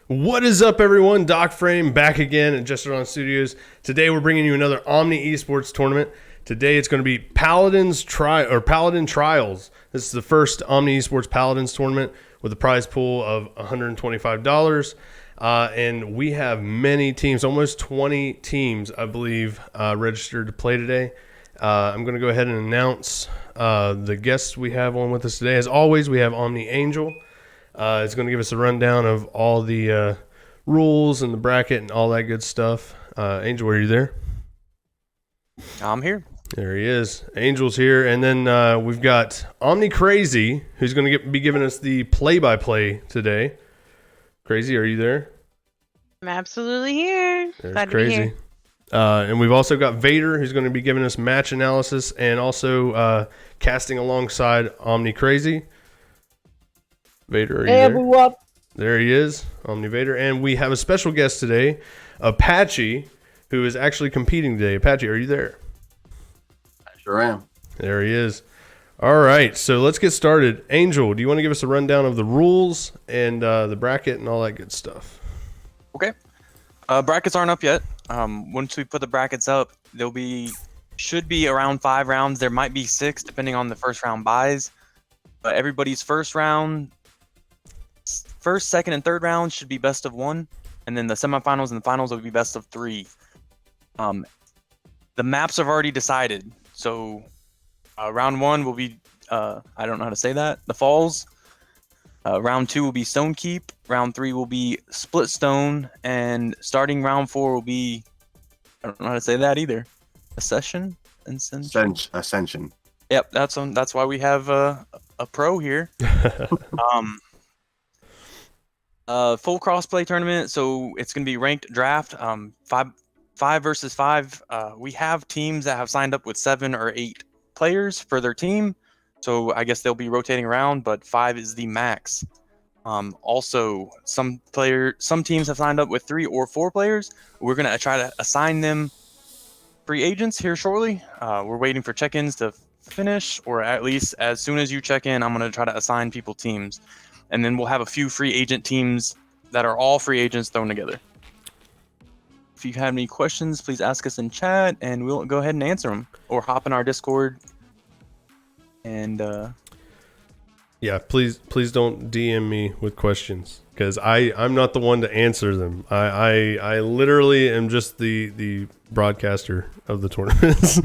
What is up, everyone? Doc Frame back again at Just On Studios. Today we're bringing you another OMNI Esports tournament. Today it's going to be Paladin Trials. This is the first OMNI Esports Paladins tournament with a prize pool of $125. And we have many teams, almost 20 teams, I believe, registered to play today. I'm going to go ahead and announce the guests we have on with us today. As always, we have OMNI Angel. It's going to give us a rundown of all the rules and the bracket and all that good stuff. Angel, are you there? I'm here. There he is. Angel's here. And then we've got OMNI Crazy, who's going to be giving us the play-by-play today. Crazy, are you there? I'm absolutely here. There's Glad Crazy. to be here. And we've also got Vader, who's going to be giving us match analysis and also casting alongside OMNI Crazy. Vader, are you there? Everyone. There he is, OMNI Vader. And we have a special guest today, Apache, who is actually competing today. Apache, are you there? I sure am. There he is. All right, so let's get started. Angel, do you want to give us a rundown of the rules and the bracket and all that good stuff? Okay. Brackets aren't up yet. Once we put the brackets up, should be around 5 rounds. There might be 6 depending on the first round buys. But everybody's first, second, and third round should be best of 1, and then the semifinals and the finals will be best of 3. The maps have already decided. So round 1 will be I don't know how to say that. The Falls. Round 2 will be Stone Keep. Round 3 will be Split Stone, and starting round 4 will be I don't know how to say that either. Ascension. Ascension. Yep, that's why we have a pro here. Full crossplay tournament, so it's going to be ranked draft. 5 versus 5. We have teams that have signed up with 7 or 8 players for their team, so I guess they'll be rotating around, but 5 is the max. Also, some teams have signed up with 3 or 4 players. We're going to try to assign them free agents here shortly. We're waiting for check-ins to finish, or at least as soon as you check in, I'm going to try to assign people teams. And then we'll have a few free agent teams that are all free agents thrown together. If you have any questions, please ask us in chat, and we'll go ahead and answer them. Or hop in our Discord. And Yeah, please don't DM me with questions, because I'm not the one to answer them. I literally am just the broadcaster of the tournaments.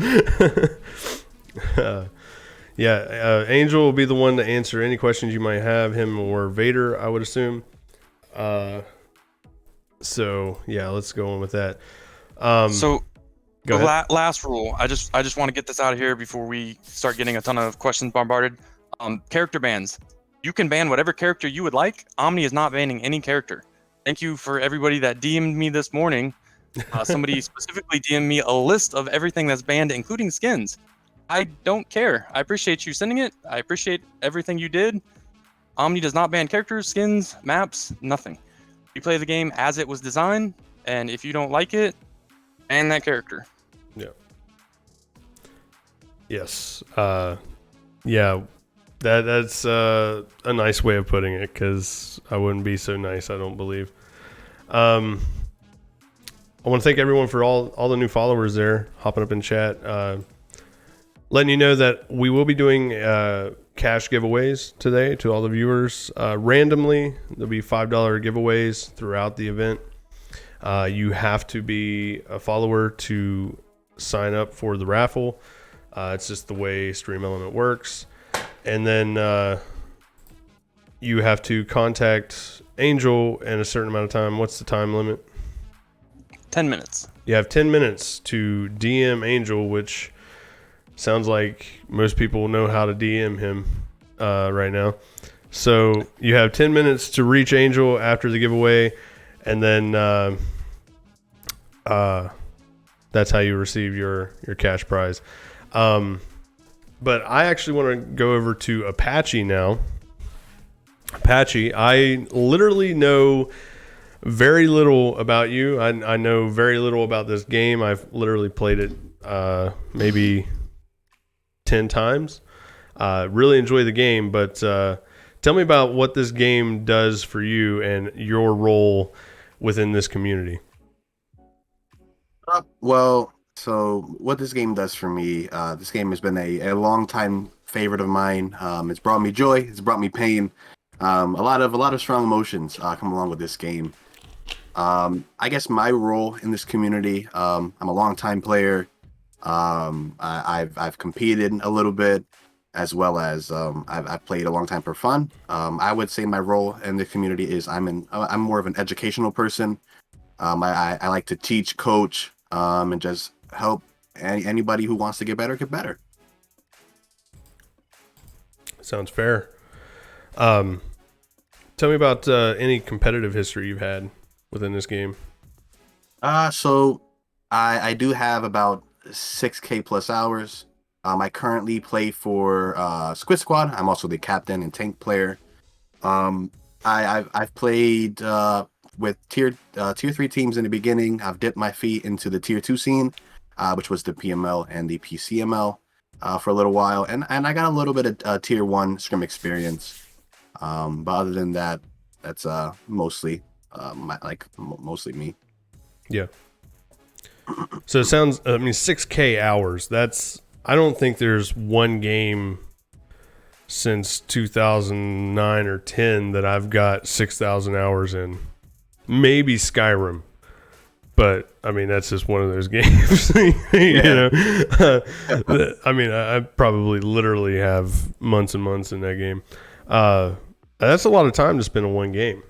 Angel will be the one to answer any questions you might have, him or Vader, I would assume. So yeah, let's go on with that. Last rule. I just want to get this out of here before we start getting a ton of questions bombarded. Character bans. You can ban whatever character you would like. OMNI is not banning any character. Thank you for everybody that DM'd me this morning. Somebody specifically DM'd me a list of everything that's banned, including skins. I don't care. I appreciate you sending it. I appreciate everything you did. OMNI does not ban characters, skins, maps, nothing. You play the game as it was designed, and if you don't like it, ban that character. Yeah. Yes. Yeah. That's a nice way of putting it, because I wouldn't be so nice, I don't believe. I want to thank everyone for all the new followers there, hopping up in chat. Letting you know that we will be doing cash giveaways today to all the viewers. Randomly, there'll be $5 giveaways throughout the event. You have to be a follower to sign up for the raffle. It's just the way Stream Element works. And then you have to contact Angel in a certain amount of time. What's the time limit? 10 minutes. You have 10 minutes to DM Angel, which sounds like most people know how to DM him right now. So you have 10 minutes to reach Angel after the giveaway, and then that's how you receive your cash prize. But I actually want to go over to Apache now. Apache, I literally know very little about you. I know very little about this game. I've literally played it maybe 10 times. Really enjoy the game, but Tell me about what this game does for you and your role within this community. Well, so what this game does for me, this game has been a long time favorite of mine. It's brought me joy. It's brought me pain. A lot of strong emotions come along with this game. I guess my role in this community, I'm a longtime player. I've competed a little bit, as well as I've played a long time for fun. I would say my role in the community is I'm more of an educational person. I like to teach, coach, and just help anybody who wants to get better get better. Sounds fair. Tell me about any competitive history you've had within this game. So I do have about 6K plus hours. I currently play for Squid Squad. I'm also the captain and tank player. I've played with tier 3 teams in the beginning. I've dipped my feet into the tier 2 scene, which was the PML and the PCML for a little while, and I got a little bit of tier 1 scrim experience. But other than that, that's mostly mostly me. Yeah. So it sounds, 6K hours. I don't think there's one game since 2009 or 10 that I've got 6,000 hours in. Maybe Skyrim. But, that's just one of those games. I probably literally have months and months in that game. That's a lot of time to spend on one game.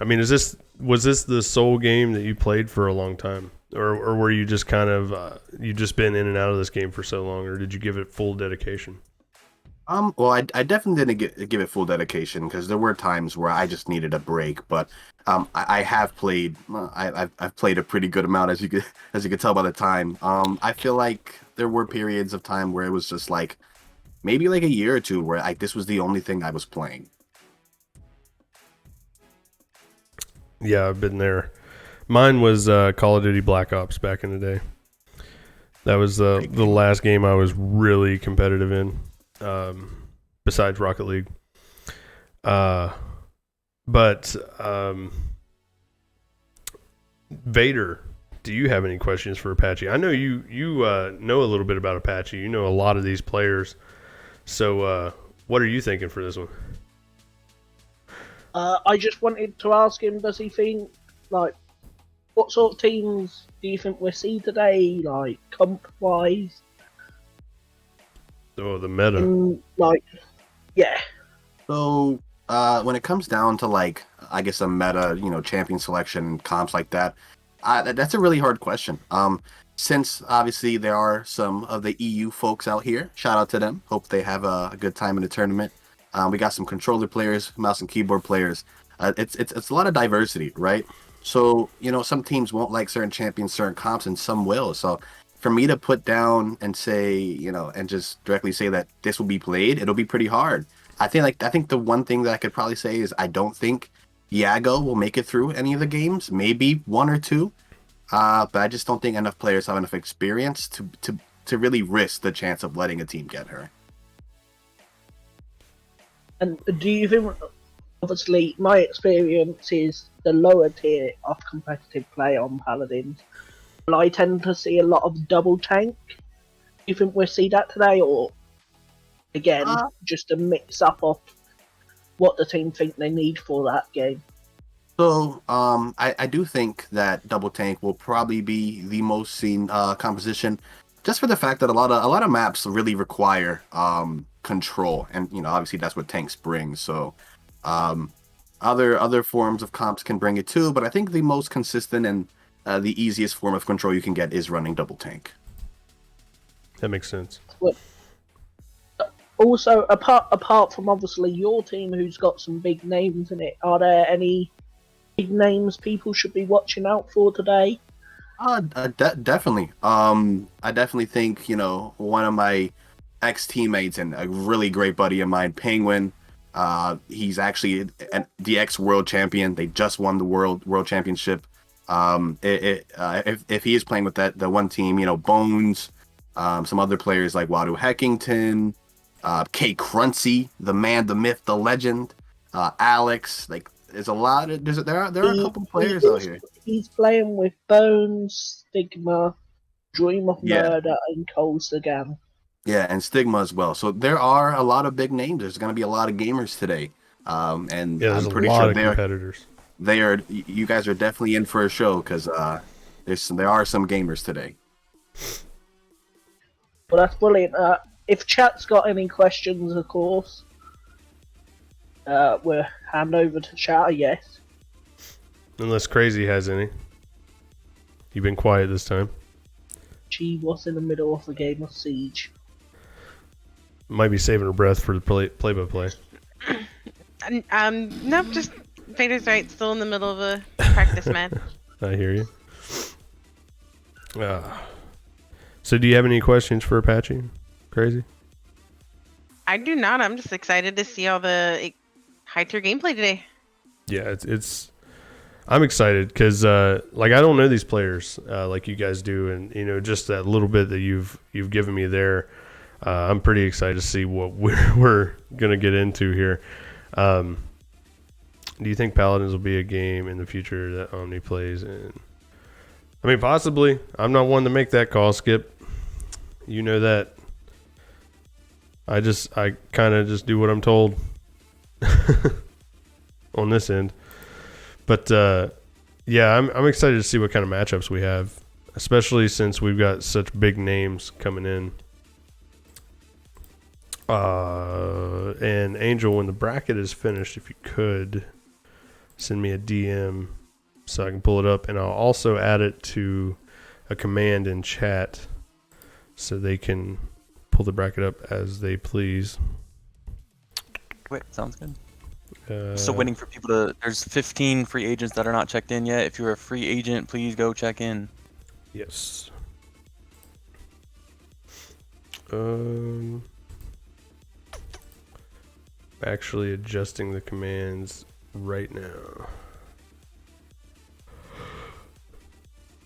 Was this the sole game that you played for a long time? Or were you just kind of, you just been in and out of this game for so long, or did you give it full dedication? Well, I definitely didn't give it full dedication, because there were times where I just needed a break. But I have played. I've played a pretty good amount, as you could tell by the time. I feel like there were periods of time where it was just like maybe like a year or two where this was the only thing I was playing. Yeah, I've been there. Mine was Call of Duty Black Ops back in the day. That was the last game I was really competitive in, besides Rocket League. But Vader, do you have any questions for Apache? I know you know a little bit about Apache. You know a lot of these players. So what are you thinking for this one? I just wanted to ask him, does he think, what sort of teams do you think we'll see today, comp-wise? Oh, the meta. Yeah. So, when it comes down to, I guess a meta, champion selection, comps like that, that's a really hard question. Since, obviously, there are some of the EU folks out here, shout out to them. Hope they have a good time in the tournament. We got some controller players, mouse and keyboard players. It's a lot of diversity, right? So, some teams won't like certain champions, certain comps, and some will. So, for me to put down and say, and just directly say that this will be played, it'll be pretty hard. I think the one thing that I could probably say is I don't think Iago will make it through any of the games. Maybe one or two, but I just don't think enough players have enough experience to really risk the chance of letting a team get her. And do you think, obviously, my experience is the lower tier of competitive play on Paladins. But I tend to see a lot of double tank. Do you think we'll see that today, or again, just a mix up of what the team think they need for that game? So, I do think that double tank will probably be the most seen composition, just for the fact that a lot of maps really require control, and obviously that's what tanks bring. So, other forms of comps can bring it too, but I think the most consistent and the easiest form of control you can get is running double tank. That makes sense. Also, apart from obviously your team, who's got some big names in it, are there any big names people should be watching out for today? Definitely. I definitely think one of my ex-teammates and a really great buddy of mine, Penguin. He's actually the ex-world champion. They just won the world championship. If he is playing with the one team, Bones, some other players like Wadu Heckington, K Cruncy, the man, the myth, the legend. Alex. Like, there's a lot of there are a couple players out here. He's playing with Bones, Stigma, Dream of Yeah. Murder, and Cole Sagan. Yeah, and Stigma as well. So there are a lot of big names. There's going to be a lot of gamers today, and Yeah, there's I'm pretty a lot sure of competitors. they are. You guys are definitely in for a show because there are some gamers today. Well, that's brilliant. If chat's got any questions, of course, we'll hand over to chat. Yes. Unless Crazy has any. You've been quiet this time. She was in the middle of a game of Siege. Might be saving her breath for the play-by-play. Nope, just Vader's right, still in the middle of a practice match. I hear you. So do you have any questions for Apache? Crazy? I do not. I'm just excited to see all the high-tier gameplay today. Yeah, it's I'm excited because like I don't know these players like you guys do, and you know just that little bit that you've given me there. I'm pretty excited to see what we're gonna get into here. Do you think Paladins will be a game in the future that Omni plays in? I mean, possibly. I'm not one to make that call, Skip. You know that. I kind of just do what I'm told on this end. But yeah, I'm excited to see what kind of matchups we have, especially since we've got such big names coming in. And Angel, when the bracket is finished, if you could send me a DM so I can pull it up, and I'll also add it to a command in chat so they can pull the bracket up as they please. Wait, sounds good. Still waiting for people to. There's 15 free agents that are not checked in yet. If you're a free agent, please go check in. Yes. Actually adjusting the commands right now.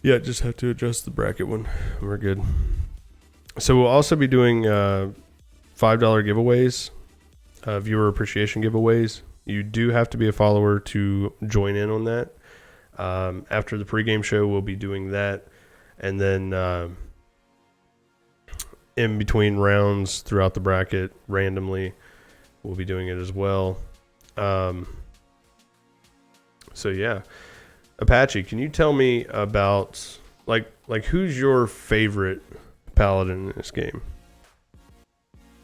Yeah, just have to adjust the bracket one. We're good. So we'll also be doing $5 giveaways, viewer appreciation giveaways. You do have to be a follower to join in on that. After the pregame show, we'll be doing that. And then in between rounds throughout the bracket, randomly, we'll be doing it as well. So yeah. Apache, can you tell me about like who's your favorite Paladin in this game?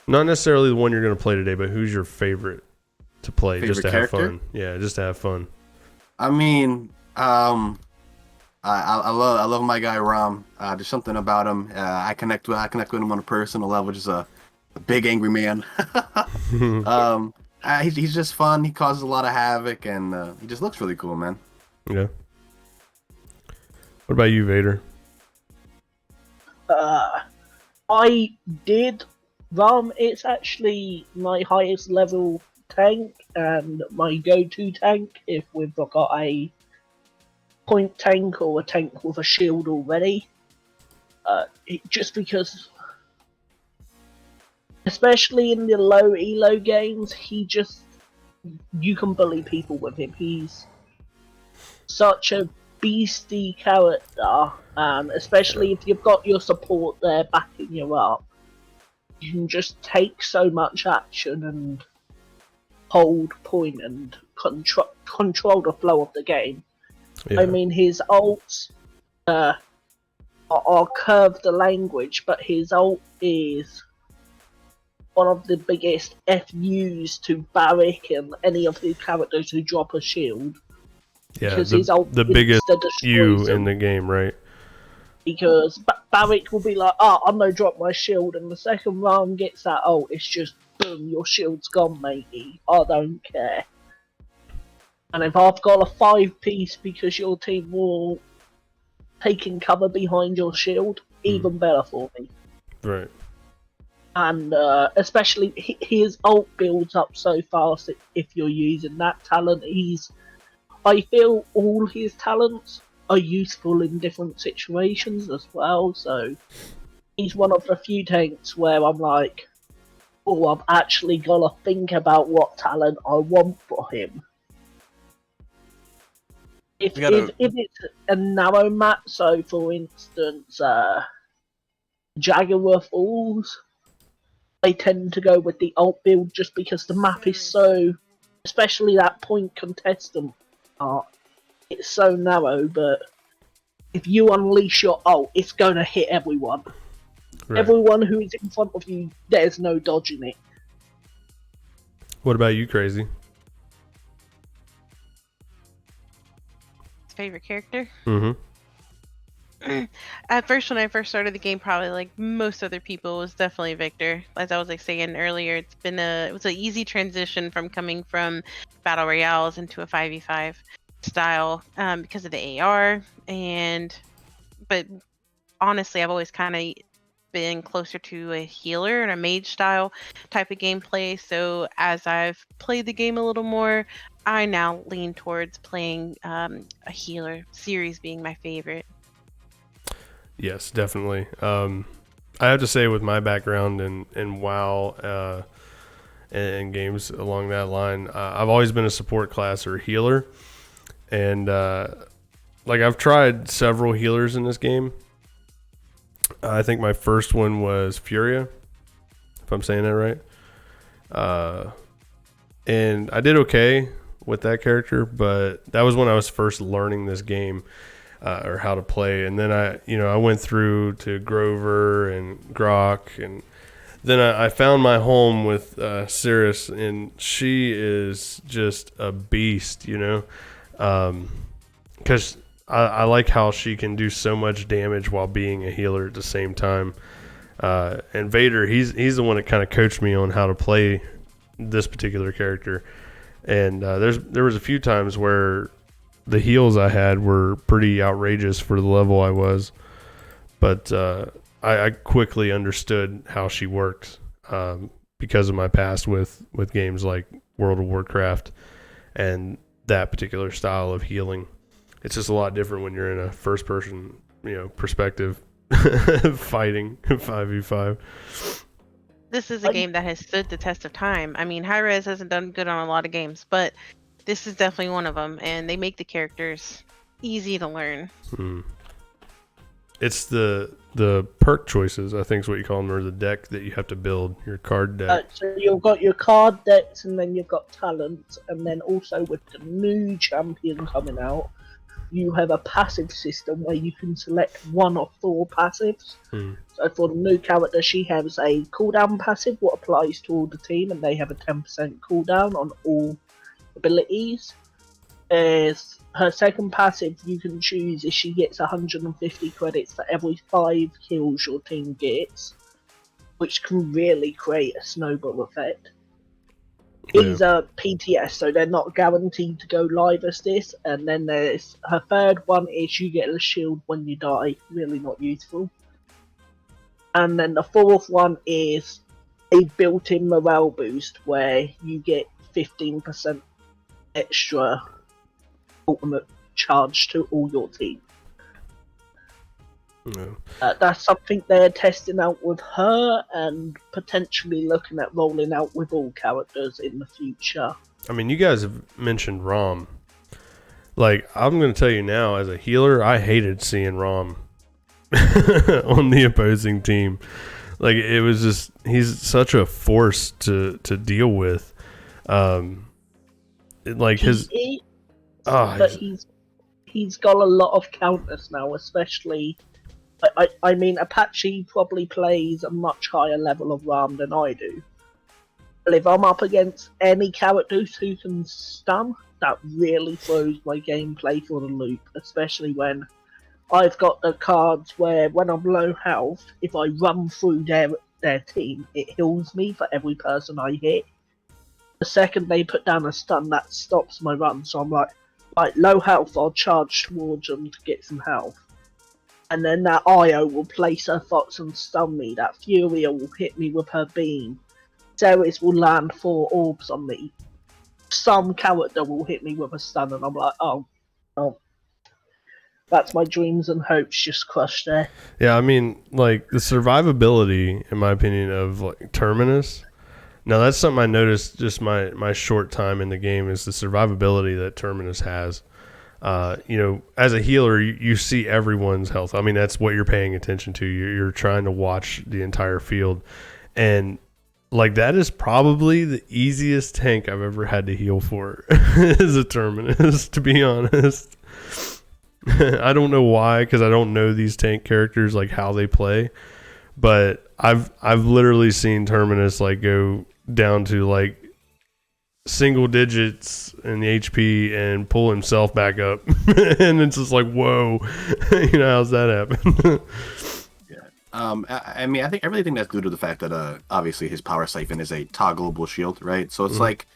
Not necessarily the one you're going to play today, but who's your favorite to play just to have fun? Yeah, just to have fun. I mean, I love my guy Ram. There's something about him. I connect with him on a personal level. Just a big angry man. He's just fun. He causes a lot of havoc, and he just looks really cool, man. Yeah. What about you, Vader? I did Ram. It's actually my highest level tank and my go-to tank if we've got a point tank or a tank with a shield already. Just because, especially in the low elo games, you can bully people with him. He's such a beastie character, and especially if you've got your support there backing you up, you can just take so much action and hold point and control the flow of the game. Yeah. I mean, his ults are curve the language, but his ult is one of the biggest FUs to Barrick and any of the characters who drop a shield. Yeah, the biggest U in the game, right? Because Barrick will be like, I'm gonna drop my shield, and the second Ram gets that ult, it's just boom, your shield's gone, matey. I don't care. And if I've got a 5-piece because your team will taking cover behind your shield, even better for me. Right. And especially his ult builds up so fast if you're using that talent. I feel all his talents are useful in different situations as well, so he's one of the few tanks where I'm like, oh, I've actually got to think about what talent I want for him. If it's a narrow map, so for instance, Jaguar Falls, I tend to go with the alt build just because the map is so, especially that point contestant part, it's so narrow, but if you unleash your ult, it's going to hit everyone. Right. Everyone who is in front of you, there's no dodging it. What about you, Crazy? Favorite character? Mm-hmm. At first, when I first started the game, probably like most other people, was definitely Victor. As I was like saying earlier, it was an easy transition from coming from battle royales into a 5v5 style because of the AR, but honestly, I've always kind of been closer to a healer and a mage style type of gameplay. So as I've played the game a little more, I now lean towards playing a healer, series being my favorite. Yes, definitely. I have to say, with my background in WoW and games along that line, I've always been a support class or healer. And like, I've tried several healers in this game. I think my first one was Furia, if I'm saying that right. And I did okay with that character, but that was when I was first learning this game, or how to play. And then I went through to Grover and Grok, and then I found my home with Cirrus, and she is just a beast, because I like how she can do so much damage while being a healer at the same time. And Vader, he's the one that kind of coached me on how to play this particular character. And there was a few times where the heals I had were pretty outrageous for the level I was, but I quickly understood how she works because of my past with games like World of Warcraft and that particular style of healing. It's just a lot different when you're in a first-person, perspective, fighting 5v5. This is a game that has stood the test of time. I mean, Hi-Rez hasn't done good on a lot of games, but this is definitely one of them, and they make the characters easy to learn. It's the perk choices, I think is what you call them, or the deck that you have to build, your card deck. So you've got your card decks, and then you've got talents, and then also with the new champion coming out, you have a passive system where you can select one of 4 passives. So for the new character, she has a cooldown passive, what applies to all the team, and they have a 10% cooldown on all abilities. As her second passive, you can choose if she gets 150 credits for every 5 kills your team gets, which can really create a snowball effect. These are PTS, so they're not guaranteed to go live as this. And then there's her third one is you get a shield when you die, really not useful. And then the fourth one is a built-in morale boost where you get 15% extra ultimate charge to all your team. That's something they're testing out with her and potentially looking at rolling out with all characters in the future. I mean, you guys have mentioned ROM. Like, I'm going to tell you now, as a healer, I hated seeing ROM on the opposing team. Like, it was just, he's such a force to deal with. He's got a lot of counters now, especially. I mean, Apache probably plays a much higher level of RAM than I do. But if I'm up against any characters who can stun, that really throws my gameplay for the loop, especially when I've got the cards where when I'm low health, if I run through their team, it heals me for every person I hit. The second they put down a stun, that stops my run, so I'm like, low health, I'll charge towards them to get some health. And then that Io will place her Fox and stun me. That Furia will hit me with her beam. Ceres will land 4 orbs on me. Some character will hit me with a stun, and I'm like, oh. That's my dreams and hopes just crushed there. Yeah, I mean, like, the survivability, in my opinion, of like Terminus Now that's something I noticed just my short time in the game is the survivability that Terminus has. As a healer, you see everyone's health. I mean, that's what you're paying attention to. You're trying to watch the entire field. And like that is probably the easiest tank I've ever had to heal for is a Terminus, to be honest. I don't know why, because I don't know these tank characters, like how they play. But I've literally seen Terminus like go down to like single digits in the HP and pull himself back up. And it's just like, whoa, how's that happen? I mean, I think everything that's due to the fact that obviously his power siphon is a toggleable shield, right? So it's like,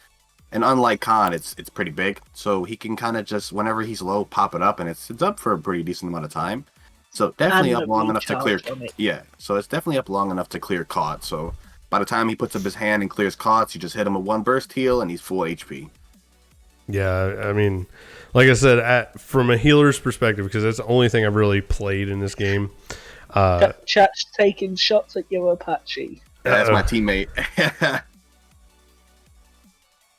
and unlike Khan, it's pretty big, so he can kind of just whenever he's low, pop it up, and it's up for a pretty decent amount of time. So definitely up long enough to clear. Yeah, so it's definitely up long enough to clear Caught. So by the time he puts up his hand and clears Caught, you just hit him with one burst heal, and he's full HP. Yeah, I mean, like I said, from a healer's perspective, because that's the only thing I've really played in this game. Chat's taking shots at your Apache. That's my teammate.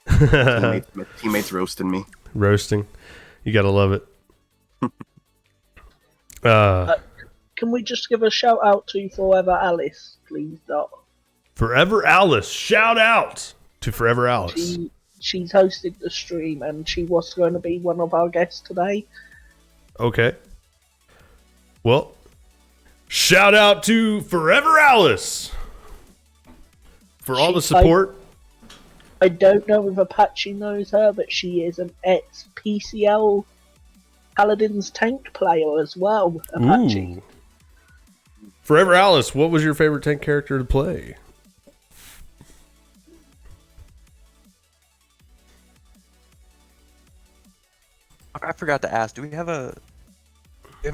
my teammate's roasting me. Roasting. You gotta love it. Can we just give a shout out to Forever Alice, please, Doc? Forever Alice. Shout out to Forever Alice. She's hosted the stream and she was going to be one of our guests today. Okay. Well, shout out to Forever Alice for all the support. I don't know if Apache knows her, but she is an ex-PCL Paladin's tank player as well, Apache. Ooh. Forever Alice, what was your favorite tank character to play? I forgot to ask. Do we have a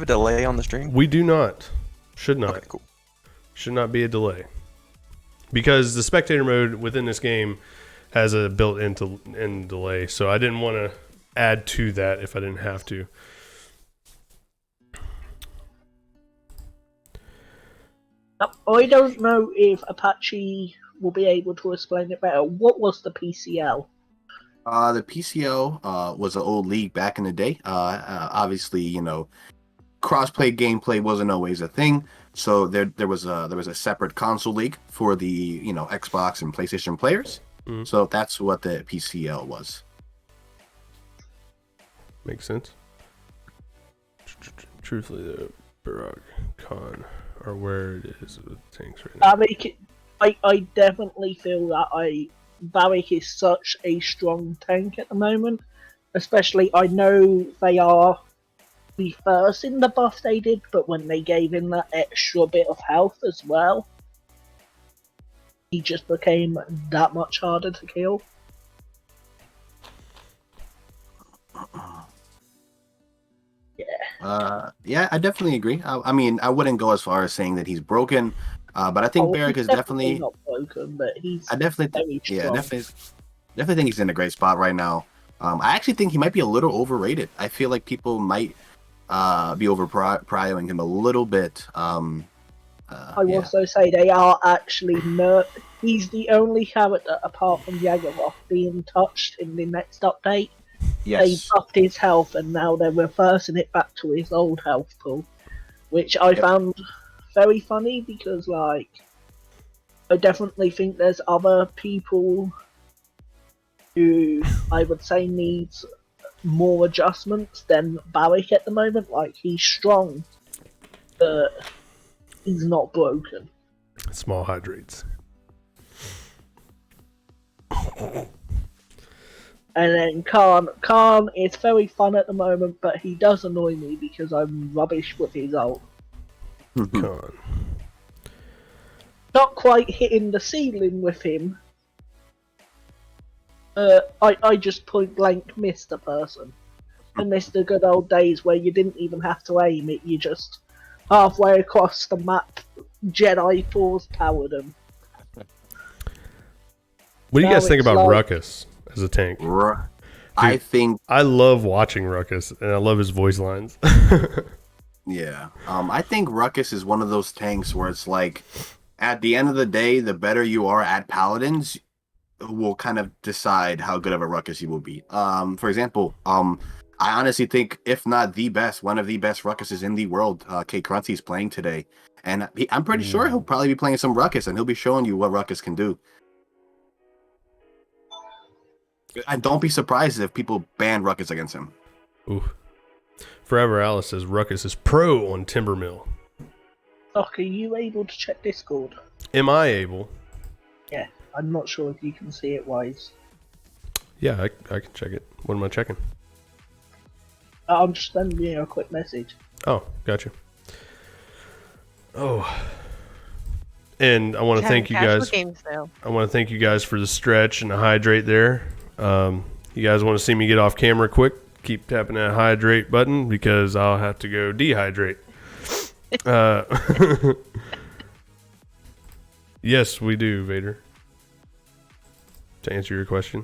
delay on the stream? We do not. Should not. Okay, cool. Should not be a delay. Because the spectator mode within this game has a built-in delay, so I didn't want to add to that if I didn't have to. I don't know if Apache will be able to explain it better. What was the PCL? The PCL was an old league back in the day. Obviously, crossplay gameplay wasn't always a thing, so there was a separate console league for the Xbox and PlayStation players. Mm-hmm. So that's what the PCL was. Makes sense. Truthfully, the Barak Khan are where it is with tanks right now. I definitely feel that Barik is such a strong tank at the moment. Especially, I know they are the first in the buff they did, but when they gave him that extra bit of health as well, he just became that much harder to kill. Yeah, I definitely agree. I mean, I wouldn't go as far as saying that he's broken, but I think Barik is definitely not broken. But he's definitely think he's in a great spot right now. I actually think he might be a little overrated. I feel like people might be overprioing him a little bit. I will also say they are actually he's the only character apart from Yagoroth being touched in the next update. Yes. They buffed his health and now they're reversing it back to his old health pool, which I found very funny because, I definitely think there's other people who I would say needs more adjustments than Barik at the moment. He's strong, but he's not broken. Small hydrates. And then Khan is very fun at the moment, but he does annoy me because I'm rubbish with his ult. Khan. Not quite hitting the ceiling with him. I just point blank missed a person. I miss the good old days where you didn't even have to aim it, you just halfway across the map Jedi Force powered him. What do you guys think about like, Ruckus as a tank? I love watching Ruckus, and I love his voice lines. Yeah. I think Ruckus is one of those tanks where it's like, at the end of the day, the better you are at Paladins, will kind of decide how good of a ruckus he will be. For example, I honestly think, if not the best, one of the best ruckuses in the world, Kate Grunty's playing today. And I'm pretty sure he'll probably be playing some ruckus, and he'll be showing you what ruckus can do. And don't be surprised if people ban ruckus against him. Ooh. Forever Alice says ruckus is pro on Timbermill. Doc, are you able to check Discord? Am I able? Yeah, I'm not sure if you can see it, Wise. Yeah, I can check it. What am I checking? I'm just sending you a quick message. Oh, gotcha. Oh. And I want to thank you guys. Games, though. I want to thank you guys for the stretch and the hydrate there. You guys want to see me get off camera quick? Keep tapping that hydrate button because I'll have to go dehydrate. Yes, we do, Vader. To answer your question.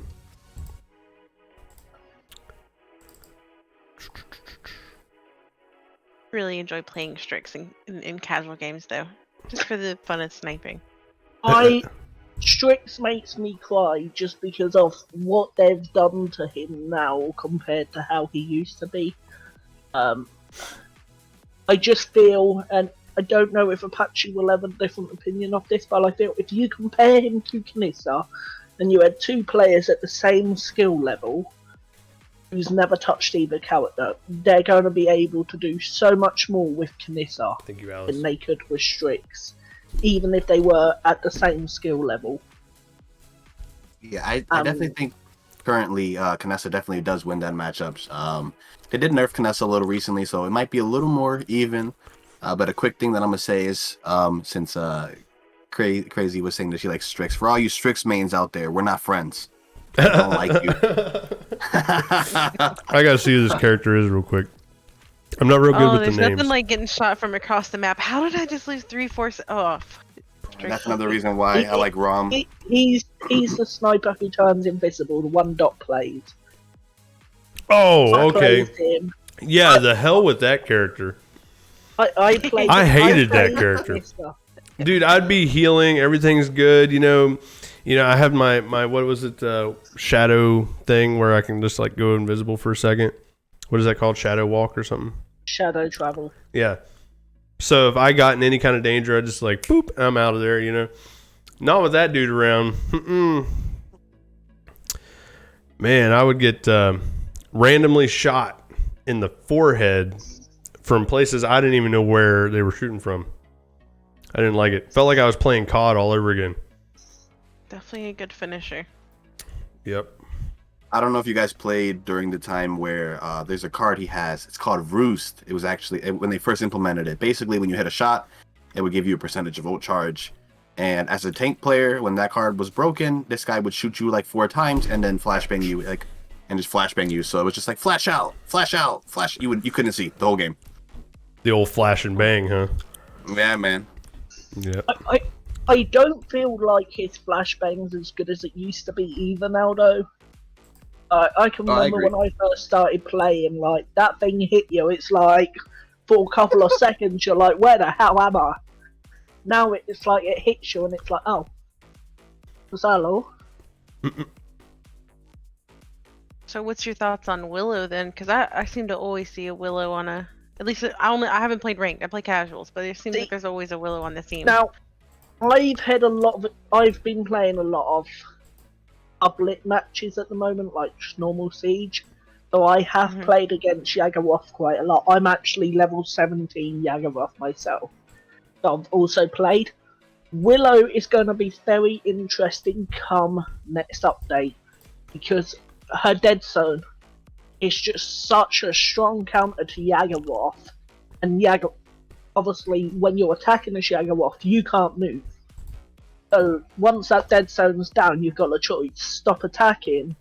Really enjoy playing Strix in casual games, though. Just for the fun of sniping. Strix makes me cry just because of what they've done to him now compared to how he used to be. I just feel, and I don't know if Apache will have a different opinion of this, but I feel if you compare him to Knissa, and you had two players at the same skill level, who's never touched either character, they're going to be able to do so much more with Knissa Thank you, Alice. than they could with Strix, even if they were at the same skill level. Yeah, I definitely think currently Knessa definitely does win that matchup. They did nerf Knessa a little recently, so it might be a little more even. But a quick thing that I'm going to say is, since Crazy was saying that she likes Strix, for all you Strix mains out there, we're not friends. I don't like you. I gotta see who this character is real quick. I'm not real good with the there's names. nothing like getting shot from across the map. How did I just lose 3-4? Oh, That's another reason why I like Rom. He's the sniper who turns invisible, the one dot plays. Oh, okay. Plays him. Yeah, the hell with that character. I played. I hated played that character. Knissa. Dude, I'd be healing, everything's good, you know, I have my what was it, shadow thing where I can just like go invisible for a second. What is that called? Shadow walk or something? Shadow travel. Yeah. So if I got in any kind of danger, I just like boop, I'm out of there, you know. Not with that dude around. Man, I would get randomly shot in the forehead from places I didn't even know where they were shooting from. I didn't like it. Felt like I was playing COD all over again. definitely a good finisher. Yep. I don't know if you guys played during the time where there's a card he has. It's called Roost. It was actually, when they first implemented it, basically when you hit a shot, it would give you a percentage of ult charge. And as a tank player, when that card was broken, this guy would shoot you like 4 times and then flashbang you, and just flashbang you. So it was just like flash out, flash. You couldn't see the whole game. The old flash and bang, huh? Yeah, man. Yeah. I don't feel like his flashbang's as good as it used to be either now, though. I can remember when I first started playing, like, that thing hit you, it's like, for a couple of seconds, you're like, where the hell am I? Now it's like, it hits you, and it's like, oh. Was that low? So what's your thoughts on Willow then? Because I seem to always see a Willow on a... At least I haven't played ranked. I play casuals, but it seems like there's always a Willow on the team. Now, I've been playing a lot of uplit matches at the moment, like just normal Siege. So I have played against Yagharoth quite a lot. I'm actually level 17 Yagharoth myself. So I've also played. Willow is going to be very interesting come next update, because her dead zone is just such a strong counter to Yagharoth. And obviously, when you're attacking a Yagharoth, you can't move. So once that dead zone's down, you've got a choice: stop attacking,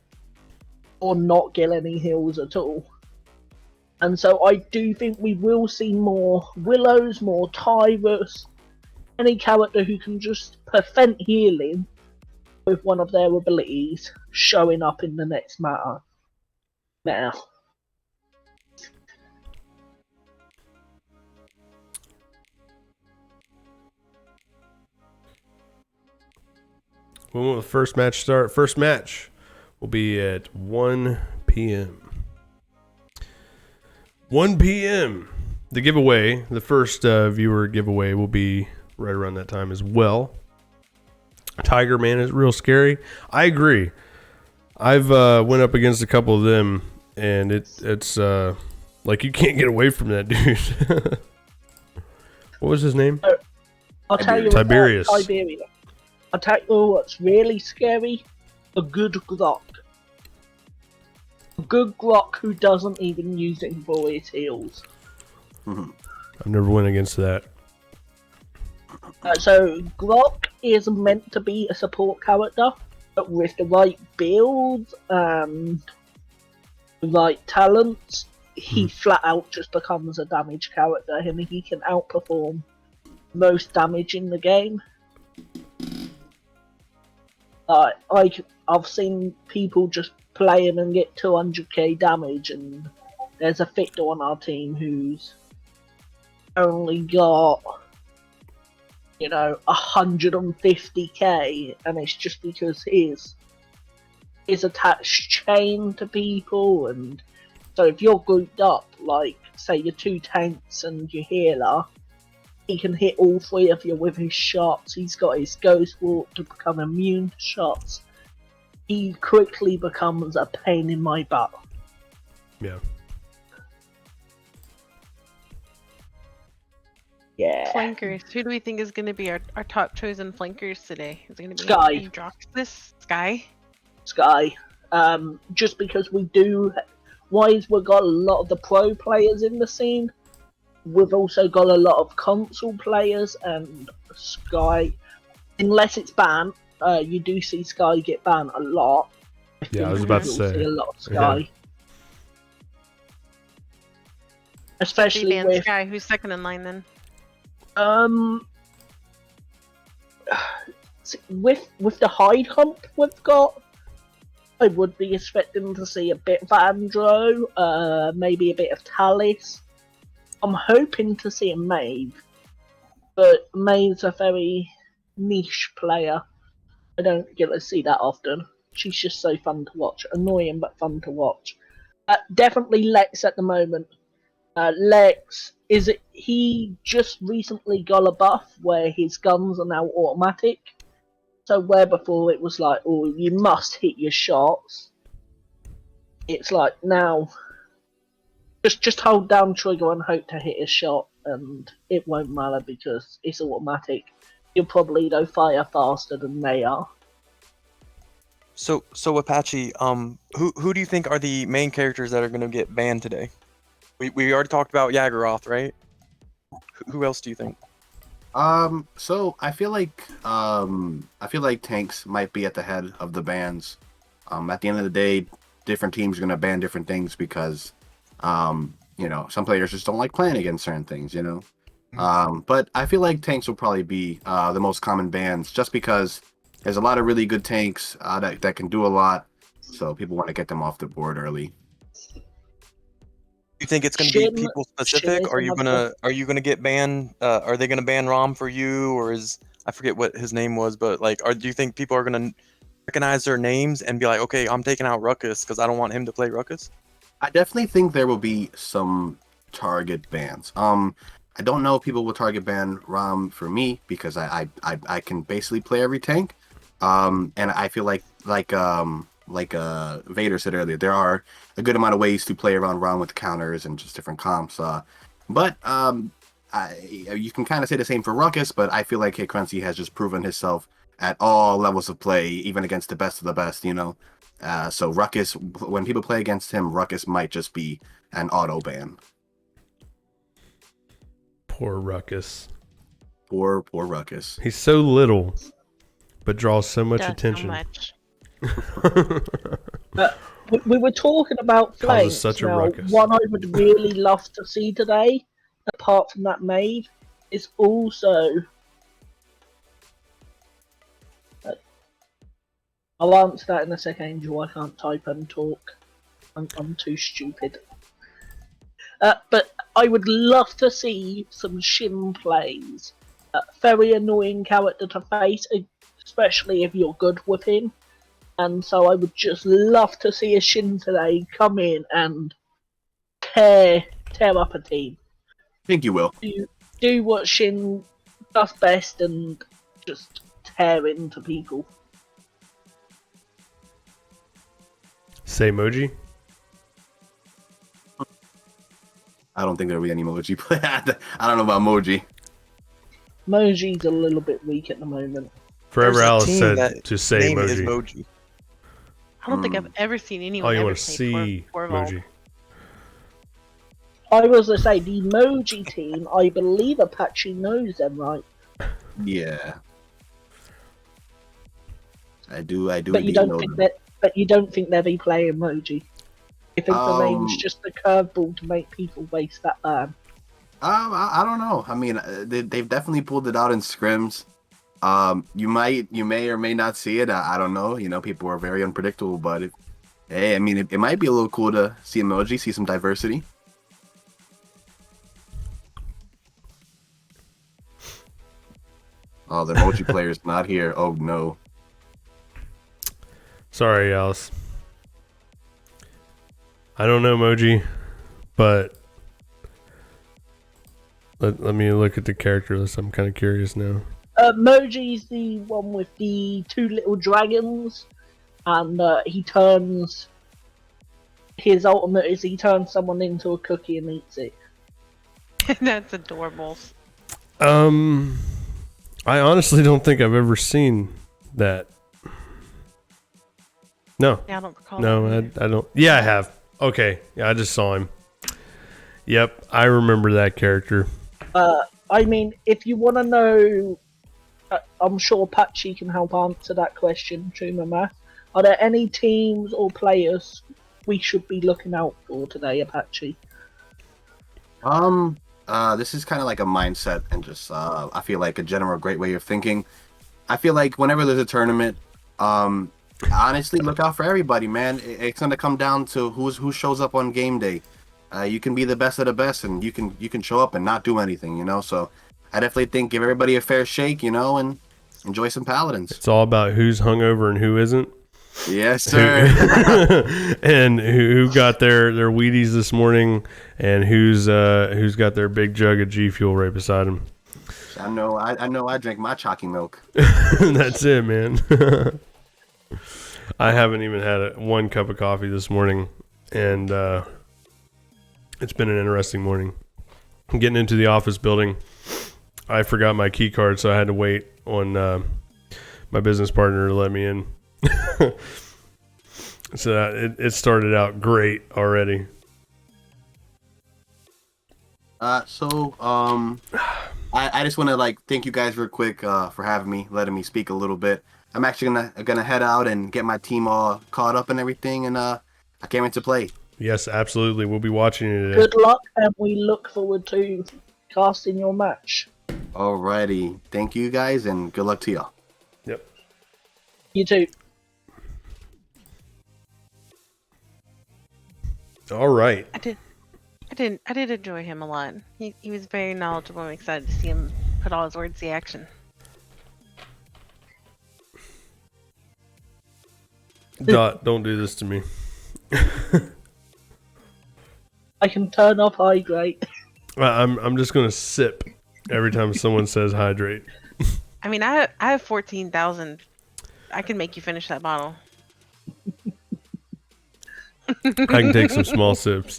or not get any heals at all. And so I do think we will see more Willows, more Tyrus, any character who can just prevent healing with one of their abilities showing up in the next meta. Now. When will the first match start? First match will be at 1 p.m. 1 p.m. The giveaway, the first viewer giveaway will be right around that time as well. Tiger Man is real scary. I agree. I've went up against a couple of them, and it's like you can't get away from that dude. What was his name? I'll tell you Tiberius. Tiberius. I'll tell you what's really scary. A good Glock. A good Glock who doesn't even use it for his heals. I've never went against that. So Glock is meant to be a support character, but with the right build and the right talents, he flat out just becomes a damage character, and he can outperform most damage in the game. I've seen people just play him and get 200k damage, and there's a Victor on our team who's only got 150k, and it's just because his attached chain to people. And so if you're grouped up, like say your 2 tanks and your healer, he can hit all 3 of you with his shots. He's got his Ghost Walk to become immune to shots. He quickly becomes a pain in my butt. Yeah. Yeah. Flankers. Who do we think is going to be our top chosen flankers today? Is it going to be Sky. Androxus? Sky? Sky. Just because we've got a lot of the pro players in the scene. We've also got a lot of console players, and Sky, unless it's banned, you do see Sky get banned a lot. Yeah, I was about to say. See a lot of Sky. Yeah. Especially ban with Sky. Who's second in line then? with the hide hump we've got, I would be expecting to see a bit of Andro, maybe a bit of Talus. I'm hoping to see a Maeve, but Maeve's a very niche player. I don't get to see that often. She's just so fun to watch. Annoying, but fun to watch. Definitely Lex at the moment. Lex, he just recently got a buff where his guns are now automatic. So where before it was like, oh, you must hit your shots. It's like now, just hold down trigger and hope to hit a shot, and it won't matter because it's automatic. You'll probably fire faster than they are. So Apache, who do you think are the main characters that are going to get banned today? We already talked about Yagoroth, right? Who else do you think? So I feel like tanks might be at the head of the bans. At the end of the day, different teams are gonna ban different things because, some players just don't like playing against certain things, But I feel like tanks will probably be the most common bans, just because there's a lot of really good tanks that can do a lot, so people want to get them off the board early. You think it's going to be people specific? Are you gonna get banned? Are they gonna ban Rom for you, or I forget what his name was, but do you think people are gonna recognize their names and be like, okay, I'm taking out Ruckus because I don't want him to play Ruckus? I definitely think there will be some target bans. I don't know if people will target ban Rom for me because I can basically play every tank. And I feel like Vader said earlier, there are a good amount of ways to play around Rom with counters and just different comps. But you can kind of say the same for Ruckus, but I feel like Crunchy has just proven himself at all levels of play, even against the best of the best, So Ruckus, when people play against him, Ruckus might just be an auto ban. Poor Ruckus. Poor Ruckus. He's so little, but draws so much attention. So much. We were talking about flames. Such a now, ruckus. One I would really love to see today, apart from that Maeve, is also. I'll answer that in a second, Angel. I can't type and talk. I'm too stupid. But I would love to see some Shin plays. Very annoying character to face. especially if you're good with him. And so I would just love to see a Shin today come in and tear up a team. I think you will. Do what Shin does best and just tear into people. Say emoji. I don't think there'll be any emoji play. I don't know about emoji. Moji's a little bit weak at the moment. Forever There's a Alice team said that to say name is emoji. Moji. I don't think I've ever seen anyone Oh, you ever want to say see Corval. emoji? I was to say the Moji team. I believe Apache knows them, right? Yeah. I do. But you don't think that. But you don't think they'll be playing Moji. You think the name's just a curveball to make people waste that ban? I don't know. I mean, they've definitely pulled it out in scrims. You may or may not see it. I don't know. You know, people are very unpredictable, but hey, I mean, it might be a little cool to see emoji, see some diversity. Oh, the emoji player's not here. Oh no. Sorry, Alice. I don't know emoji, but let me look at the character list. I'm kind of curious now. Moji's the one with the two little dragons, and he turns. His ultimate is he turns someone into a cookie and eats it. That's adorable. I honestly don't think I've ever seen that. No. Yeah, I don't recall. No, I don't. Yeah, I have. Okay. Yeah, I just saw him. Yep, I remember that character. I mean, if you want to know, I'm sure Apache can help answer that question, Chumama. Are there any teams or players we should be looking out for today, Apache? This is kind of like a mindset and just, I feel like a general great way of thinking. I feel like whenever there's a tournament, honestly, look out for everybody, man. It's gonna come down to who shows up on game day. You can be the best of the best, and you can show up and not do anything, you know. So I definitely think give everybody a fair shake, you know, and enjoy some Paladins. It's all about who's hungover and who isn't. Yes, sir. And who got their Wheaties this morning, and who's got their big jug of G Fuel right beside him. I know. I drank my chalky milk. That's it, man. I haven't even had one cup of coffee this morning, and it's been an interesting morning. I'm getting into the office building. I forgot my key card, so I had to wait on my business partner to let me in. So it started out great already. I just want to thank you guys real quick for having me, letting me speak a little bit. I'm actually gonna head out and get my team all caught up and everything, and I can't wait to play. Yes, absolutely. We'll be watching you today. Good luck, and we look forward to casting your match. Alrighty, thank you guys, and good luck to y'all. Yep. You too. All right. I did enjoy him a lot. He was very knowledgeable. I'm excited to see him put all his words to action. Dot, don't do this to me. I can turn off hydrate. I'm just gonna sip every time someone says hydrate. I mean, I have 14,000. I can make you finish that bottle. I can take some small sips.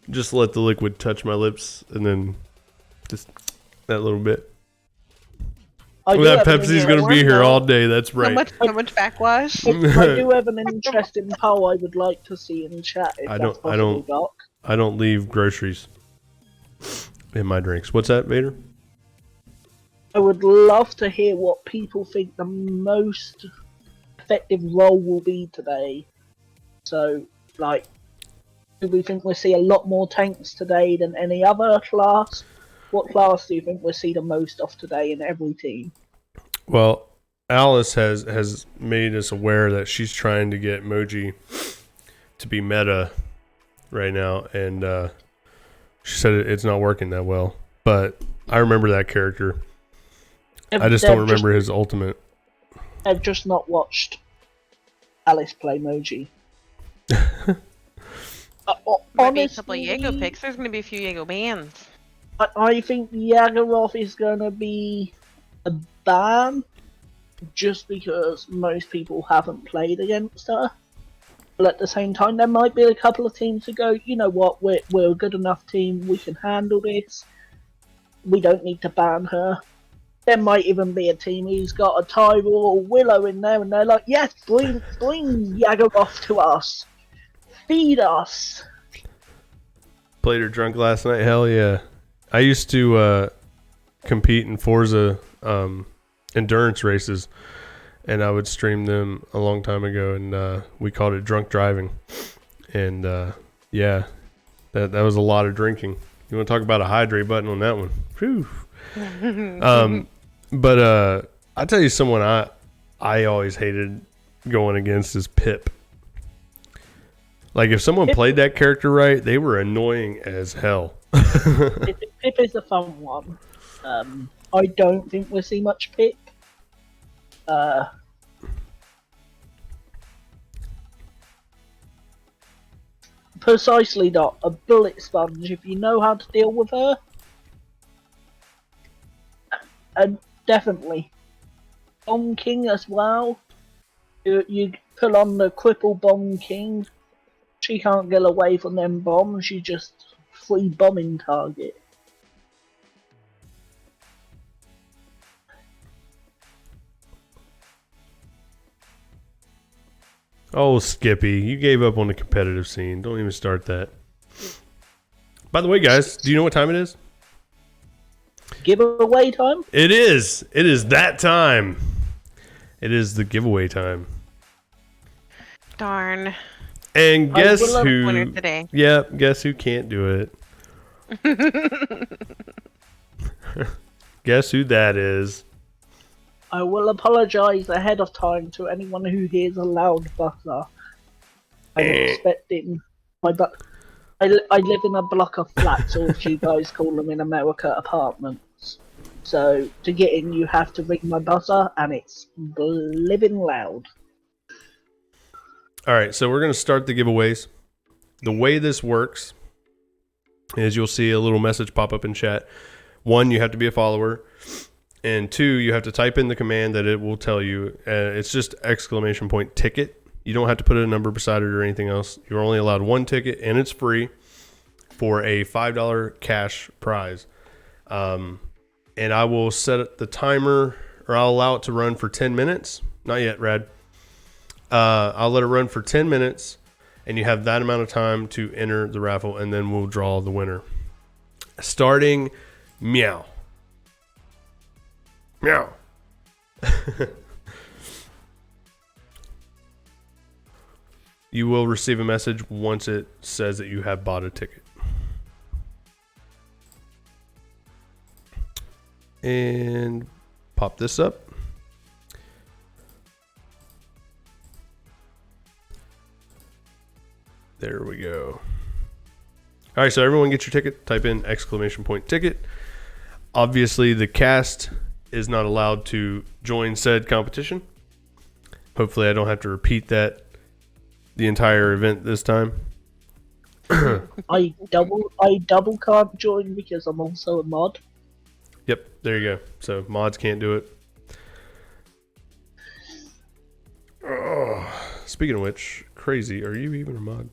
Just let the liquid touch my lips, and then just that little bit. That Pepsi's gonna be here all day. That's right. How much backwash? I do have an interesting poll I would like to see in chat. If that's possible, Doc. I don't leave groceries in my drinks. What's that, Vader? I would love to hear what people think the most effective role will be today. So, do we think we'll see a lot more tanks today than any other class? What class do you think we'll see the most of today in every team? Well, Alice has made us aware that she's trying to get Moji to be meta right now, and she said it's not working that well. But I remember that character. I just don't remember his ultimate. I've just not watched Alice play Moji. Might be a couple of Jaeger picks. There's going to be a few Jaeger bans. I think Yagoroth is going to be a ban just because most people haven't played against her. But at the same time, there might be a couple of teams who go, you know what, we're a good enough team, we can handle this. We don't need to ban her. There might even be a team who's got a Tyrell or Willow in there, and they're like, yes, bring Yagoroth to us. Feed us. Played her drunk last night. Hell yeah. I used to compete in Forza endurance races, and I would stream them a long time ago, and we called it drunk driving. And yeah, that was a lot of drinking. You want to talk about a hydrate button on that one? Whew. But I tell you, someone I always hated going against is Pip. Like, if someone played that character right, they were annoying as hell. Pip is a fun one. I don't think we'll see much Pip. Precisely not. A bullet sponge, if you know how to deal with her. And definitely. Bomb King as well. You pull on the cripple Bomb King. She can't get away from them bombs, she just free bombing target. Oh, Skippy, you gave up on the competitive scene. Don't even start that. By the way, guys, do you know what time it is? Giveaway time? It is. It is that time. It is the giveaway time. Darn. And guess who? Winner today. Yeah, guess who can't do it? Guess who that is? I will apologise ahead of time to anyone who hears a loud buzzer. I'm expecting my I live in a block of flats, or if you guys call them in America, apartments. So to get in, you have to ring my buzzer, and it's living loud. All right, so we're going to start the giveaways. The way this works is you'll see a little message pop up in chat. 1, you have to be a follower. And 2, you have to type in the command that it will tell you. It's just ! Ticket. You don't have to put a number beside it or anything else. You're only allowed 1 ticket, and it's free for a $5 cash prize. And I will set the timer, or I'll allow it to run for 10 minutes. Not yet, Rad. I'll let it run for 10 minutes, and you have that amount of time to enter the raffle, and then we'll draw the winner. Starting meow. Meow. You will receive a message once it says that you have bought a ticket. And pop this up. There we go. All right, so everyone get your ticket. Type in ! Ticket. Obviously, the cast is not allowed to join said competition. Hopefully, I don't have to repeat that the entire event this time. I double can't join because I'm also a mod. Yep, there you go. So mods can't do it. Oh, speaking of which, Crazy, are you even a mod?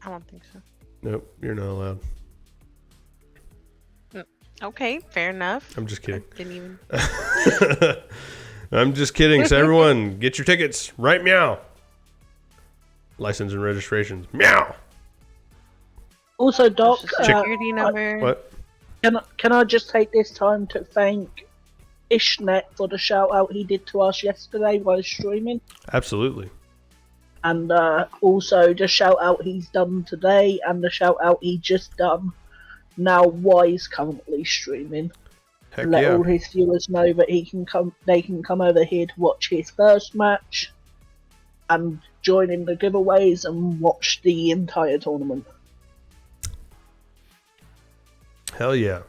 I don't think so. Nope, you're not allowed. Okay, fair enough. I'm just kidding. I didn't even. I'm just kidding. So everyone, get your tickets. Right, meow. License and registrations. Meow. Also, Doc, Security number. What? Can I just take this time to thank Ishnet for the shout out he did to us yesterday while streaming? Absolutely. And also the shout out he's done today, and the shout out he just done now while he's currently streaming. Heck Let yeah. all his viewers know that they can come over here to watch his first match and join in the giveaways and watch the entire tournament. Hell yeah.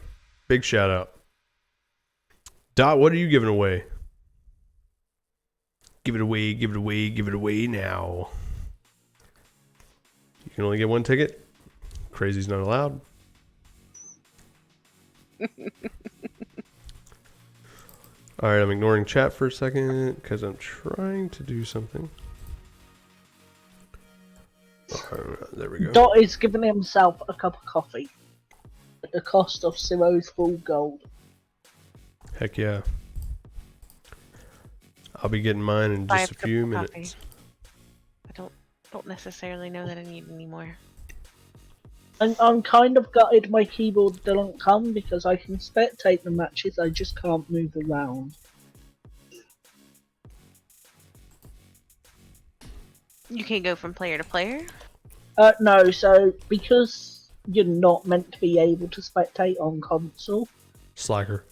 Big shout out. Dot, what are you giving away? Give it away, give it away, give it away now. You can only get one ticket. Crazy's not allowed. Alright, I'm ignoring chat for a second because I'm trying to do something. There we go. Dot is giving himself a cup of coffee at the cost of Ciro's full gold. Heck yeah. I'll be getting mine in Buy just a cup few of coffee. minutes. I don't necessarily know that I need any more. I'm kind of gutted my keyboard didn't come because I can spectate the matches, I just can't move around. You can't go from player to player? No, so because you're not meant to be able to spectate on console, Slacker.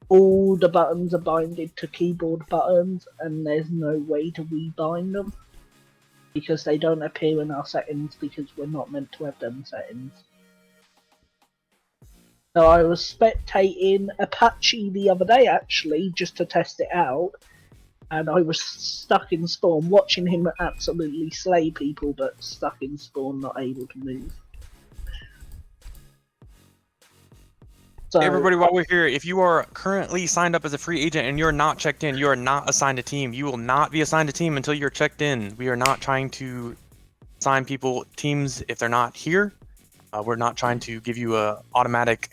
all the buttons are binded to keyboard buttons and there's no way to rebind them. Because they don't appear in our settings because we're not meant to have them settings. So I was spectating Apache the other day actually, just to test it out. And I was stuck in spawn, watching him absolutely slay people, but stuck in spawn, not able to move. So, Everybody, while we're here, if you are currently signed up as a free agent and you're not checked in, you are not assigned a team. You will not be assigned a team until you're checked in. We are not trying to assign people teams if they're not here. We're not trying to give you a automatic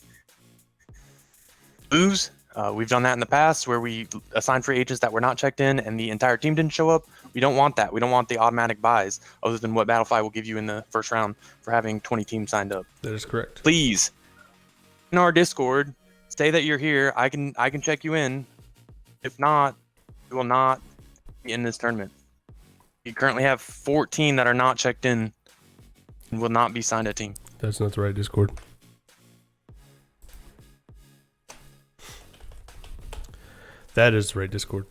moves. We've done that in the past where we assigned free agents that were not checked in and the entire team didn't show up. We don't want that. We don't want the automatic buys other than what Battlefy will give you in the first round for having 20 teams signed up. That is correct. Please, in our Discord, say that you're here. I can check you in. If not, you will not be in this tournament. You currently have 14 that are not checked in and will not be signed a team. That's not the right Discord. That is the right Discord.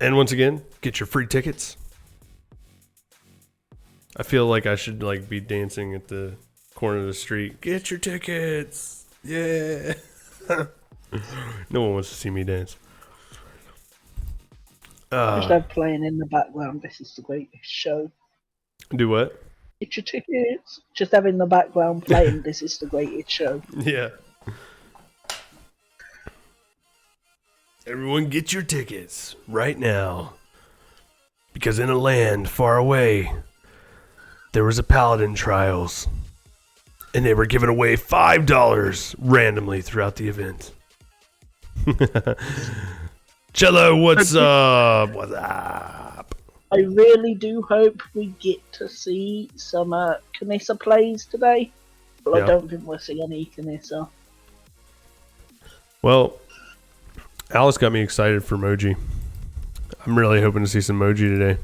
And once again, get your free tickets. I feel like I should be dancing at the corner of the street. Get your tickets. Yeah. No one wants to see me dance. just have playing in the background, this is the greatest show. Do what? Get your tickets. Just having the background playing, this is the greatest show. Yeah. Everyone get your tickets right now. Because in a land far away, there was a Paladin trials. And they were giving away $5 randomly throughout the event. Cello, what's up? What's up? I really do hope we get to see some Kanissa plays today. But Yeah. I don't think we'll see any Kanissa. Well, Alice got me excited for Moji. I'm really hoping to see some Moji today.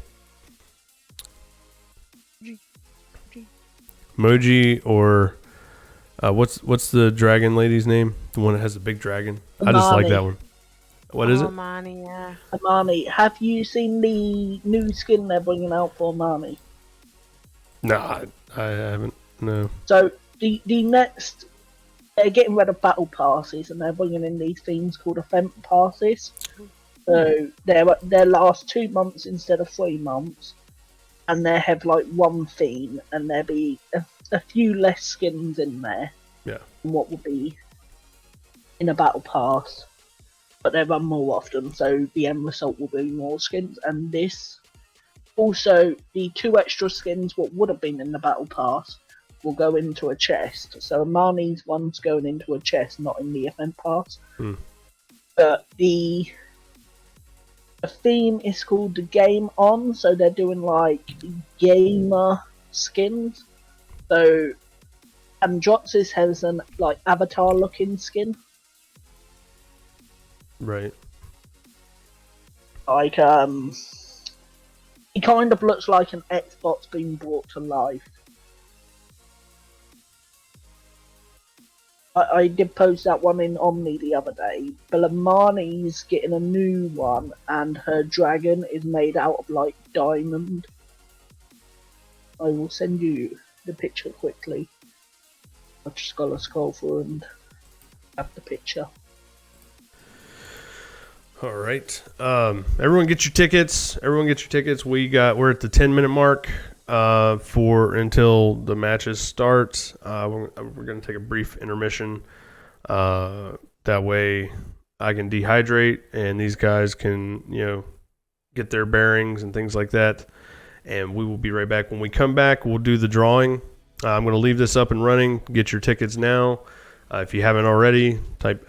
Moji or what's the dragon lady's name? The one that has the big dragon. I just like Amani. that one. What is it? Money, yeah. Amani, have you seen the new skin they're bringing out for Amani? Nah, I haven't. No. So the next, they're getting rid of battle passes and they're bringing in these things called event passes. So they're last 2 months instead of 3 months, and they have one theme, and there'll be a few less skins in there. Yeah. Than what would be in a battle pass, but they run more often, so the end result will be more skins. And this, also the 2 extra skins what would have been in the battle pass will go into a chest. So Amani's one's going into a chest, not in the event pass. But the theme is called the Game On, so they're doing gamer skins. So Androxis has an avatar looking skin. Right. He kind of looks like an Xbox being brought to life. I did post that one in Omni the other day. Belamani's getting a new one, and her dragon is made out of diamond. I will send you the picture quickly. I've just got to scroll through and have the picture. All right. Everyone get your tickets. We're at the 10-minute mark for until the matches start. We're going to take a brief intermission. That way I can dehydrate and these guys can, get their bearings and things like that. And we will be right back. When we come back, we'll do the drawing. I'm going to leave this up and running. Get your tickets now. If you haven't already, type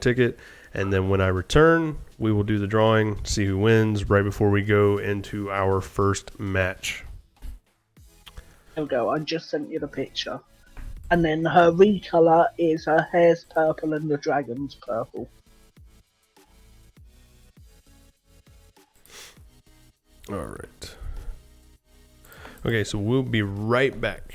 !ticket. And then when I return, we will do the drawing, see who wins right before we go into our first match. There we go, I just sent you the picture. And then her recolor is her hair's purple and the dragon's purple. All right. Okay, so we'll be right back.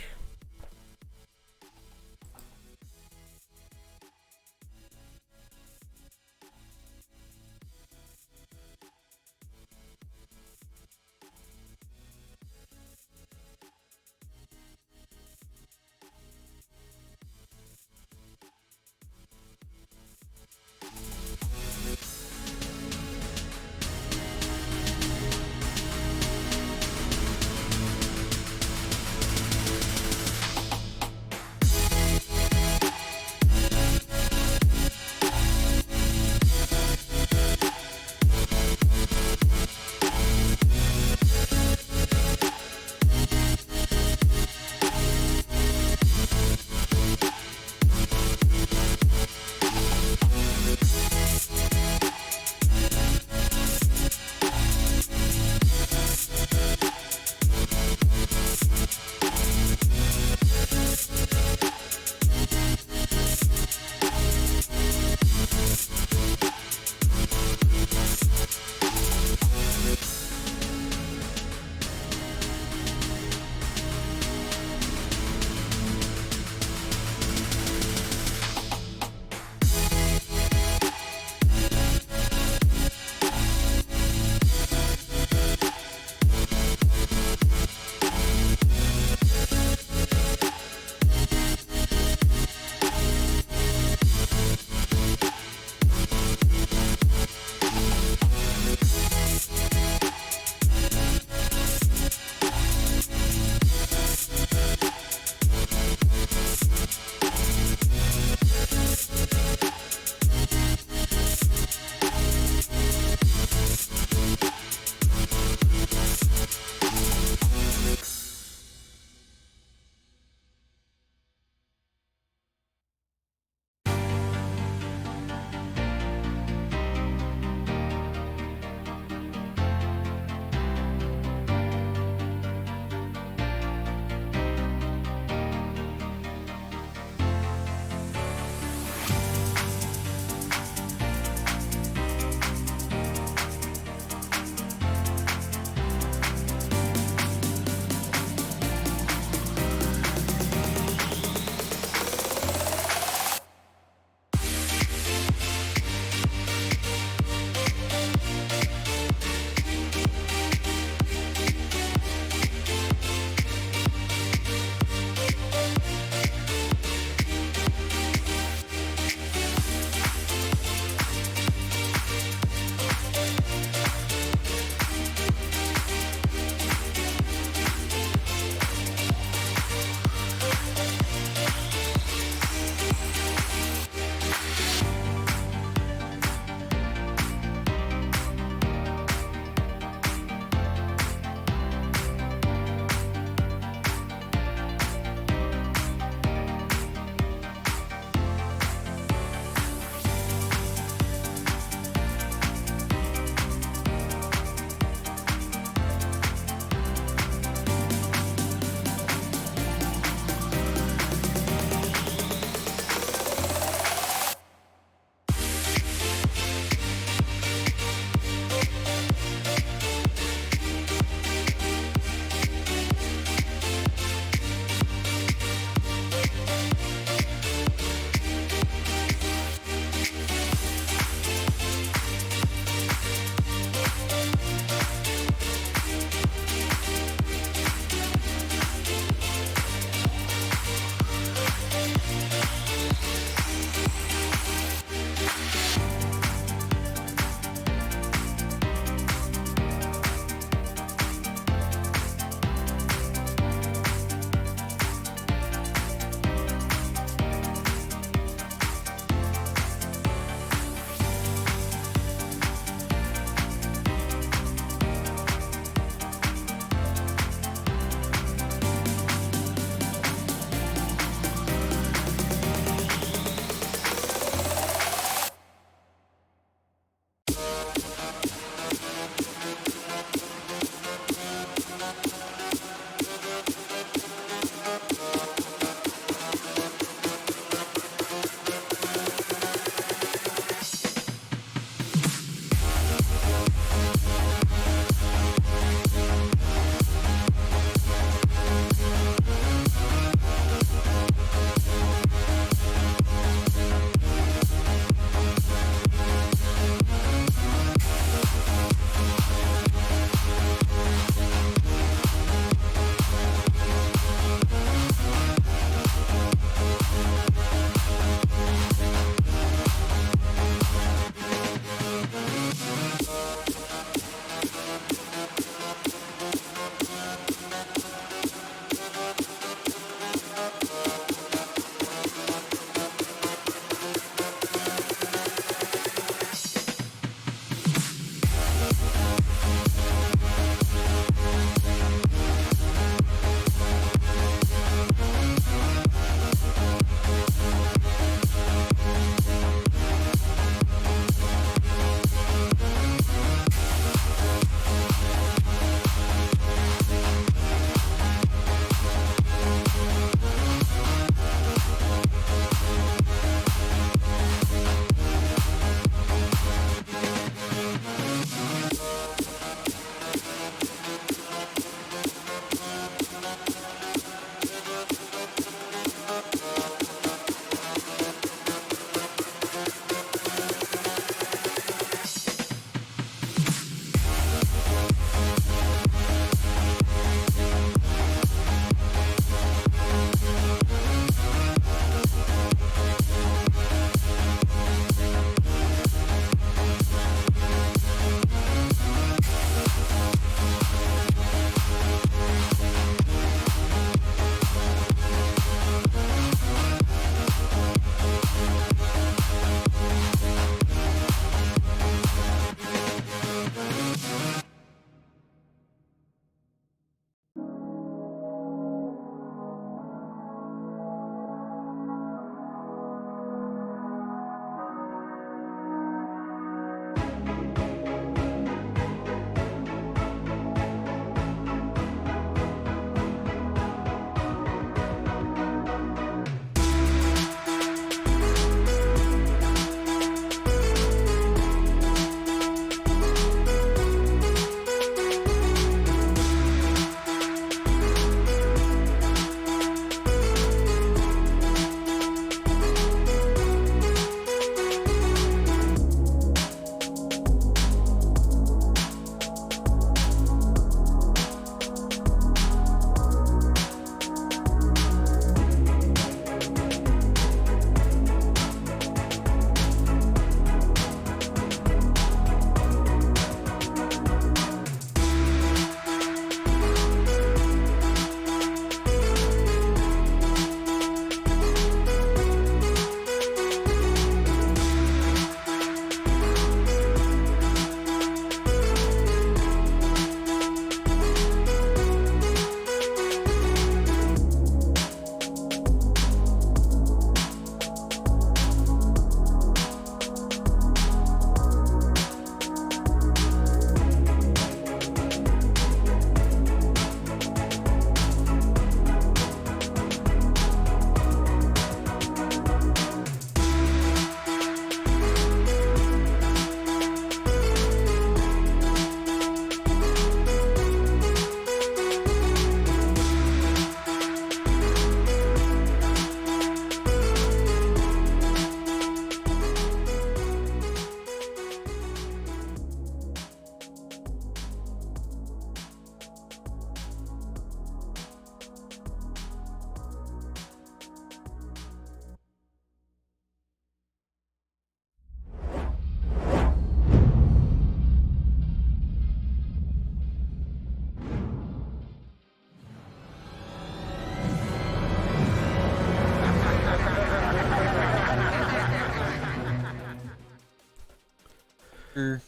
Victor,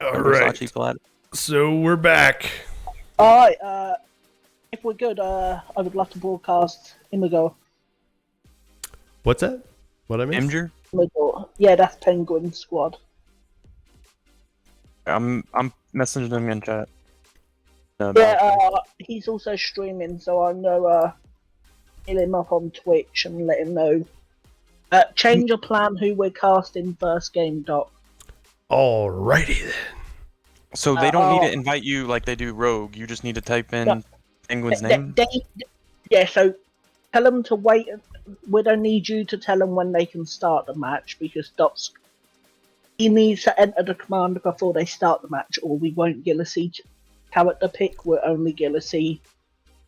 All Versace, right. Paladin. So we're back. Alright, if we're good, I would love to broadcast Imago. What's that? What I missed? Imgur? Imago. Yeah, that's Penguin Squad. I'm messaging him in chat. Yeah, he's also streaming, so I know, hit him up on Twitch and let him know. Change your plan who we're casting first game, Doc. Alrighty then. So they don't need to invite you like they do Rogue. You just need to type in Penguin's name. Yeah, so tell them to wait. We don't need you to tell them when they can start the match because he needs to enter the command before they start the match, or we won't get to see character pick. We're only going to see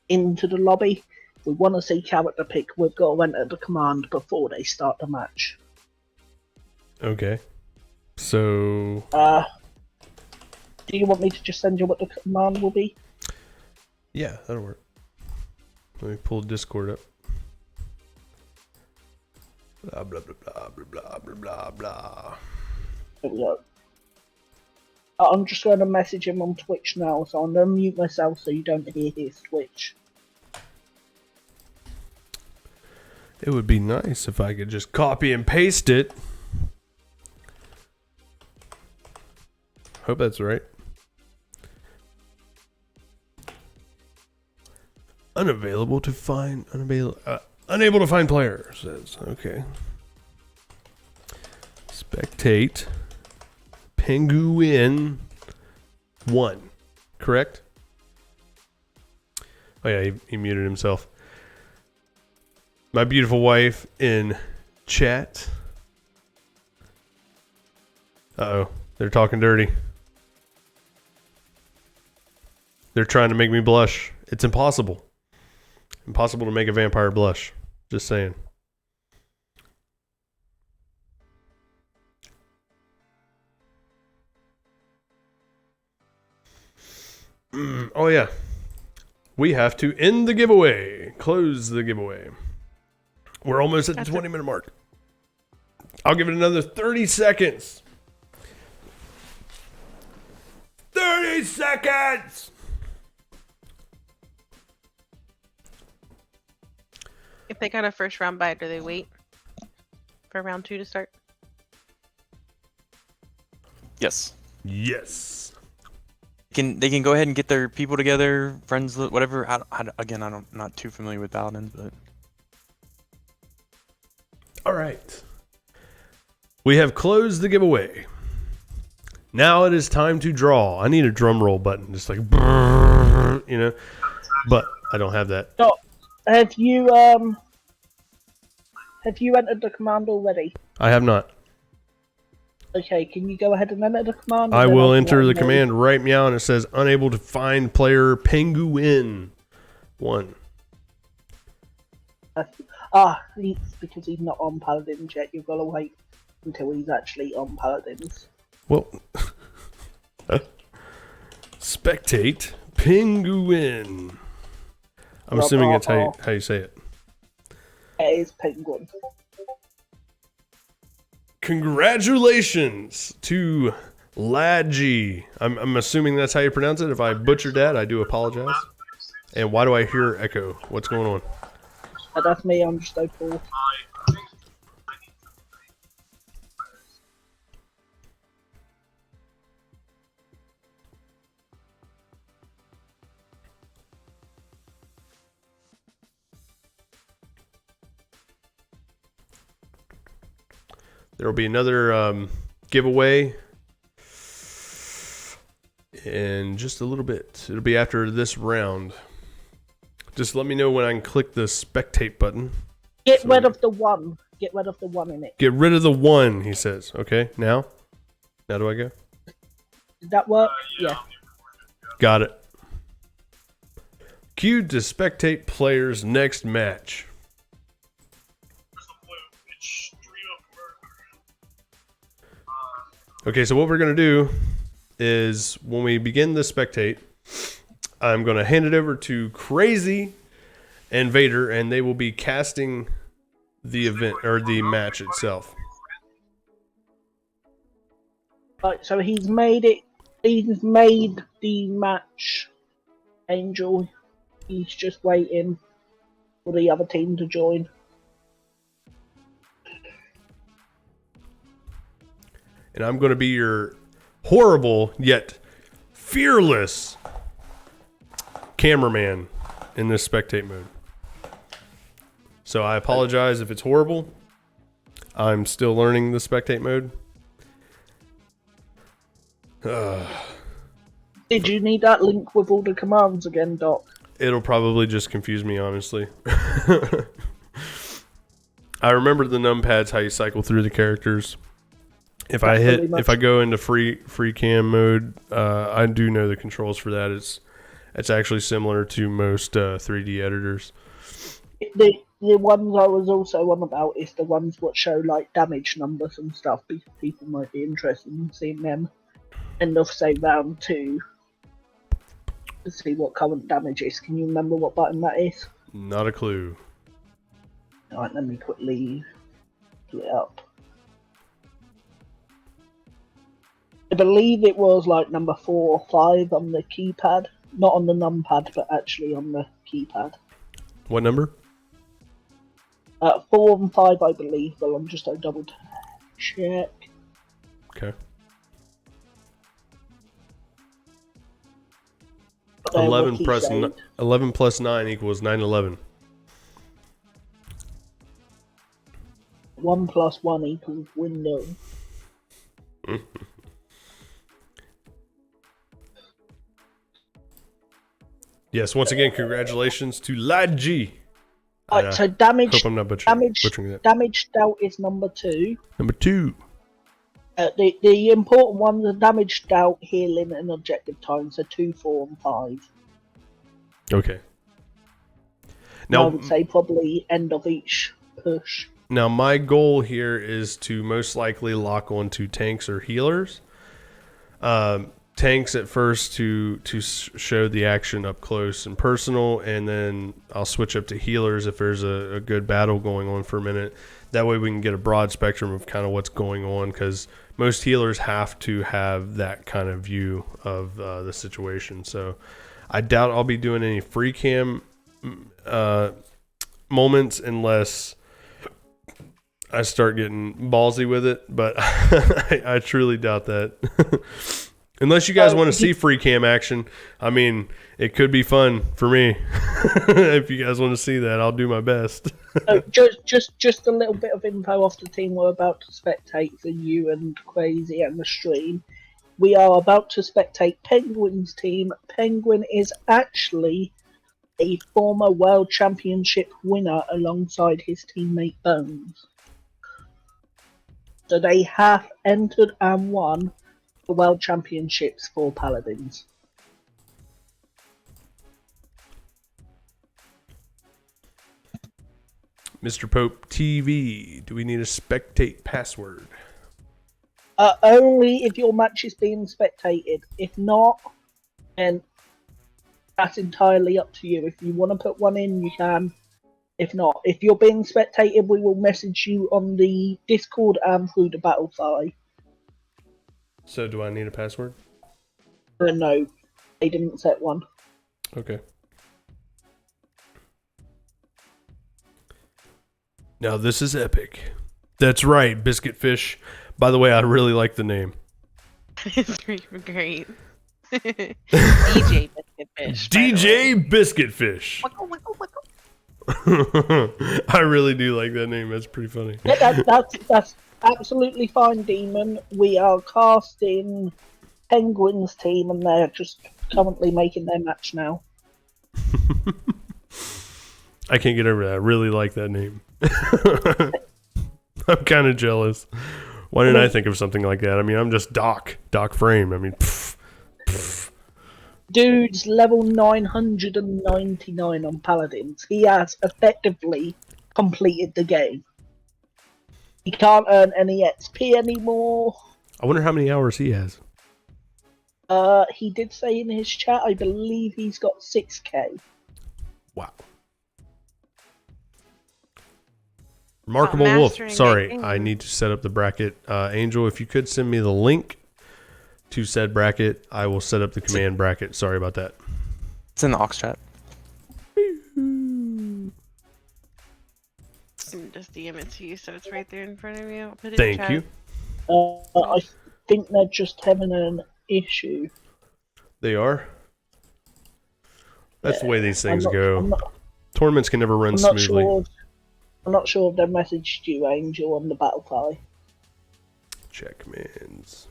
into the lobby. If we want to see character pick, we've got to enter the command before they start the match. Okay. So. Do you want me to just send you what the command will be? Yeah, that'll work. Let me pull Discord up. Blah blah blah blah blah blah blah blah. There we go. I'm just going to message him on Twitch now, so I'm going to mute myself so you don't hear his Twitch. It would be nice if I could just copy and paste it. Hope that's right. Unable to find player says okay. Spectate Penguin 1, correct? Oh yeah, he muted himself. My beautiful wife in chat. Uh-oh, they're talking dirty. They're trying to make me blush. It's impossible. Impossible to make a vampire blush. Just saying. Oh yeah. We have to end the giveaway. Close the giveaway. We're almost at the 20-minute mark. I'll give it another 30 seconds. 30 seconds! If they got a first round bye, do they wait for round 2 to start? Yes. Yes. They can go ahead and get their people together, friends, whatever. I'm not too familiar with Paladin, but All right. We have closed the giveaway. Now it is time to draw. I need a drum roll button, just like, you know, but I don't have that. So, have you entered the command already? I have not. Okay, can you go ahead and enter the command? I will enter the command right meow, and it says unable to find player Penguin 1. Because he's not on Paladins yet. You've got to wait until he's actually on Paladins. Well, spectate Penguin. I'm assuming it's how you say it. It is Penguin. Congratulations to Ladgy. I'm assuming that's how you pronounce it. If I butchered that, I do apologize. And why do I hear echo? What's going on? That's me, I'm just so cool. There will be another giveaway in just a little bit. It'll be after this round. Just let me know when I can click the spectate button. Get rid of the one. Get rid of the one in it. Get rid of the one, he says. Okay, now? Now do I go? Did that work? Yeah. Got it. Cue to spectate players' next match. Okay, so what we're going to do is when we begin the spectate, I'm going to hand it over to Crazy and Vader, and they will be casting the event or the match itself. Right, so he's made it. He's made the match, Angel. He's just waiting for the other team to join. And I'm going to be your horrible yet fearless cameraman in this spectate mode. So I apologize if it's horrible. I'm still learning the spectate mode. Did you need that link with all the commands again, Doc? It'll probably just confuse me, honestly. I remember the numpads, how you cycle through the characters. If I go into free cam mode, I do know the controls for that. It's actually similar to most 3D editors. The ones I was also on about is the ones that show like damage numbers and stuff. People might be interested in seeing them. End of say round 2 to see what current damage is. Can you remember what button that is? Not a clue. Alright, let me quickly do it up. I believe it was like number 4 or 5 on the keypad. Not on the numpad, but actually on the keypad. What number? 4 and 5, I believe, but I'm just a double check. Okay. 11 plus 9 equals 911. 1 plus 1 equals window. Yes, once again, congratulations to Lad G. Right, so damage. Hope I'm not butchering that. Damage dealt is number 2. Number 2. The important ones are damage dealt, healing, and objective time. So 2, 4, and 5. Okay. Now, Now, I would say probably end of each push. Now, my goal here is to most likely lock onto tanks or healers. Tanks at first to show the action up close and personal, and then I'll switch up to healers if there's a good battle going on for a minute. That way we can get a broad spectrum of kind of what's going on, because most healers have to have that kind of view of the situation. So I doubt I'll be doing any free cam moments unless I start getting ballsy with it, but I truly doubt that. Unless you guys want to see free cam action, I mean, it could be fun for me. If you guys want to see that, I'll do my best. Just a little bit of info off the team we're about to spectate for you and Crazy and the stream. We are about to spectate Penguin's team. Penguin is actually a former World Championship winner alongside his teammate Bones. So they have entered and won the World Championships for Paladins. Mr. Pope TV, do we need a spectate password? Only if your match is being spectated. If not, then that's entirely up to you. If you want to put one in, you can. If not, if you're being spectated, we will message you on the Discord and through the Battlefy. So do I need a password? No, they didn't set one. Okay. Now this is epic. That's right, Biscuit Fish. By the way, I really like the name. It's great. DJ Biscuit Fish. DJ Biscuit Fish. Wiggle, wiggle, wiggle. I really do like that name. That's pretty funny. Yeah, that's absolutely fine, Demon. We are casting Penguin's team, and they're just currently making their match now. I can't get over that. I really like that name. I'm kind of jealous. Why didn't I think of something like that? I mean, I'm just Doc Frame. I mean, Dude's level 999 on Paladins. He has effectively completed the game. He can't earn any XP anymore. I wonder how many hours he has. He did say in his chat, I believe he's got 6k. Wow. Remarkable Wolf. Mastering Sorry, making. I need to set up the bracket. Angel, if you could send me the link to said bracket, I will set up the command bracket. Sorry about that. It's in the aux chat. Just DM it to you so it's right there in front of you. I'll put it in Thank chat. you. I think they're just having an issue. They are. That's the way these things I'm go. not, Tournaments can never run I'm not smoothly. sure. I'm not sure if they messaged you, Angel, on the battle fly. Chat commands.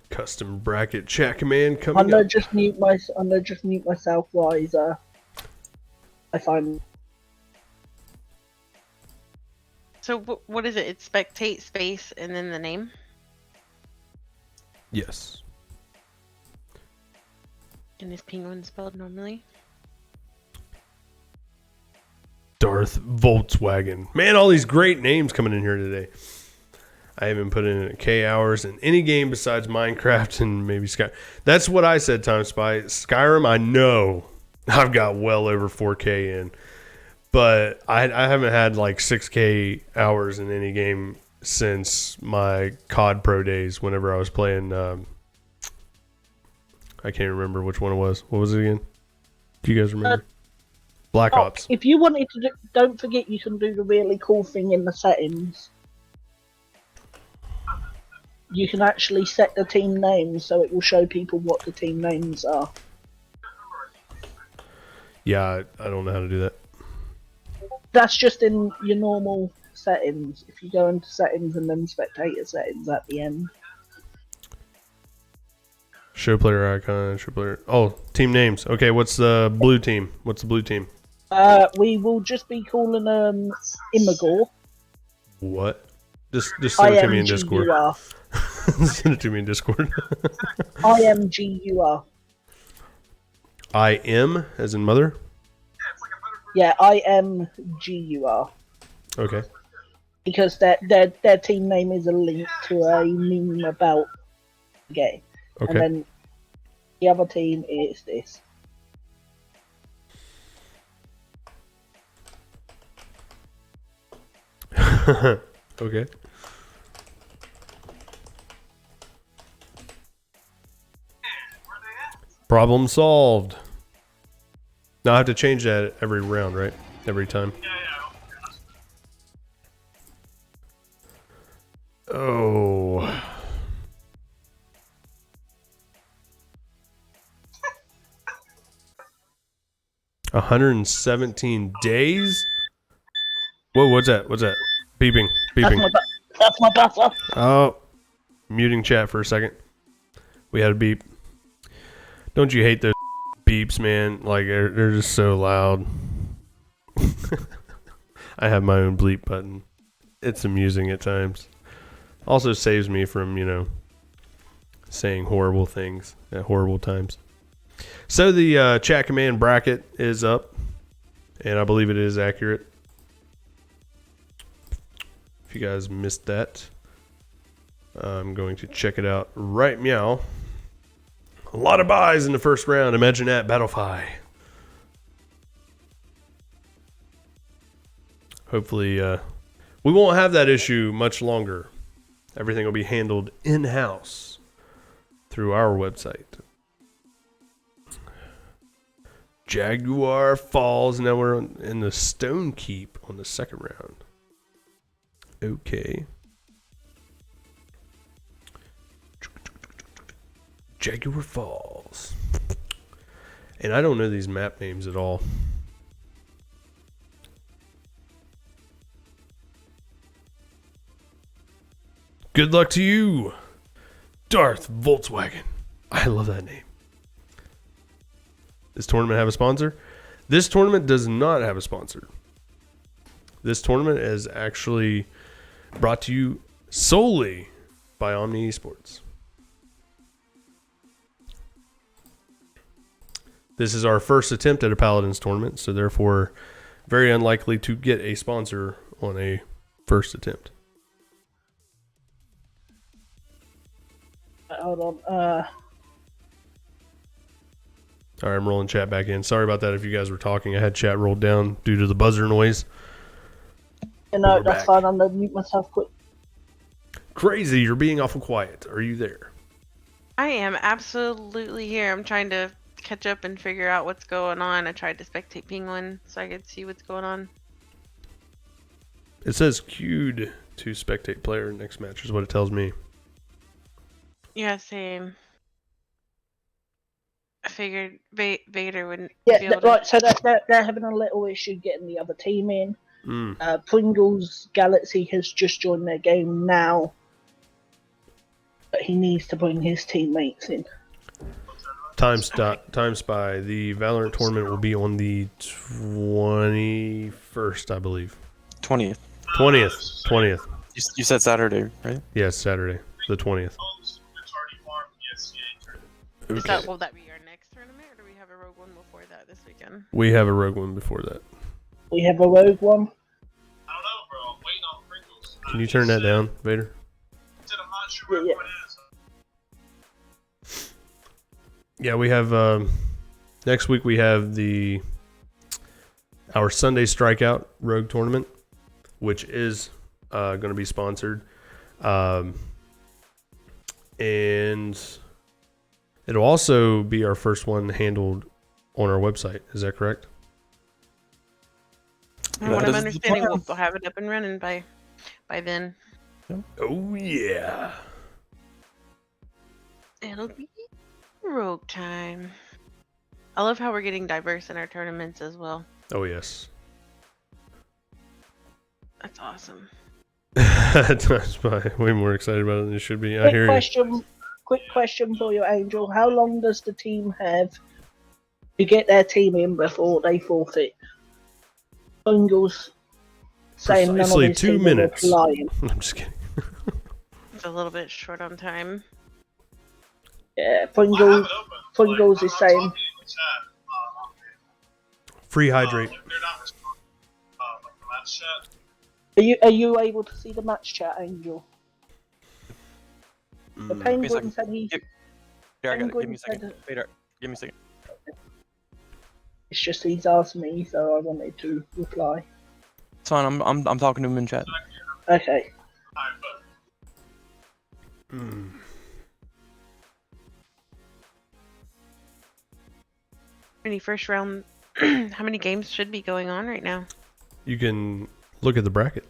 Custom bracket chat command coming I'm gonna up. just mute myself while I find. So what is it? It's spectate space and then the name. Yes. And is penguin spelled normally? Darth Volkswagen. Man, all these great names coming in here today. I haven't put in K hours in any game besides Minecraft and maybe Sky. That's what I said, Time Spy. Skyrim, I know I've got well over 4K in. But I haven't had like 6K hours in any game since my COD Pro days whenever I was playing. I can't remember which one it was. What was it again? Do you guys remember? Black Ops. If you wanted to, don't forget you can do the really cool thing in the settings. You can actually set the team names so it will show people what the team names are. Yeah, I don't know how to do that. That's just in your normal settings. If you go into settings and then spectator settings at the end. Show player icon, show player. Oh, team names. Okay, what's the blue team? What's the blue team? We will just be calling them Imagor. What? Just send it to me in Discord. IMGUR. Send it to me in Discord. IMGUR. I am, as in mother? Yeah, IMGUR. Okay. Because their team name is a link to a meme about the game. Okay. And then the other team is this. Okay. Problem solved. Now I have to change that every round, right? Every time. Oh. $117 days? Whoa, what's that? What's that? Beeping. Beeping. That's my buzzer. Oh. Muting chat for a second. We had a beep. Don't you hate those beeps, man? Like, they're just so loud. I have my own bleep button. It's amusing at times. Also saves me from, saying horrible things at horrible times. So the chat command bracket is up, and I believe it is accurate. If you guys missed that, I'm going to check it out right meow. A lot of buys in the first round. Imagine that, Battlefy. Hopefully, we won't have that issue much longer. Everything will be handled in-house through our website. Jaguar Falls. Now we're in the Stone Keep on the second round. Okay. Jaguar Falls. And I don't know these map names at all. Good luck to you, Darth Volkswagen. I love that name. This tournament have a sponsor? This tournament does not have a sponsor. This tournament is actually brought to you solely by OMNI Esports. This is our first attempt at a Paladins tournament, so therefore very unlikely to get a sponsor on a first attempt. Hold on. All right, I'm rolling chat back in. Sorry about that if you guys were talking. I had chat rolled down due to the buzzer noise. No, We're that's back. fine. I'm gonna mute myself quick. Crazy, you're being awful quiet. Are you there? I am absolutely here. I'm trying to catch up and figure out what's going on. I tried to spectate Penguin so I could see what's going on. It says queued to spectate player next match is what it tells me. Yeah, same. I figured Vader wouldn't be Yeah, able to... right. So they're having a little issue getting the other team in. Mm. Pringle's Galaxy has just joined their game now, but he needs to bring his teammates in. Time spy. The Valorant tournament will be on the 21st, I believe. 20th. 20th. You said Saturday, right? Yes, Saturday, the 20th. Okay. Will that be our next tournament, or do we have a Rogue One before that this weekend? We have a Rogue One before that. We have a Rogue One. I don't know, bro. I'm waiting on Pringles. Can you turn that down, Vader? Said I'm not sure where Yeah. everyone is. Yeah, we have next week. We have our Sunday Strikeout Rogue Tournament, which is going to be sponsored, and it'll also be our first one handled on our website. Is that correct? From what I'm understanding, we'll have it up and running by then. Oh yeah. It'll be Rogue time. I love how we're getting diverse in our tournaments as well. Oh yes. That's awesome. That's way more excited about it than it should be. I hear you. Quick question for you, Angel. How long does the team have to get their team in before they forfeit? Bungles saying Precisely none of his 2 team are minutes. replying. I'm just kidding. It's a little bit short on time. Yeah, I have Pringles it open. Pringles is I'm saying talking in the chat. Free hydrate. They're not responding. Like the last chat. Are you able to see the match chat, Angel? The Mm. Penguin said he. Yeah, I got it. Give me Penguin a second. said- Vader, give me a second. It's just he's asked me, so I wanted to reply. It's fine. I'm talking to him in chat. Okay. Alright, but Mm. Any first round? How many games should be going on right now? You can look at the bracket.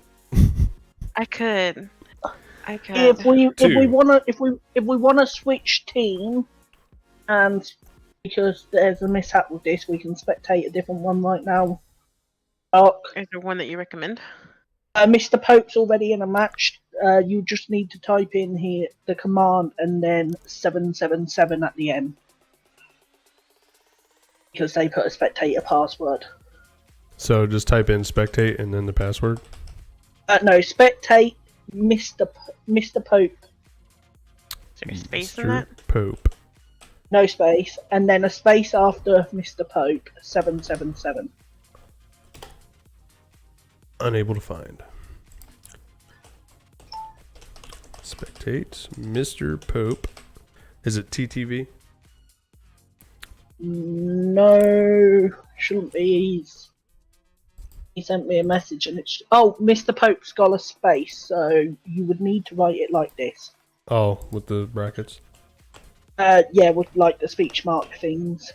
I could. If we Two. wanna switch team, and because there's a mishap with this, we can spectate a different one right now. Is there one that you recommend? Mr. Pope's already in a match. You just need to type in here the command and then 777 at the end. Because they put a spectator password. So just type in spectate and then the password. No, spectate Mr. Pope. Is there a space in that? Pope. No space. And then a space after Mr. Pope, 777. Unable to find. Spectate Mr. Pope. Is it TTV? No, shouldn't be. He sent me a message and it's... Oh, Mr. Pope's got a space, so you would need to write it like this. Oh, with the brackets. Yeah, with like the speech mark things.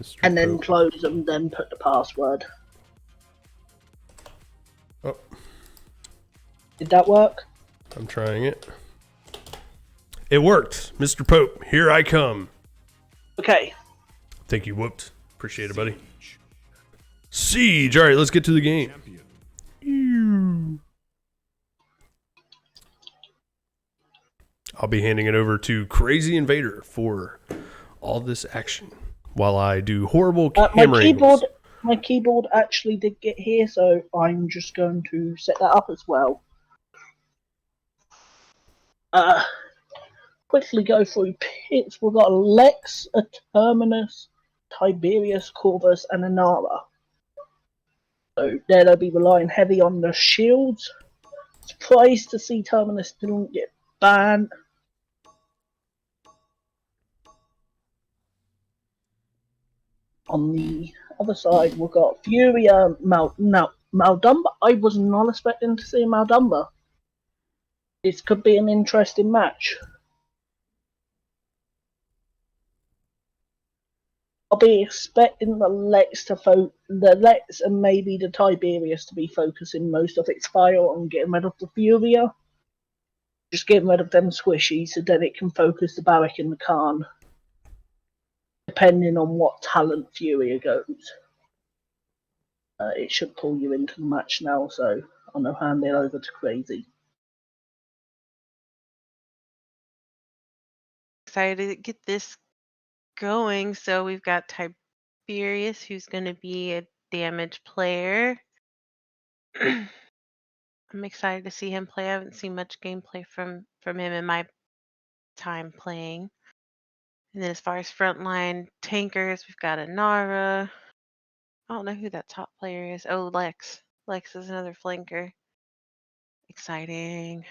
Mr. And then Pope. close them, then put the password. Oh, Did that work? I'm trying it. It worked. Mr. Pope, here I come. Okay. Thank you, whooped. Appreciate it, buddy. Siege. All right, let's get to the game. I'll be handing it over to Crazy Invader for all this action while I do horrible camera angles. My keyboard actually did get here, so I'm just going to set that up as well. Quickly go through pits. We've got a Lex, a Terminus, Tiberius, Corvus, and a Nara. So there they'll be relying heavy on the shields. Surprised to see Terminus didn't get banned. On the other side, we've got Furia, Maldumba. I was not expecting to see Maldumba. This could be an interesting match. I'll be expecting the Lex and maybe the Tiberius to be focusing most of its fire on getting rid of the Furia. Just getting rid of them squishies so then it can focus the Barrack and the Khan. Depending on what talent Furia goes. It should pull you into the match now, so I'll now hand it over to Crazy. Excited to get this going. So we've got Tiberius, who's going to be a damage player. I'm excited to see him play. I haven't seen much gameplay from him in my time playing. And then as far as frontline tankers, we've got Anara. I don't know who that top player is. Oh, Lex. Lex is another flanker. Exciting.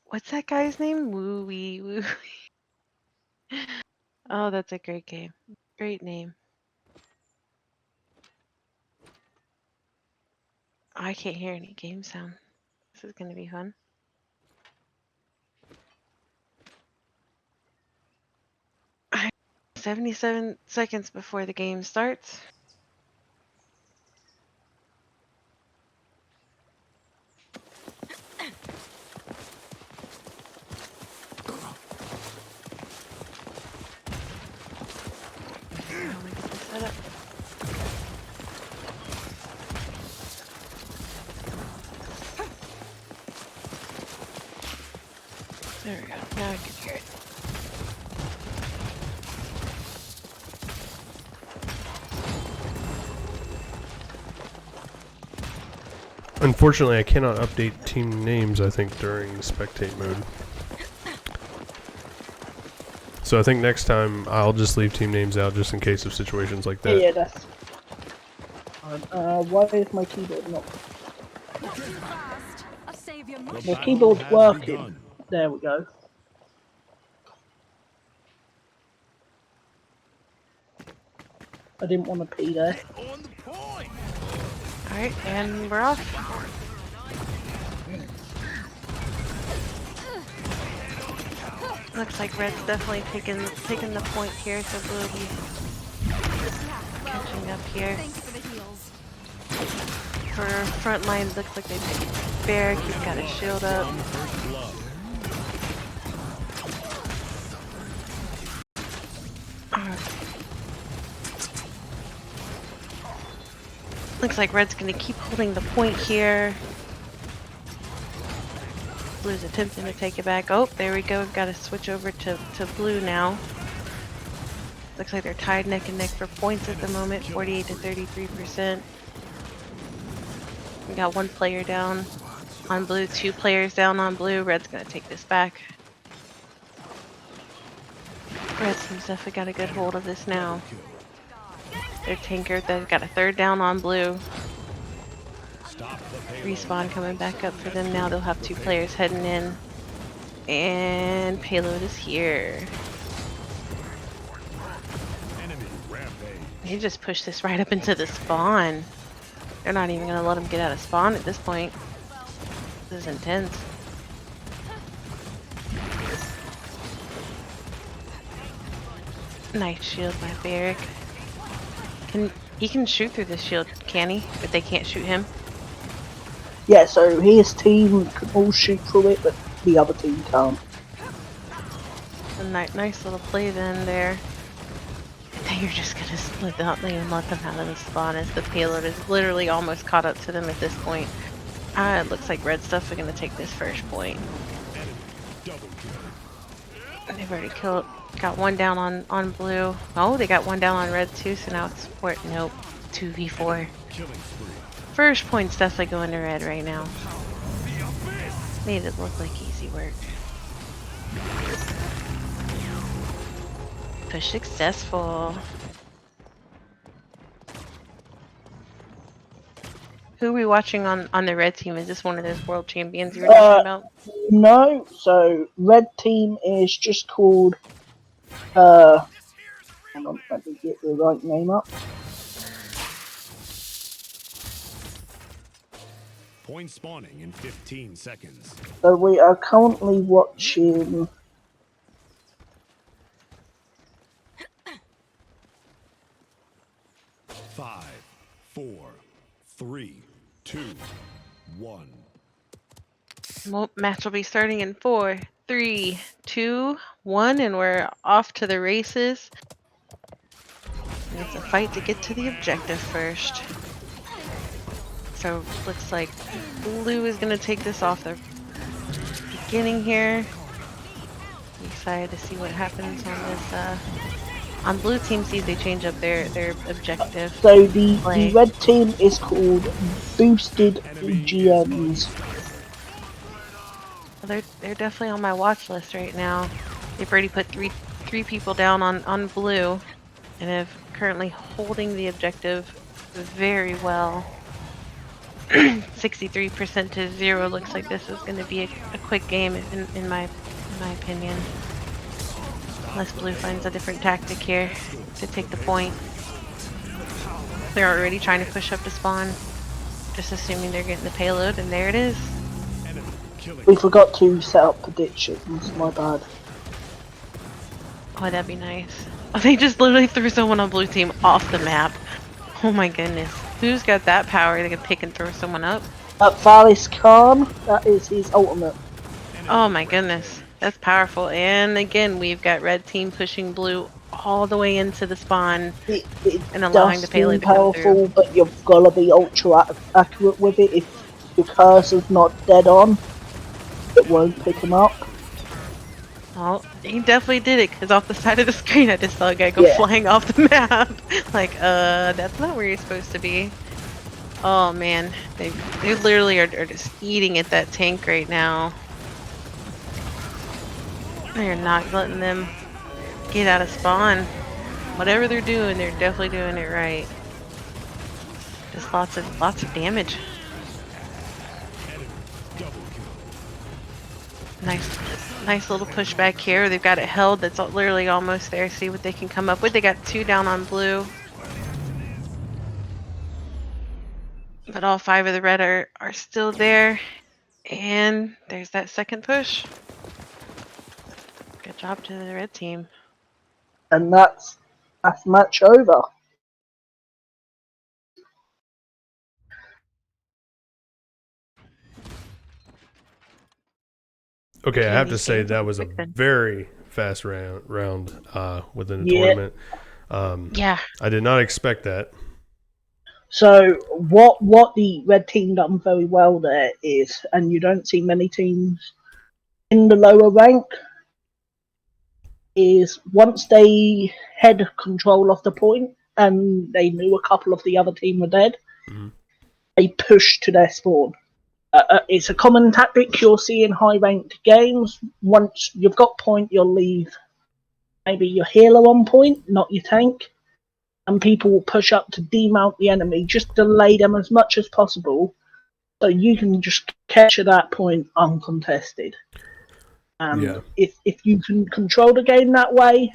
What's that guy's name? Woo-wee, woo-wee. Oh, that's a great game. Great name. I can't hear any game sound. This is going to be fun. All right, 77 seconds before the game starts. Let me get this set up. There we go. Now I can hear it. Unfortunately, I cannot update team names, I think, during spectate mode. So I think next time I'll just leave team names out just in case of situations like that. Yeah, that's fine. Why is my keyboard not? The keyboard's working. There we go. I didn't want to pee there. Alright, and we're off. Looks like Red's definitely taking the point here, so Blue will be catching up here. For front line, looks like they picked Barrack. He's got his shield up. Looks like Red's going to keep holding the point here. Blue's attempting to take it back. Oh, there we go. We've got to switch over to Blue now. Looks like they're tied neck and neck for points at the moment, 48 to 33%. We got one player down on Blue, two players down on Blue. Red's going to take this back. Red seems definitely got a good hold of this now. Their tanker, they've got a third down on Blue. Respawn coming back up for them now. They'll have two players heading in. And payload is here. They just pushed this right up into the spawn. They're not even going to let them get out of spawn at this point. This is intense. Nice shield by Barrack. He can shoot through this shield, can he? But they can't shoot him. Yeah, so his team can all shoot through it, but the other team can't. A nice little play then there. Then you're just gonna split up and let them out of the spawn as the payload is literally almost caught up to them at this point. It looks like Red Stuff are gonna take this first point. They've already got one down on Blue. Oh, they got one down on Red too, so now it's support. Nope. 2v4. First point's definitely going to Red right now. Made it look like easy work. Push successful. Who are we watching on the red team? Is this one of those world champions you were talking about? No, so red team is just called hold on, let me get the right name up. Point spawning in 15 seconds. So we are currently watching 5, 4, 3, 2, 1. Well, match will be starting in 4, 3, 2, 1, and we're off to the races. And it's a fight to get to the objective first. So looks like blue is gonna take this off the beginning here. I'm excited to see what happens on this. On blue team sees they change up their objective. so the Play. red team is called Boosted GMs. Well, they're definitely on my watch list right now. They've already put three people down on blue, and have currently holding the objective very well. 63% to 0. Looks like this is going to be a quick game in my opinion. Unless blue finds a different tactic here to take the point. They're already trying to push up to spawn, just assuming they're getting the payload, and there it is. We forgot to set up predictions, my bad. Oh, that'd be nice. Oh, they just literally threw someone on blue team off the map. Oh my goodness. Who's got that power? They can pick and throw someone up? Valis Khan, that is his ultimate. Oh my goodness. That's powerful. And again, we've got red team pushing blue all the way into the spawn It and allowing the does payload seem to come powerful, through. but you've got to be ultra accurate with it. If your cursor's not dead on, it won't pick him up. Oh, he definitely did it, because off the side of the screen I just saw a guy go flying off the map. Like, that's not where you're supposed to be. Oh man, they literally are just eating at that tank right now. They're not letting them get out of spawn. Whatever they're doing, they're definitely doing it right. Just lots of damage. Nice little pushback here. They've got it held. That's literally almost there. See what they can come up with. They got 2 down on blue. But all 5 of the red are still there. And there's that second push. Good job to the red team. And that's match over. Okay, I have to these say games that are was a quick then. very fast round within the Yeah. tournament. Yeah. I did not expect that. So what the red team done very well there is, and you don't see many teams in the lower rank, is once they had control of the point and they knew a couple of the other team were dead, they pushed to their spawn. It's a common tactic you'll see in high ranked games. Once you've got point, you'll leave maybe your healer on point, not your tank, and people will push up to demount the enemy. Just delay them as much as possible, so you can just capture that point uncontested. Yeah. If you can control the game that way,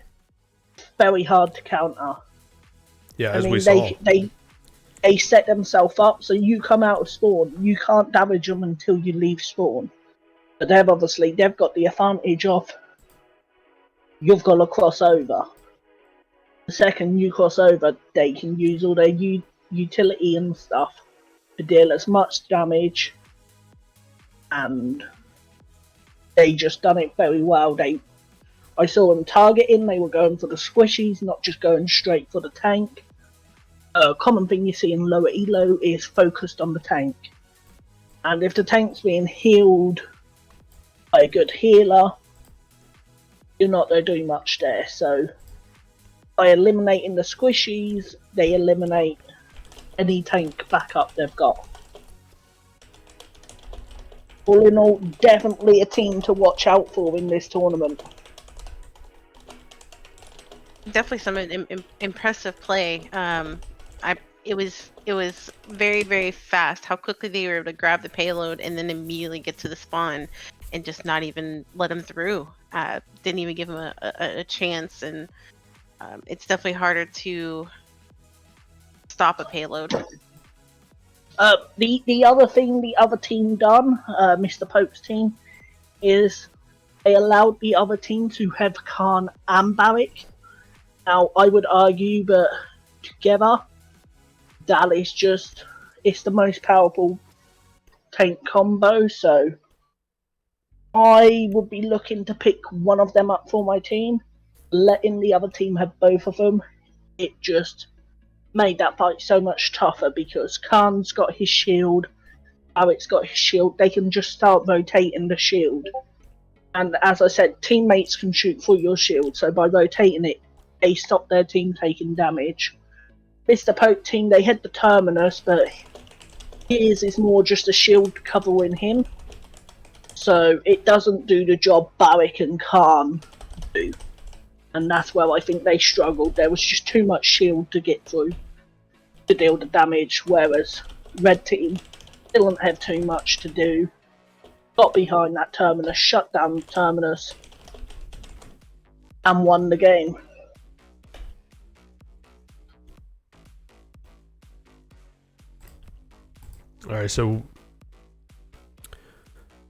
it's very hard to counter. Yeah, I as mean, we saw. they set themselves up so you come out of spawn, you can't damage them until you leave spawn. But they've got the advantage of you've got to cross over. The second you cross over, they can use all their utility and stuff to deal as much damage, and they just done it very well. I saw them targeting, they were going for the squishies, not just going straight for the tank. A common thing you see in lower elo is focused on the tank. And if the tank's being healed by a good healer, you're not going to do much there. So by eliminating the squishies, they eliminate any tank backup they've got. All in all, definitely a team to watch out for in this tournament. Definitely some impressive play. It was very, very fast how quickly they were able to grab the payload and then immediately get to the spawn and just not even let them through. Didn't even give them a chance, and it's definitely harder to stop a payload. The other thing the other team done, Mr. Pope's team, is they allowed the other team to have Khan and Barrick. Now, I would argue that together, that is just, it's the most powerful tank combo, so I would be looking to pick one of them up for my team, letting the other team have both of them. It just made that fight so much tougher because Khan's got his shield, Barrett's got his shield, they can just start rotating the shield. And as I said, teammates can shoot through your shield, so by rotating it, they stop their team taking damage. Mr. Pope team, they had the Terminus, but his is more just a shield covering him. So it doesn't do the job Barrick and Khan do. And that's where I think they struggled. There was just too much shield to get through to deal the damage, whereas Red team didn't have too much to do. Got behind that Terminus, shut down the Terminus, and won the game. All right, so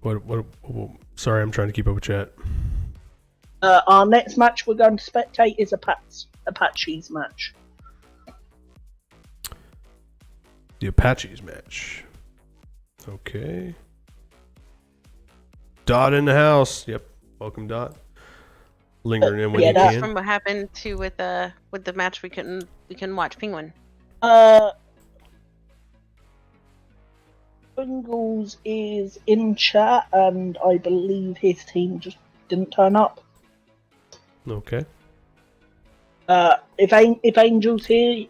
what sorry, I'm trying to keep up with chat. Our next match we're going to spectate is Apache's match. The Apaches match. Okay. Dot in the house. Yep. Welcome, Dot. Lingering in when you That's can. from what happened to with the match we couldn't watch Penguin. Pringles is in chat, and I believe his team just didn't turn up. Okay. If Angel's here,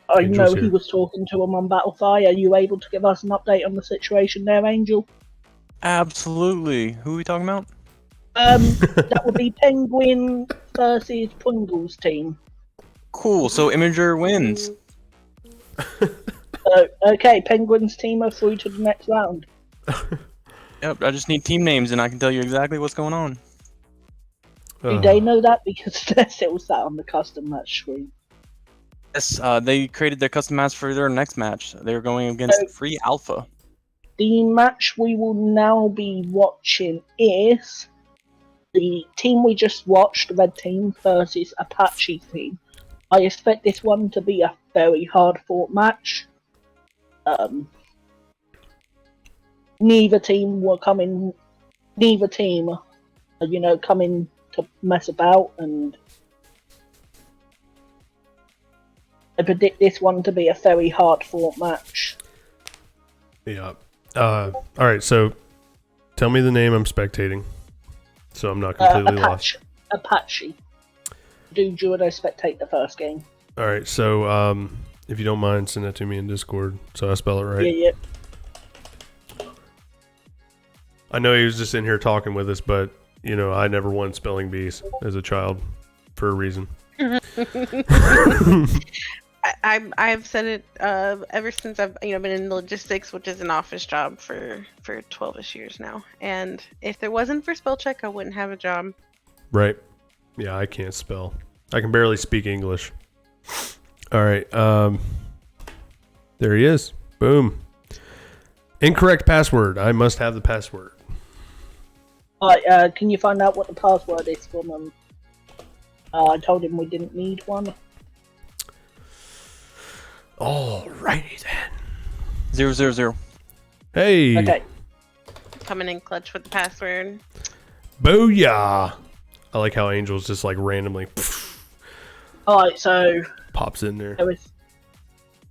I Angel's know here. he was talking to him on Battlefy. Are you able to give us an update on the situation there, Angel? Absolutely. Who are we talking about? That would be Penguin versus Pringles team. Cool. So Imager wins. Okay, Penguins team are through to the next round. Yep. I just need team names, and I can tell you exactly what's going on. Do they know that? Because they're still sat on the custom match screen. Yes. They created their custom match for their next match. They're going against Free Alpha. The match we will now be watching is the team we just watched, Red Team versus Apache team. I expect this one to be a very hard-fought match. Neither team were coming. Neither team, coming to mess about, and I predict this one to be a very hard-fought match. Yeah. All right, so tell me the name I'm spectating, so I'm not completely lost. Apache. Do judo spectate the first game? All right, so if you don't mind, send that to me in Discord so I spell it right. Yeah. I know he was just in here talking with us, but I never won spelling bees as a child for a reason. I've said it ever since I've been in logistics, which is an office job for 12ish years now. And if there wasn't for spell check, I wouldn't have a job. Right. Yeah, I can't spell. I can barely speak English. All right. There he is. Boom. Incorrect password. I must have the password. Can you find out what the password is from him? I told him we didn't need one. Alrighty then. 000. Hey. Okay. Coming in clutch with the password. Booyah. I like how Angel's just like randomly Alright, so pops in there. there is.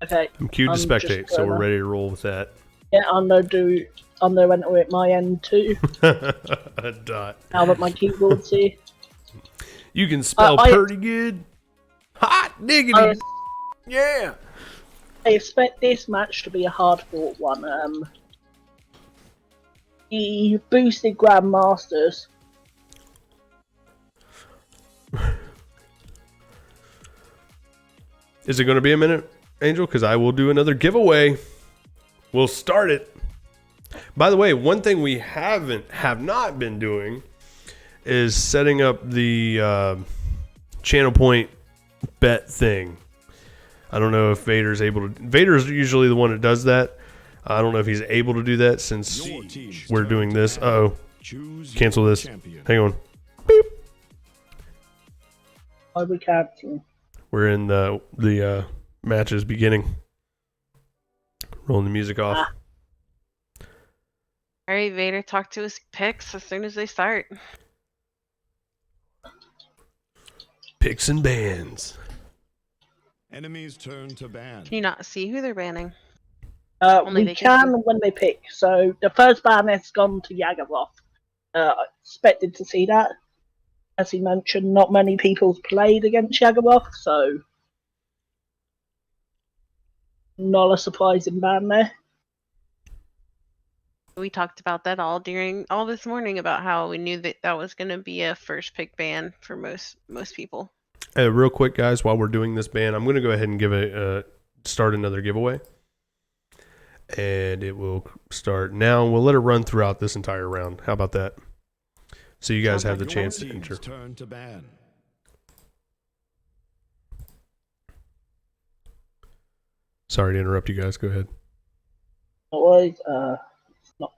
Okay. I'm queued to I'm spectate, just so we're gonna- ready to roll with that. Yeah, I'm gonna enter at my end too. Dot. Now that my keyboard's here. You can spell I- pretty good. Hot diggity. I, Yeah. I expect this match to be a hard-fought one. The boosted Grandmasters. Is it going to be a minute, Angel? Because I will do another giveaway. We'll start it. By the way, one thing we have not been doing is setting up the channel point bet thing. I don't know if Vader's able to. Vader's usually the one that does that. I don't know if he's able to do that since Your team's we're turn doing to this. battle. Uh-oh. Choose Cancel your this. champion. Hang on. I we canceling. We're in the matches beginning. Rolling the music off. All right, Vader, talk to his picks as soon as they start. Picks and bans. Enemy's turn to ban. Can you not see who they're banning? Only We they can can when they pick. So the first ban has gone to Yagaroth. I expected to see that. As he mentioned, not many people played against Yagaroth, so not a surprising ban there. We talked about that all this morning about how we knew that was going to be a first pick ban for most people. Real quick, guys, while we're doing this ban, I'm going to go ahead and give start another giveaway. And it will start now. We'll let it run throughout this entire round. How about that? So you guys have the Your chance to team's enter. turn to ban. Sorry to interrupt you guys. Go ahead. Otherwise, it's not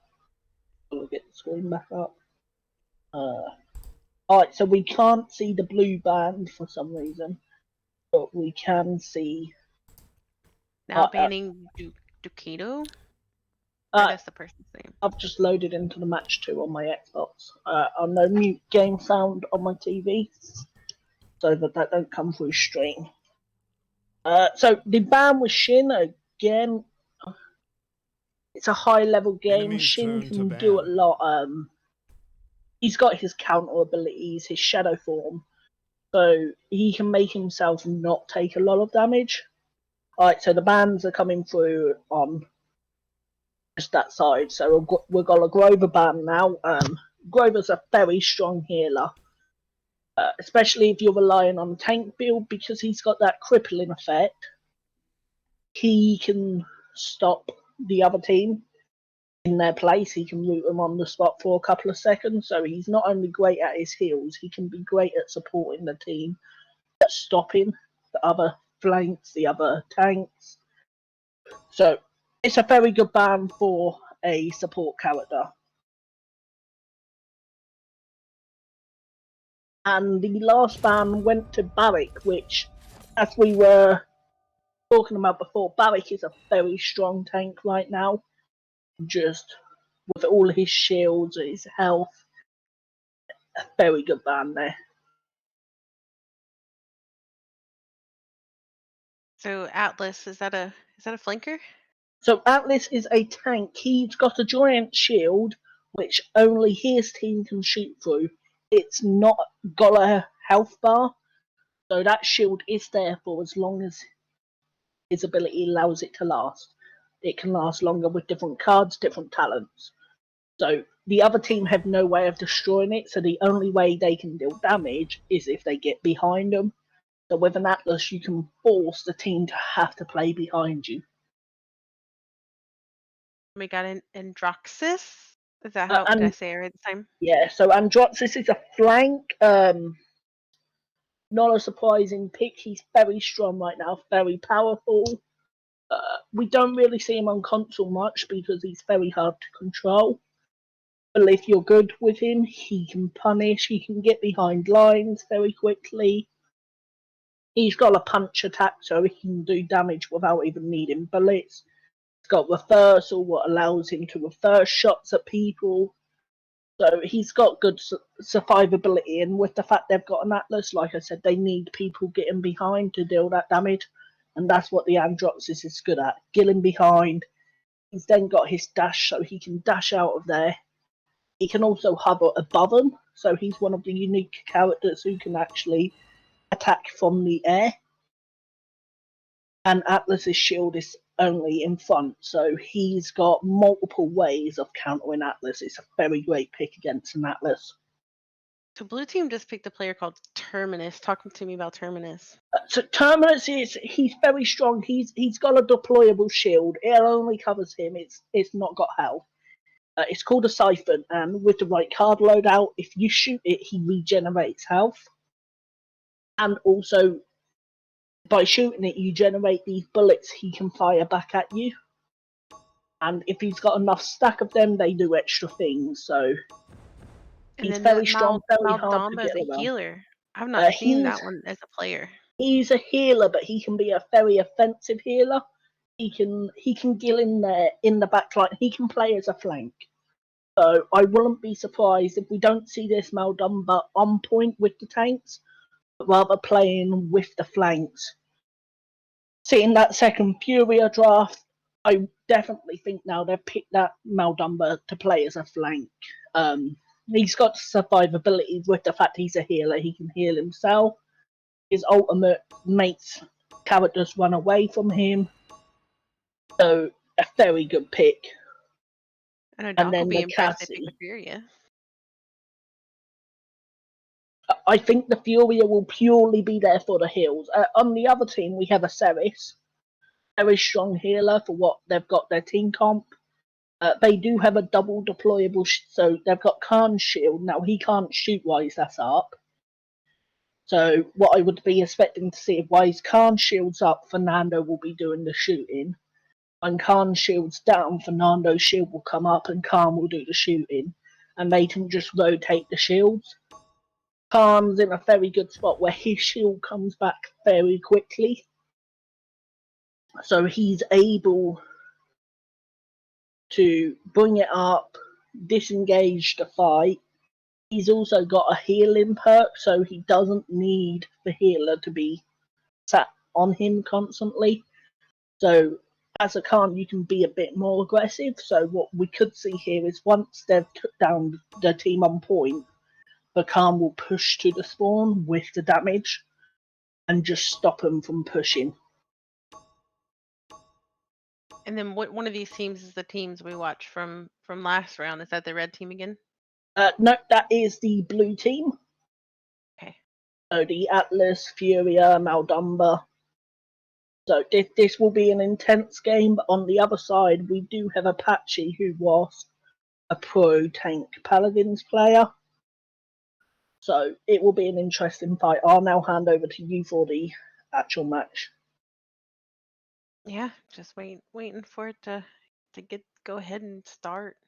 going to get the screen back up. Alright, so we can't see the blue band for some reason, but we can see. Now banning Ducato? Uh, That's the person's name. I've just loaded into the match 2 on my Xbox. I know mute game sound on my TV, so that don't come through stream. So the ban with Shin again. It's a high level game. Enemy's Shin turn to can do a ban. lot. He's got his counter abilities, his shadow form, so he can make himself not take a lot of damage. Alright, so the bans are coming through on just that side. So we've got a Grover ban now. Grover's a very strong healer, especially if you're relying on tank build, because he's got that crippling effect. He can stop the other team in their place. He can root them on the spot for a couple of seconds. So he's not only great at his heals, he can be great at supporting the team, at stopping the other flanks, the other tanks. So it's a very good ban for a support character. And the last ban went to Barrick, which, as we were talking about before, Barrick is a very strong tank right now. Just with all his shields, his health, a very good ban there. So Atlas, is that a flanker? So Atlas is a tank. He's got a giant shield, which only his team can shoot through. It's not got a health bar, so that shield is there for as long as his ability allows it to last. It can last longer with different cards, different talents. So the other team have no way of destroying it, so the only way they can deal damage is if they get behind them. So with an Atlas, you can force the team to have to play behind you. We got an Androxus. Is that how did I say it right this time? Yeah, so Androxus is a flank. Not a surprising pick. He's very strong right now, very powerful. We don't really see him on console much because he's very hard to control. But if you're good with him, he can punish, he can get behind lines very quickly. He's got a punch attack, so he can do damage without even needing bullets. He's got reversal, what allows him to reverse shots at people. So he's got good survivability, and with the fact they've got an Atlas, like I said, they need people getting behind to deal that damage, and that's what the Androxus is good at, getting behind. He's then got his dash, so he can dash out of there. He can also hover above them, so he's one of the unique characters who can actually attack from the air. And Atlas's shield is only in front, so he's got multiple ways of countering Atlas. It's a very great pick against an Atlas. So blue team just picked a player called Terminus. Talk to me about Terminus. So Terminus he's very strong. He's got a deployable shield. It only covers him. It's not got health. It's called a Siphon, and with the right card loadout, if you shoot it, he regenerates health. And also, by shooting it, you generate these bullets he can fire back at you. And if he's got enough stack of them, they do extra things. So And he's then very the strong, very hard to Maldamba get is a around. healer. I've not seen He's that one as a player. he's a healer, but he can be a very offensive healer. He can gill in there in the back line. He can play as a flank. So I wouldn't be surprised if we don't see this Maldumba on point with the tanks, but rather playing with the flanks. Seeing that second Furia draft, I definitely think now they've picked that Maldumba to play as a flank. He's got survivability with the fact he's a healer. He can heal himself. His ultimate makes characters run away from him. So a very good pick. I know And Doc will then be the impressed they Cassie. picked the Furia. I think the Furia will purely be there for the heals. On the other team, we have a Ceres. Very strong healer for what they've got their team comp. They do have a double deployable, so they've got Khan's shield. Now, he can't shoot while he's that up. So what I would be expecting to see, while Khan's shield's up, Fernando will be doing the shooting. When Khan's shield's down, Fernando's shield will come up and Khan will do the shooting. And they can just rotate the shields. Khan's in a very good spot where his shield comes back very quickly. So he's able to bring it up, disengage the fight. He's also got a healing perk, so he doesn't need the healer to be sat on him constantly. So as a Khan, you can be a bit more aggressive. So what we could see here is once they've took down the team on point, the Khan will push to the spawn with the damage and just stop them from pushing. And then what one of these teams is the teams we watched from last round? Is that the red team again? No, that is the blue team. Okay. So the Atlas, Furia, Maldumba. So this will be an intense game, but on the other side, we do have Apache, who was a pro tank Paladins player. So it will be an interesting fight. I'll now hand over to you for the actual match. Yeah, just waiting for it to go ahead and start.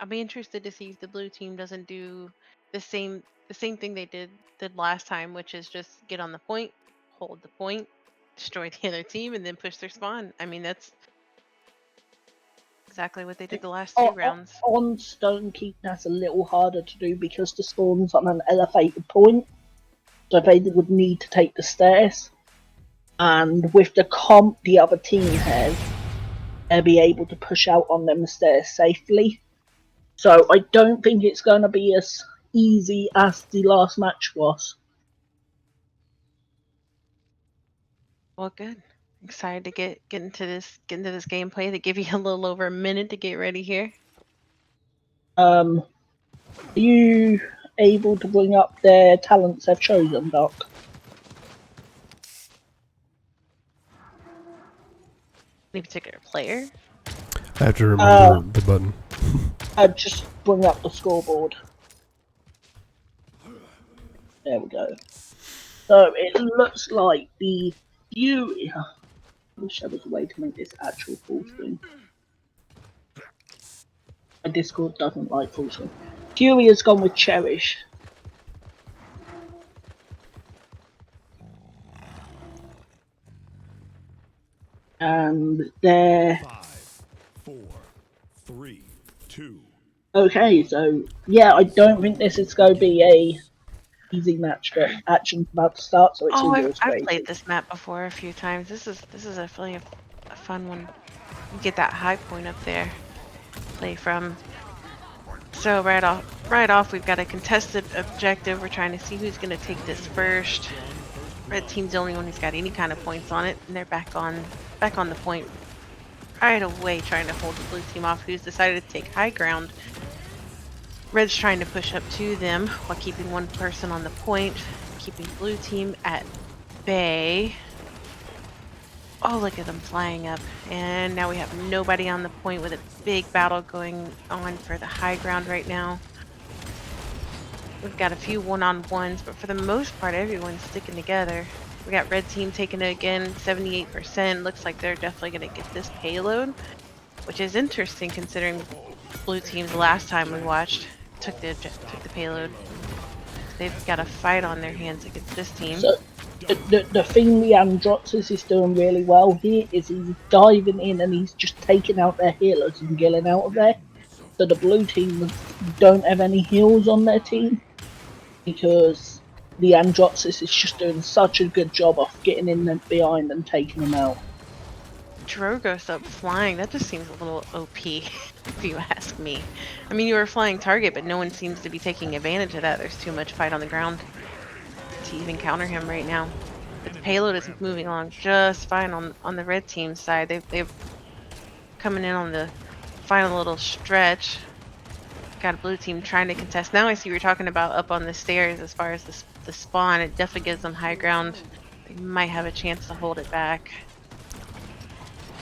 I'll be interested to see if the blue team doesn't do the same thing they did last time, which is just get on the point, hold the point, destroy the other team, and then push their spawn. I mean, that's exactly what they did the last two rounds. On Stonekeep, that's a little harder to do because the spawn's on an elevated point, so they would need to take the stairs. And with the comp the other team has, they'll be able to push out on them stairs safely. So I don't think it's going to be as easy as the last match was. Well, good. Excited to get into this gameplay. They give you a little over a minute to get ready here. Are you able to bring up their talents they've chosen, Doc? Any particular player? I have to remember the button. Just bring up the scoreboard. There we go. So it looks like the Fury. I wish there was a way to make this actual full screen. My Discord doesn't like full screen. Fury has gone with Cherish. And they're 5, 4, 3, 2. okay. So yeah, I don't think this is going to be a easy match, but action's about to start, so it's all yours. I've played this map before a few times. This is really a fun one. You get that high point up there, play from. So right off, we've got a contested objective. We're trying to see who's going to take this first. Red team's the only one who's got any kind of points on it, and they're back on the point right away, trying to hold the blue team off, who's decided to take high ground. Red's trying to push up to them while keeping one person on the point, keeping blue team at bay. Oh, look at them flying up. And now we have nobody on the point with a big battle going on for the high ground right now. We've got a few one-on-ones, but for the most part, everyone's sticking together. We got red team taking it again, 78%. Looks like they're definitely going to get this payload, which is interesting considering blue team's last time we watched took the payload. They've got a fight on their hands against this team. So the thing the Androxus is doing really well here is he's diving in and he's just taking out their healers and getting out of there. So the blue team don't have any heals on their team because the Androxus is just doing such a good job of getting in them behind and taking them out. Drogo's up flying. That just seems a little OP, if you ask me. I mean, you were a flying target, but no one seems to be taking advantage of that. There's too much fight on the ground to even counter him right now. But the payload is moving along just fine on the red team side. They've coming in on the final little stretch. Got a blue team trying to contest. Now I see what you're talking about up on the stairs as far as the spawn. It definitely gives them high ground. They might have a chance to hold it back.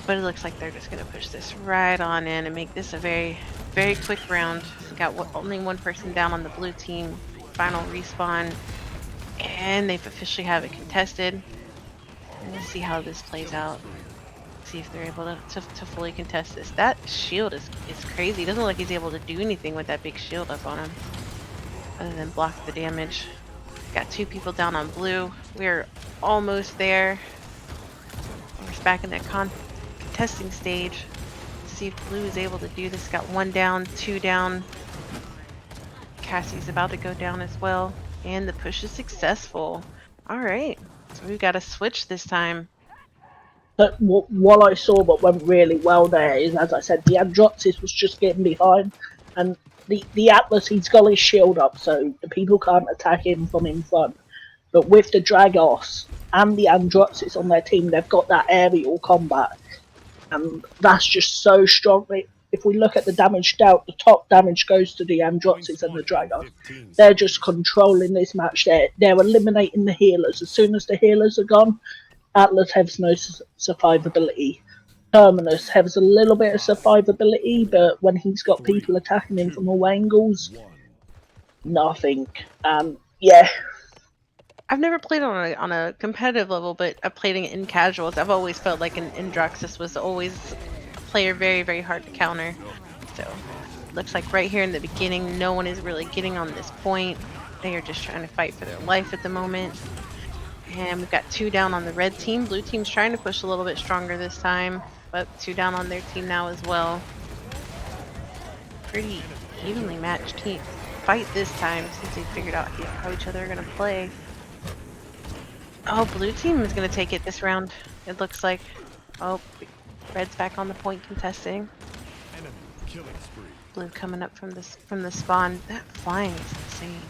But it looks like they're just going to push this right on in and make this a very, very quick round. We got only one person down on the blue team. Final respawn. And they've officially have it contested. And we'll see how this plays out. See if they're able to fully contest this. That shield is crazy. It doesn't look like he's able to do anything with that big shield up on him. Other than block the damage. Got 2 people down on blue. We're almost there. We're back in that contesting stage. Let's see if blue is able to do this. Got 1 down, 2 down. Cassie's about to go down as well. And the push is successful. Alright. So we've got a switch this time. But what I saw what went really well there is, as I said, the Androxus was just getting behind, and the Atlas, he's got his shield up, so the people can't attack him from in front. But with the Dragos and the Androxus on their team, they've got that aerial combat, and that's just so strong. If we look at the damage dealt, the top damage goes to the Androxus and the Dragos. They're just controlling this match. They're eliminating the healers. As soon as the healers are gone, Atlas has no survivability. Terminus has a little bit of survivability, but when he's got people attacking him from all angles, nothing. Yeah. I've never played on a competitive level, but I've played it in casuals. I've always felt like an Androxus was always a player very, very hard to counter. So, looks like right here in the beginning, no one is really getting on this point. They are just trying to fight for their life at the moment. And we've got 2 down on the red team. Blue team's trying to push a little bit stronger this time, but 2 down on their team now as well. Pretty evenly matched team fight this time since they figured out how each other are going to play. Oh, blue team is going to take it this round, it looks like. Oh, red's back on the point contesting. Blue coming up from the spawn. That flying is insane.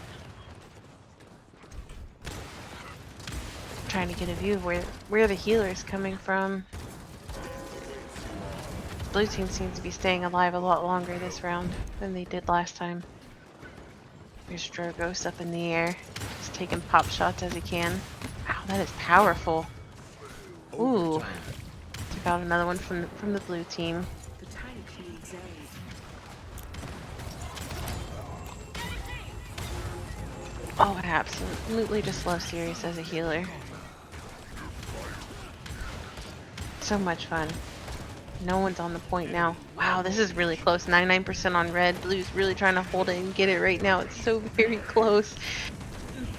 Trying to get a view of where the healer is coming from. Blue team seems to be staying alive a lot longer this round than they did last time. There's Drogos up in the air, just taking pop shots as he can. Wow, that is powerful. Ooh, took out another one from the blue team. Oh, I absolutely just love Sirius as a healer. So much fun. No one's on the point now. Wow, this is really close. 99% on red. Blue's really trying to hold it and get it right now. It's so very close.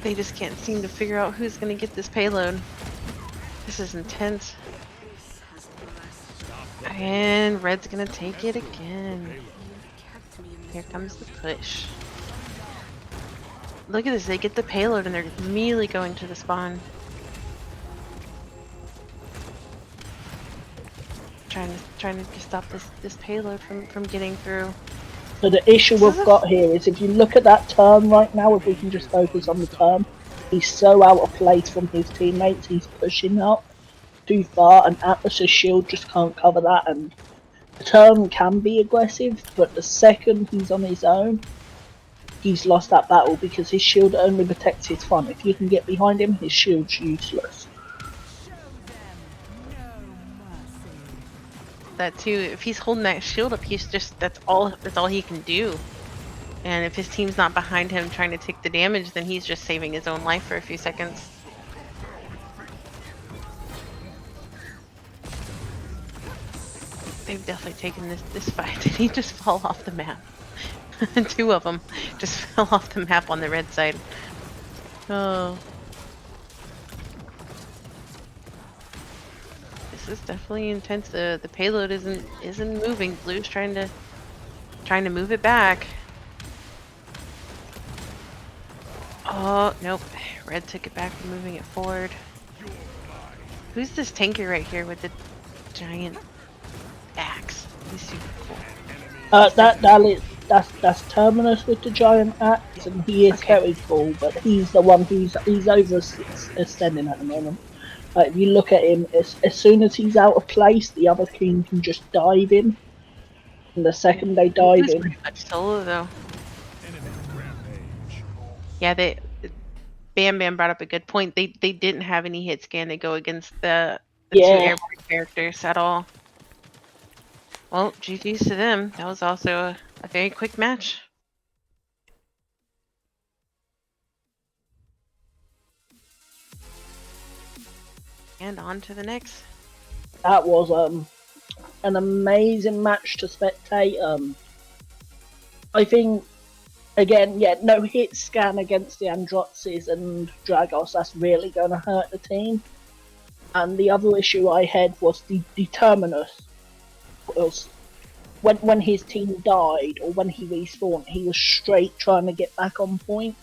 They just can't seem to figure out who's going to get this payload. This is intense. And red's going to take it again. Here comes the push. Look at this. They get the payload and they're immediately going to the spawn. Trying to stop this payload from getting through. So the issue we've got here is if you look at that turn right now, if we can just focus on the turn, he's so out of place from his teammates, he's pushing up too far and Atlas's shield just can't cover that, and the turn can be aggressive, but the second he's on his own, he's lost that battle because his shield only protects his front. If you can get behind him, his shield's useless. That too, if he's holding that shield up, that's all he can do. And if his team's not behind him trying to take the damage, then he's just saving his own life for a few seconds. they've definitely taken this fight. Did he just fall off the map? 2 of them just fell off the map on the red side. Oh. This is definitely intense. The payload isn't moving. Blue's trying to move it back. Oh, nope. Red took it back and moving it forward. Who's this tanker right here with the giant axe? He's super cool. That's Terminus with the giant axe, and he is very cool, but he's the one who's overextending at the moment. Like, if you look at him, as soon as he's out of place, the other team can just dive in. And the second they dive He's in, pretty much solo though. Enemy rampage. Yeah, Bam Bam brought up a good point. They didn't have any hit scan to go against the 2 airborne characters at all. Well, GG's to them. That was also a very quick match. And on to the next. that was an amazing match to spectate. I think, again, no hit scan against the Androxes and Dragos. That's really going to hurt the team. And the other issue I had was the Terminus. Was when his team died or when he respawned, he was straight trying to get back on point.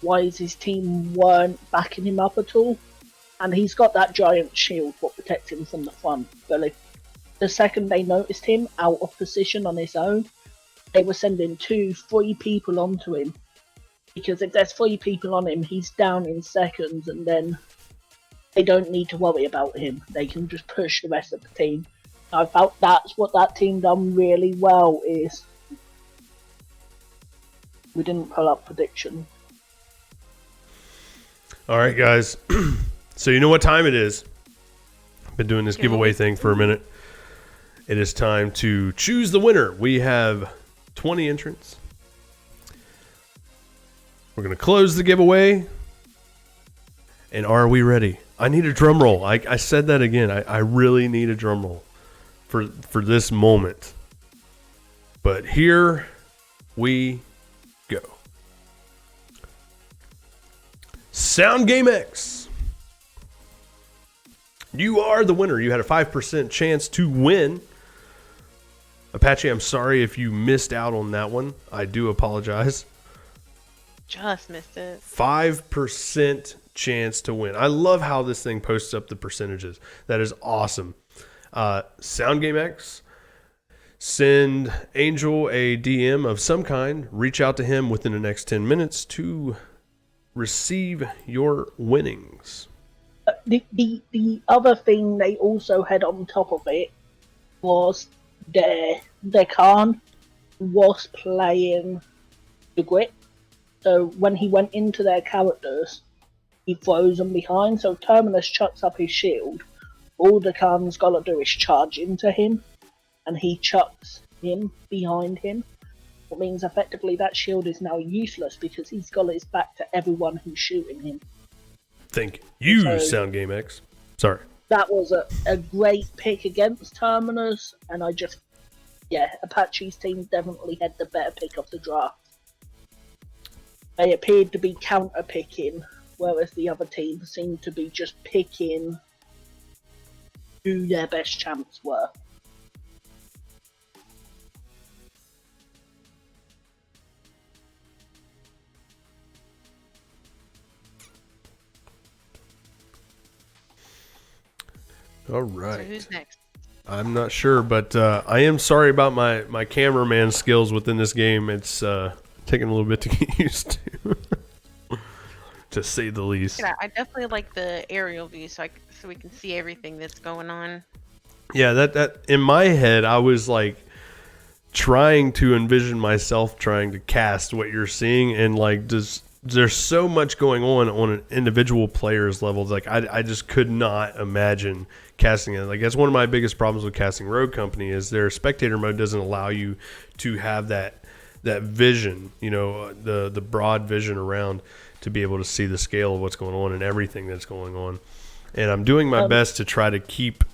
Why his team weren't backing him up at all? And he's got that giant shield what protects him from the front. But if the second they noticed him out of position on his own, they were sending 2-3 people onto him. Because if there's 3 people on him, he's down in seconds, and then they don't need to worry about him. They can just push the rest of the team. I felt that's what that team done really well. Is we didn't pull up prediction. All right, guys. So you know what time it is. I've been doing this giveaway thing for a minute. It is time to choose the winner. We have 20 entrants. We're going to close the giveaway. And are we ready? I need a drum roll. I said that again. I really need a drum roll for this moment. But here we go. Sound Game X. You are the winner. You had a 5% chance to win. Apache, I'm sorry if you missed out on that one. I do apologize. Just missed it. 5% chance to win. I love how this thing posts up the percentages. That is awesome. Sound Game X, send Angel a DM of some kind. Reach out to him within the next 10 minutes to receive your winnings. The other thing they also had on top of it was their Khan was playing the grip. So when he went into their characters, he throws them behind. So Terminus chucks up his shield. All the Khan's got to do is charge into him, and he chucks him behind him. What means effectively that shield is now useless because he's got his back to everyone who's shooting him. Thank you, Sound Game X. Sorry. That was a great pick against Terminus, and Apache's team definitely had the better pick of the draft. They appeared to be counter-picking, whereas the other team seemed to be just picking who their best champs were. All right. So who's next? I'm not sure, but I am sorry about my cameraman skills within this game. It's taking a little bit to get used to, to say the least. Yeah, I definitely like the aerial view, so we can see everything that's going on. Yeah, that in my head, I was like trying to envision myself trying to cast what you're seeing, and like there's so much going on an individual player's level. Like I just could not imagine casting it. Like that's one of my biggest problems with casting Rogue Company is their spectator mode doesn't allow you to have that vision, the broad vision around to be able to see the scale of what's going on and everything that's going on. And I'm doing my best to try to keep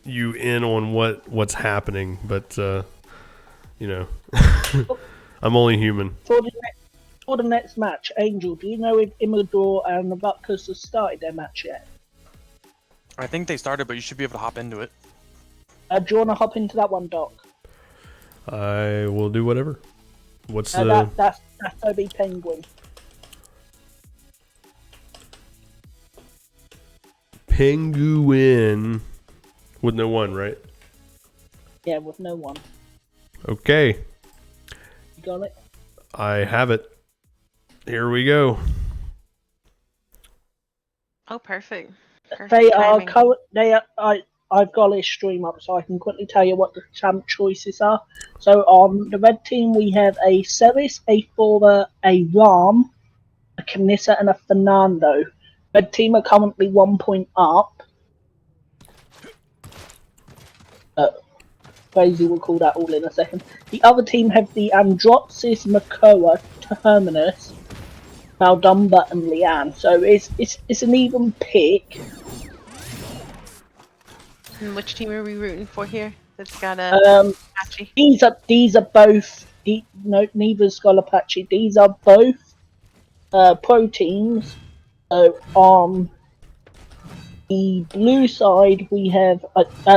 you in on what's happening, but you know, I'm only human. For the next match, Angel, do you know if Imador and the Ruckus have started their match yet? I think they started, but you should be able to hop into it. Do you want to hop into that one, Doc? I will do whatever. What's That's Toby Penguin. Penguin with no one, right? Yeah, with no one. Okay, You got it? I have it. Here we go. Oh, perfect. Perfect They are timing. I've got a stream up, so I can quickly tell you what the champ choices are. So on the red team, we have a Ceres, a Thora, a Ram, a Kanissa, and a Fernando. Red team are currently 1 point up. Crazy, we'll call that all in a second. The other team have the Androxis, Makoa, Terminus, Maldumba, and Leanne. So it's an even pick. And which team are we rooting for here? That's got a Apache. These are both. No, neither's got Apache. These are both pro teams. So on the blue side, we have.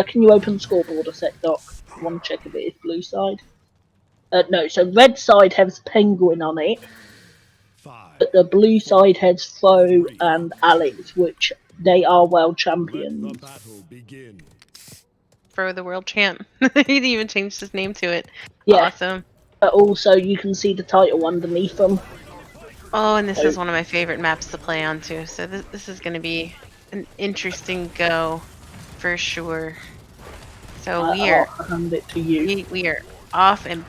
Can you open scoreboard a sec, Doc? I want to check if it is blue side. No, so red side has Penguin on it, 5. but the blue side has Foe and Alex, which they are world Let champions. the battle begin. For the world champ. He even changed his name to it. Yeah, Awesome. but also you can see the title underneath them. Oh, and this is one of my favorite maps to play on too. So this is going to be an interesting go for sure. So I'll hand it to you. we are off, and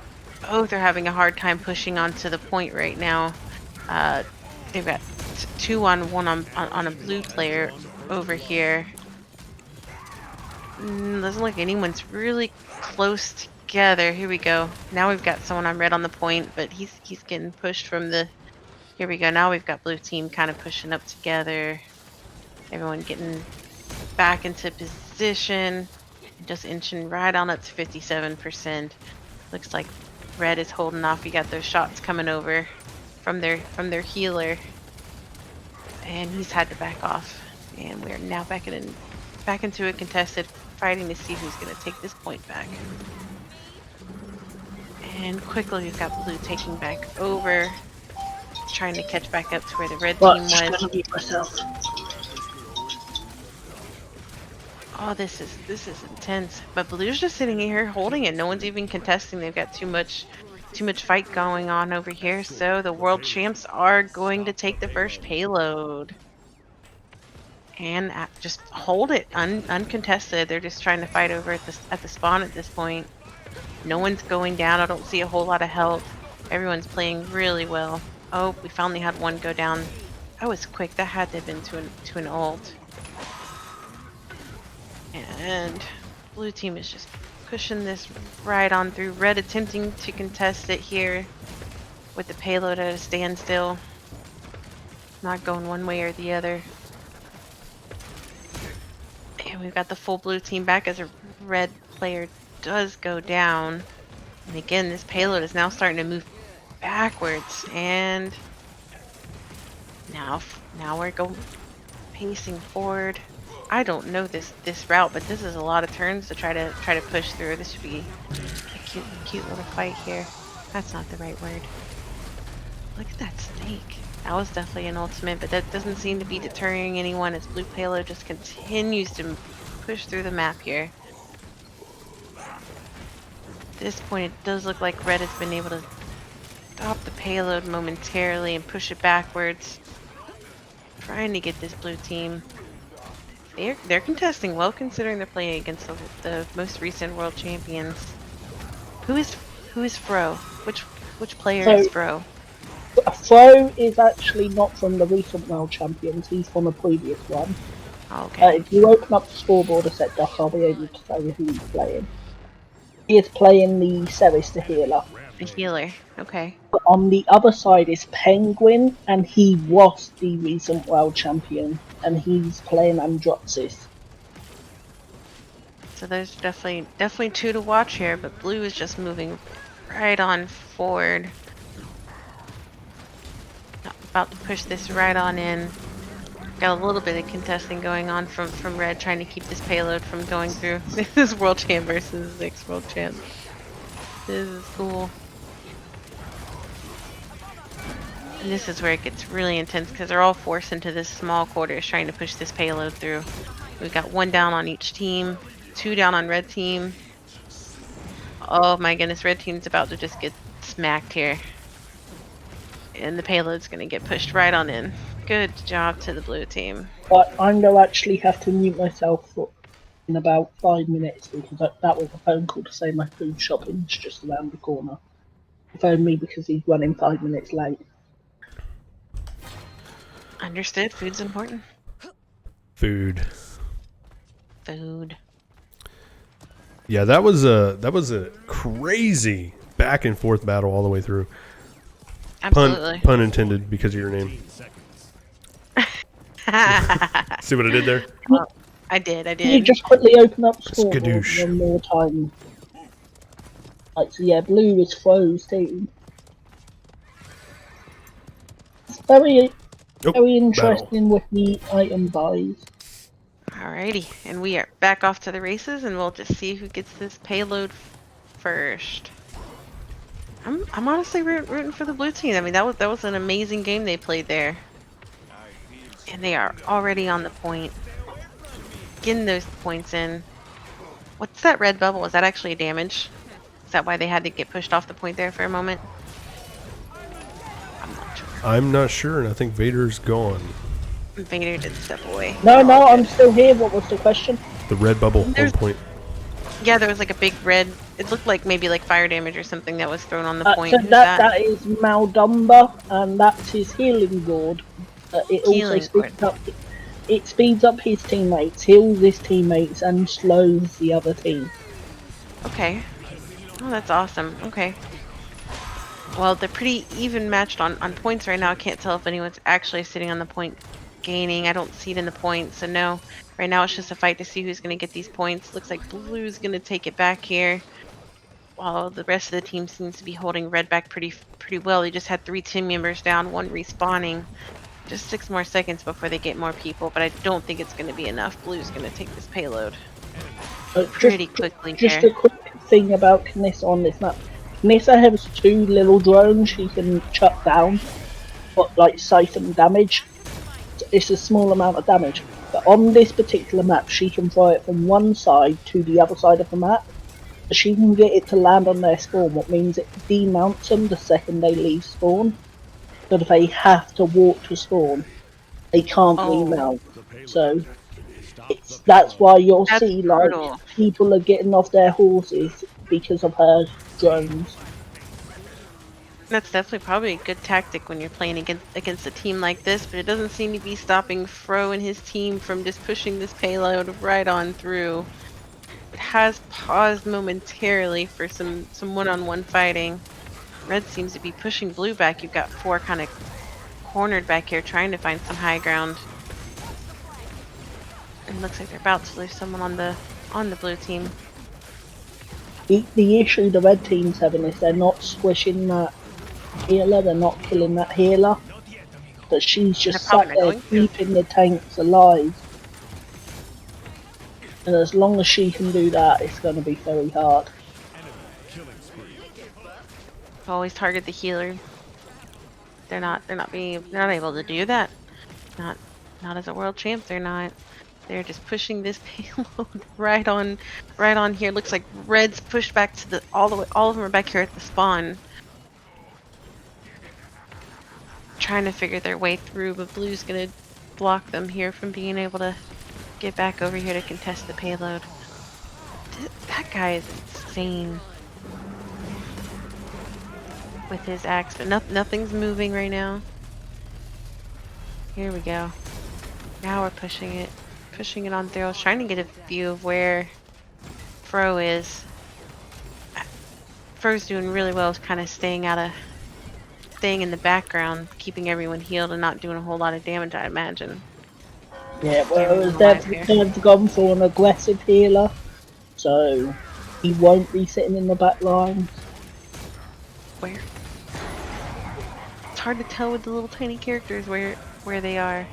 both are having a hard time pushing onto the point right now. They've got 2-on-1 on a blue player over here. Doesn't look like anyone's really close together. Here we go. Now we've got someone on red on the point, but he's getting pushed from the. Here we go. Now we've got blue team kind of pushing up together. Everyone getting back into position. Just inching right on up to 57%. Looks like red is holding off. You got those shots coming over from their healer, and he's had to back off. And we're now back into a contested fighting to see who's going to take this point back. And quickly we've got blue taking back over, trying to catch back up to where the red team was. Oh, this is intense. But blue's just sitting here holding it. No one's even contesting. They've got too much fight going on over here. So the world champs are going to take the first payload. And just hold it uncontested. They're just trying to fight over at the spawn at this point. No one's going down. I don't see a whole lot of help. Everyone's playing really well. Oh, we finally had one go down. That was quick. That had to have been to an ult. And blue team is just pushing this right on through. Red attempting to contest it here with the payload at a standstill. Not going one way or the other. And we've got the full blue team back as a red player does go down. And again, this payload is now starting to move backwards. And now we're going pacing forward. I don't know this route, but this is a lot of turns to try to push through. This should be a cute little fight here. That's not the right word. Look at that snake. That was definitely an ultimate, but that doesn't seem to be deterring anyone as blue payload just continues to push through the map here. At this point, it does look like red has been able to stop the payload momentarily and push it backwards, trying to get this blue team. They're contesting well, considering they're playing against the most recent world champions. Who is Fro? Which player is Fro? Fro is actually not from the recent world champions. He's from a previous one. Oh, okay. If you open up the scoreboard a set, Doc, I'll be able to tell you who he's playing. He is playing the Ceres, the healer. The healer. Okay. But on the other side is Penguin, and he was the recent world champion, and he's playing Androxis. So there's definitely two to watch here, but blue is just moving right on forward. About to push this right on in. Got a little bit of contesting going on from red, trying to keep this payload from going through. This is world champ versus ex-world champ. This is cool. And this is where it gets really intense because they're all forced into this small quarters trying to push this payload through. We've got 1 down on each team, 2 down on red team. Oh my goodness, red team's about to just get smacked here. And the payload's gonna get pushed right on in. Good job to the blue team. But I'm going to actually have to mute myself in about 5 minutes because that was a phone call to say my food shopping's just around the corner. He phoned me because he's running 5 minutes late. Understood, food's important. Food. Food. Yeah, that was a crazy back and forth battle all the way through. Absolutely. Pun intended because of your name. See what I did there? I did. Can you just quickly open up scoreboard Skadoosh. one more time? Right, so yeah, blue is Fro's team. It's very interesting with the item buys. Alrighty, and we are back off to the races, and we'll just see who gets this payload first. I'm honestly rooting for the blue team. I mean, that was an amazing game they played there, and they are already on the point, getting those points in. What's that red bubble? Is that actually a damage? Is that why they had to get pushed off the point there for a moment? I'm not sure. I'm not sure, and I think Vader's gone. Vader did step away. No, I'm still here. What was the question? The red bubble, There's- 1 point. Yeah, there was like a big red. It looked like maybe like fire damage or something that was thrown on the point. So Who's that is Maldumba, and that's his healing gourd. It Healing also speeds up his teammates, heals his teammates, and slows the other team. Okay. Oh, that's awesome. Okay. Well, they're pretty even matched on points right now. I can't tell if anyone's actually sitting on the point gaining. I don't see it in the points, so no. Right now it's just a fight to see who's going to get these points. Looks like blue's going to take it back here, while the rest of the team seems to be holding red back pretty well. They just had 3 team members down, 1 respawning. Just 6 more seconds before they get more people, but I don't think it's going to be enough. Blue's going to take this payload pretty quickly Just here. a quick thing about Knissa on this map. Knissa has 2 little drones she can chuck down, but like siphon damage. It's a small amount of damage. But on this particular map, she can throw it from one side to the other side of the map. She can get it to land on their spawn, what means it demounts them the second they leave spawn. So if they have to walk to spawn, they can't remount. So that's why you'll That's see like brutal. people are getting off their horses because of her drones. That's definitely probably a good tactic when you're playing against a team like this, but it doesn't seem to be stopping Fro and his team from just pushing this payload right on through. It has paused momentarily for some one-on-one fighting. Red seems to be pushing blue back. You've got 4 kind of cornered back here trying to find some high ground. It looks like they're about to lose someone on the blue team. The issue the red team's having is they're not squishing that healer, they're not killing that healer. But she's just They're sat probably there going to. keeping the tanks alive. And as long as she can do that, it's going to be very hard. Always target the healer. They're not able to do that. Not as a world champ. They're not. They're just pushing this payload right on here. Looks like red's pushed back to all of them are back here at the spawn, trying to figure their way through. But blue's gonna block them here from being able to get back over here to contest the payload. That guy is insane with his axe, but nothing's moving right now. Here we go. Now we're pushing it on through. I was trying to get a view of where Fro is. Fro's doing really well, kind of staying in the background, keeping everyone healed and not doing a whole lot of damage, I imagine. Yeah, well, they've gone for an aggressive healer. so he won't be sitting in the back line. Where? It's hard to tell with the little tiny characters where they are.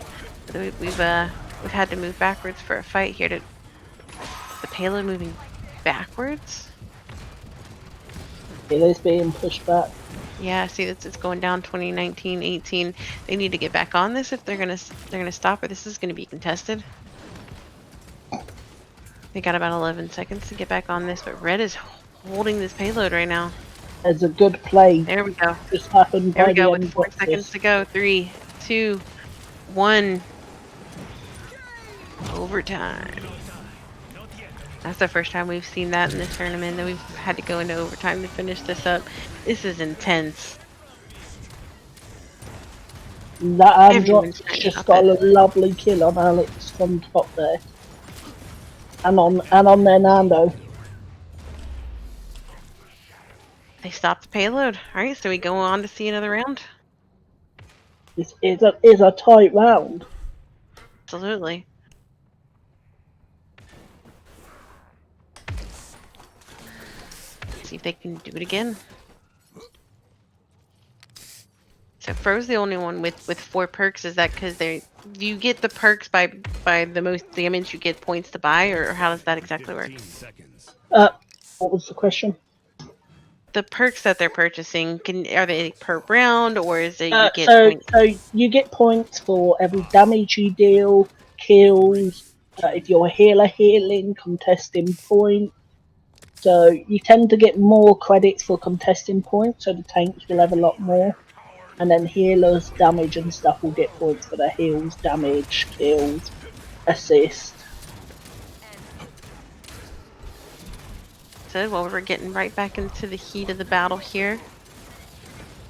But we've had to move backwards for a fight here. The payload moving backwards? It is being pushed back. Yeah, see, it's going down 2019, 18. They need to get back on this if they're gonna stop, or this is gonna be contested. They got about 11 seconds to get back on this, but Red is holding this payload right now. There's a good play. There we go. Just happened There by we go the with end 4 of seconds this. to go. 3, 2, 1. Overtime. That's the first time we've seen that in this tournament, that we've had to go into overtime to finish this up. This is intense. That Androx Everyone's trying to just stop got it. a lovely kill on Alex from top there. And on their Nando. They stopped the payload. Alright, so we go on to see another round? This is a tight round. Absolutely. See if they can do it again. So Fro's the only one with 4 perks. Is that because do you get the perks by the most damage you get points to buy, or how does that exactly work? 15 seconds. What was the question? The perks that they're purchasing, are they per round, or is it you get So points? you get points for every damage you deal, kills, if you're a healer healing, contesting points. So you tend to get more credits for contesting points, so the tanks will have a lot more. And then healers, damage and stuff will get points for their heals, damage, kills, assist. So, well, we're getting right back into the heat of the battle here,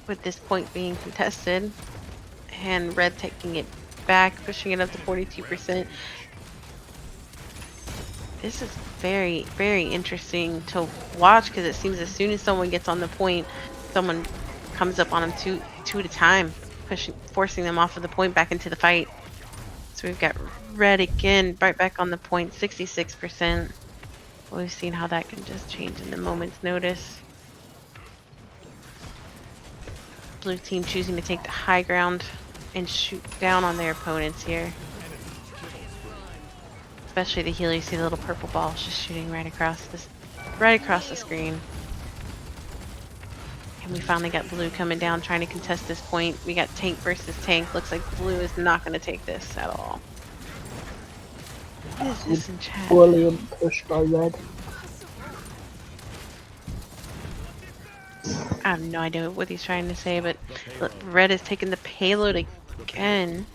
with this point being contested, and Red taking it back, pushing it up to 42%. This is very, very interesting to watch, because it seems as soon as someone gets on the point, someone comes up on them two at a time, forcing them off of the point back into the fight. So we've got Red again, right back on the point, 66%. We've seen how that can just change in a moment's notice. Blue team choosing to take the high ground and shoot down on their opponents here. Especially the healer, you see the little purple ball just shooting right across the screen. And we finally got Blue coming down, trying to contest this point. We got tank versus tank. Looks like Blue is not going to take this at all. What is this in chat? Brilliant push by Red. I have no idea what he's trying to say, but look, Red is taking the payload again.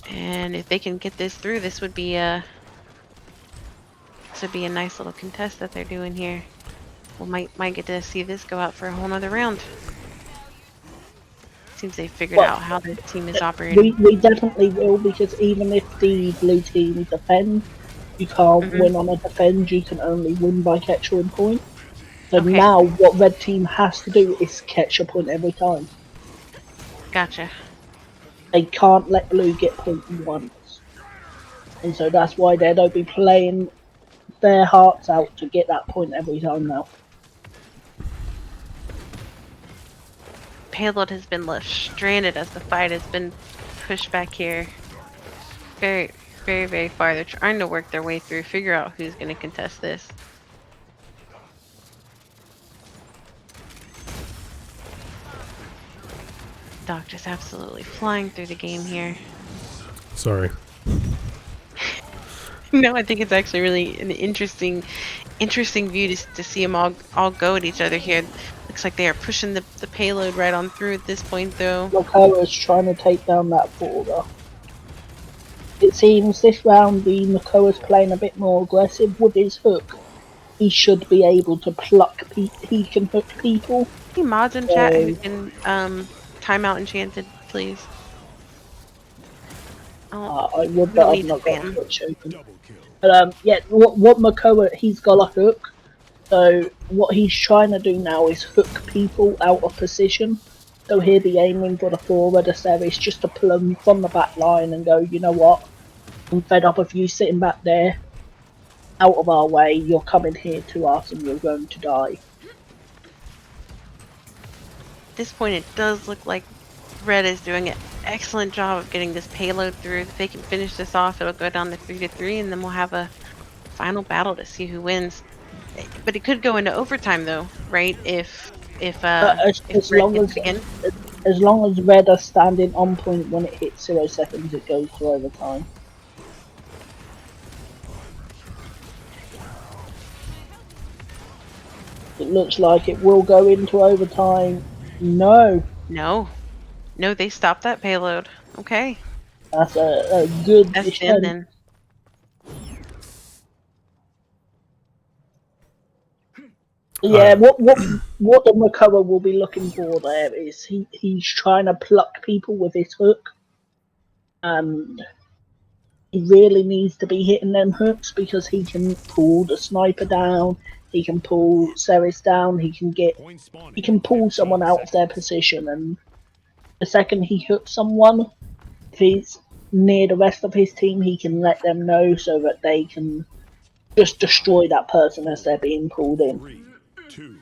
And if they can get this through, this would be a nice little contest that they're doing here. We might get to see this go out for a whole nother round. Seems they figured out how the team is operating. We definitely will, because even if the blue team defend, you can't win on a defend, you can only win by capturing point. So Okay. now what red team has to do is catch a point every time. Gotcha. They can't let blue get point once. And so that's why they'll be playing their hearts out to get that point every time now. Payload has been left stranded as the fight has been pushed back here. Very, very, very far. They're trying to work their way through, figure out who's going to contest this. Doc just absolutely flying through the game here. Sorry. No, I think it's actually really an interesting view to see them all go at each other here. Looks like they are pushing the payload right on through at this point, though. Makoa's trying to take down that border. It seems this round Makoa's playing a bit more aggressive with his hook. He should be able to pluck he can hook people. Any mods in chat who can timeout Enchanted, please? Oh, I would, we but don't I've need not to got ban. Twitch open. Double kill. But yeah, what Makoa, he's got a hook. So what he's trying to do now is hook people out of position. So he'll be aiming for the forward of service just to pull them from the back line and go, you know what? I'm fed up of you sitting back there. out of our way, you're coming here to us and you're going to die. At this point, it does look like Red is doing an excellent job of getting this payload through. If they can finish this off, it'll go down to 3-3, and then we'll have a final battle to see who wins. But it could go into overtime, though, right? If As Red long gets as again. as long as Red are standing on point when it hits 0 seconds, it goes to overtime. It looks like it will go into overtime. No, No, they stopped that payload. Okay, that's a good that's defense. then. Yeah, what the Makoa will be looking for there is he's trying to pluck people with his hook, and he really needs to be hitting them hooks because he can pull the sniper down, he can pull Ceres down, he can pull someone out of their position, and the second he hooks someone, if he's near the rest of his team, he can let them know so that they can just destroy that person as they're being pulled in. 3, 2,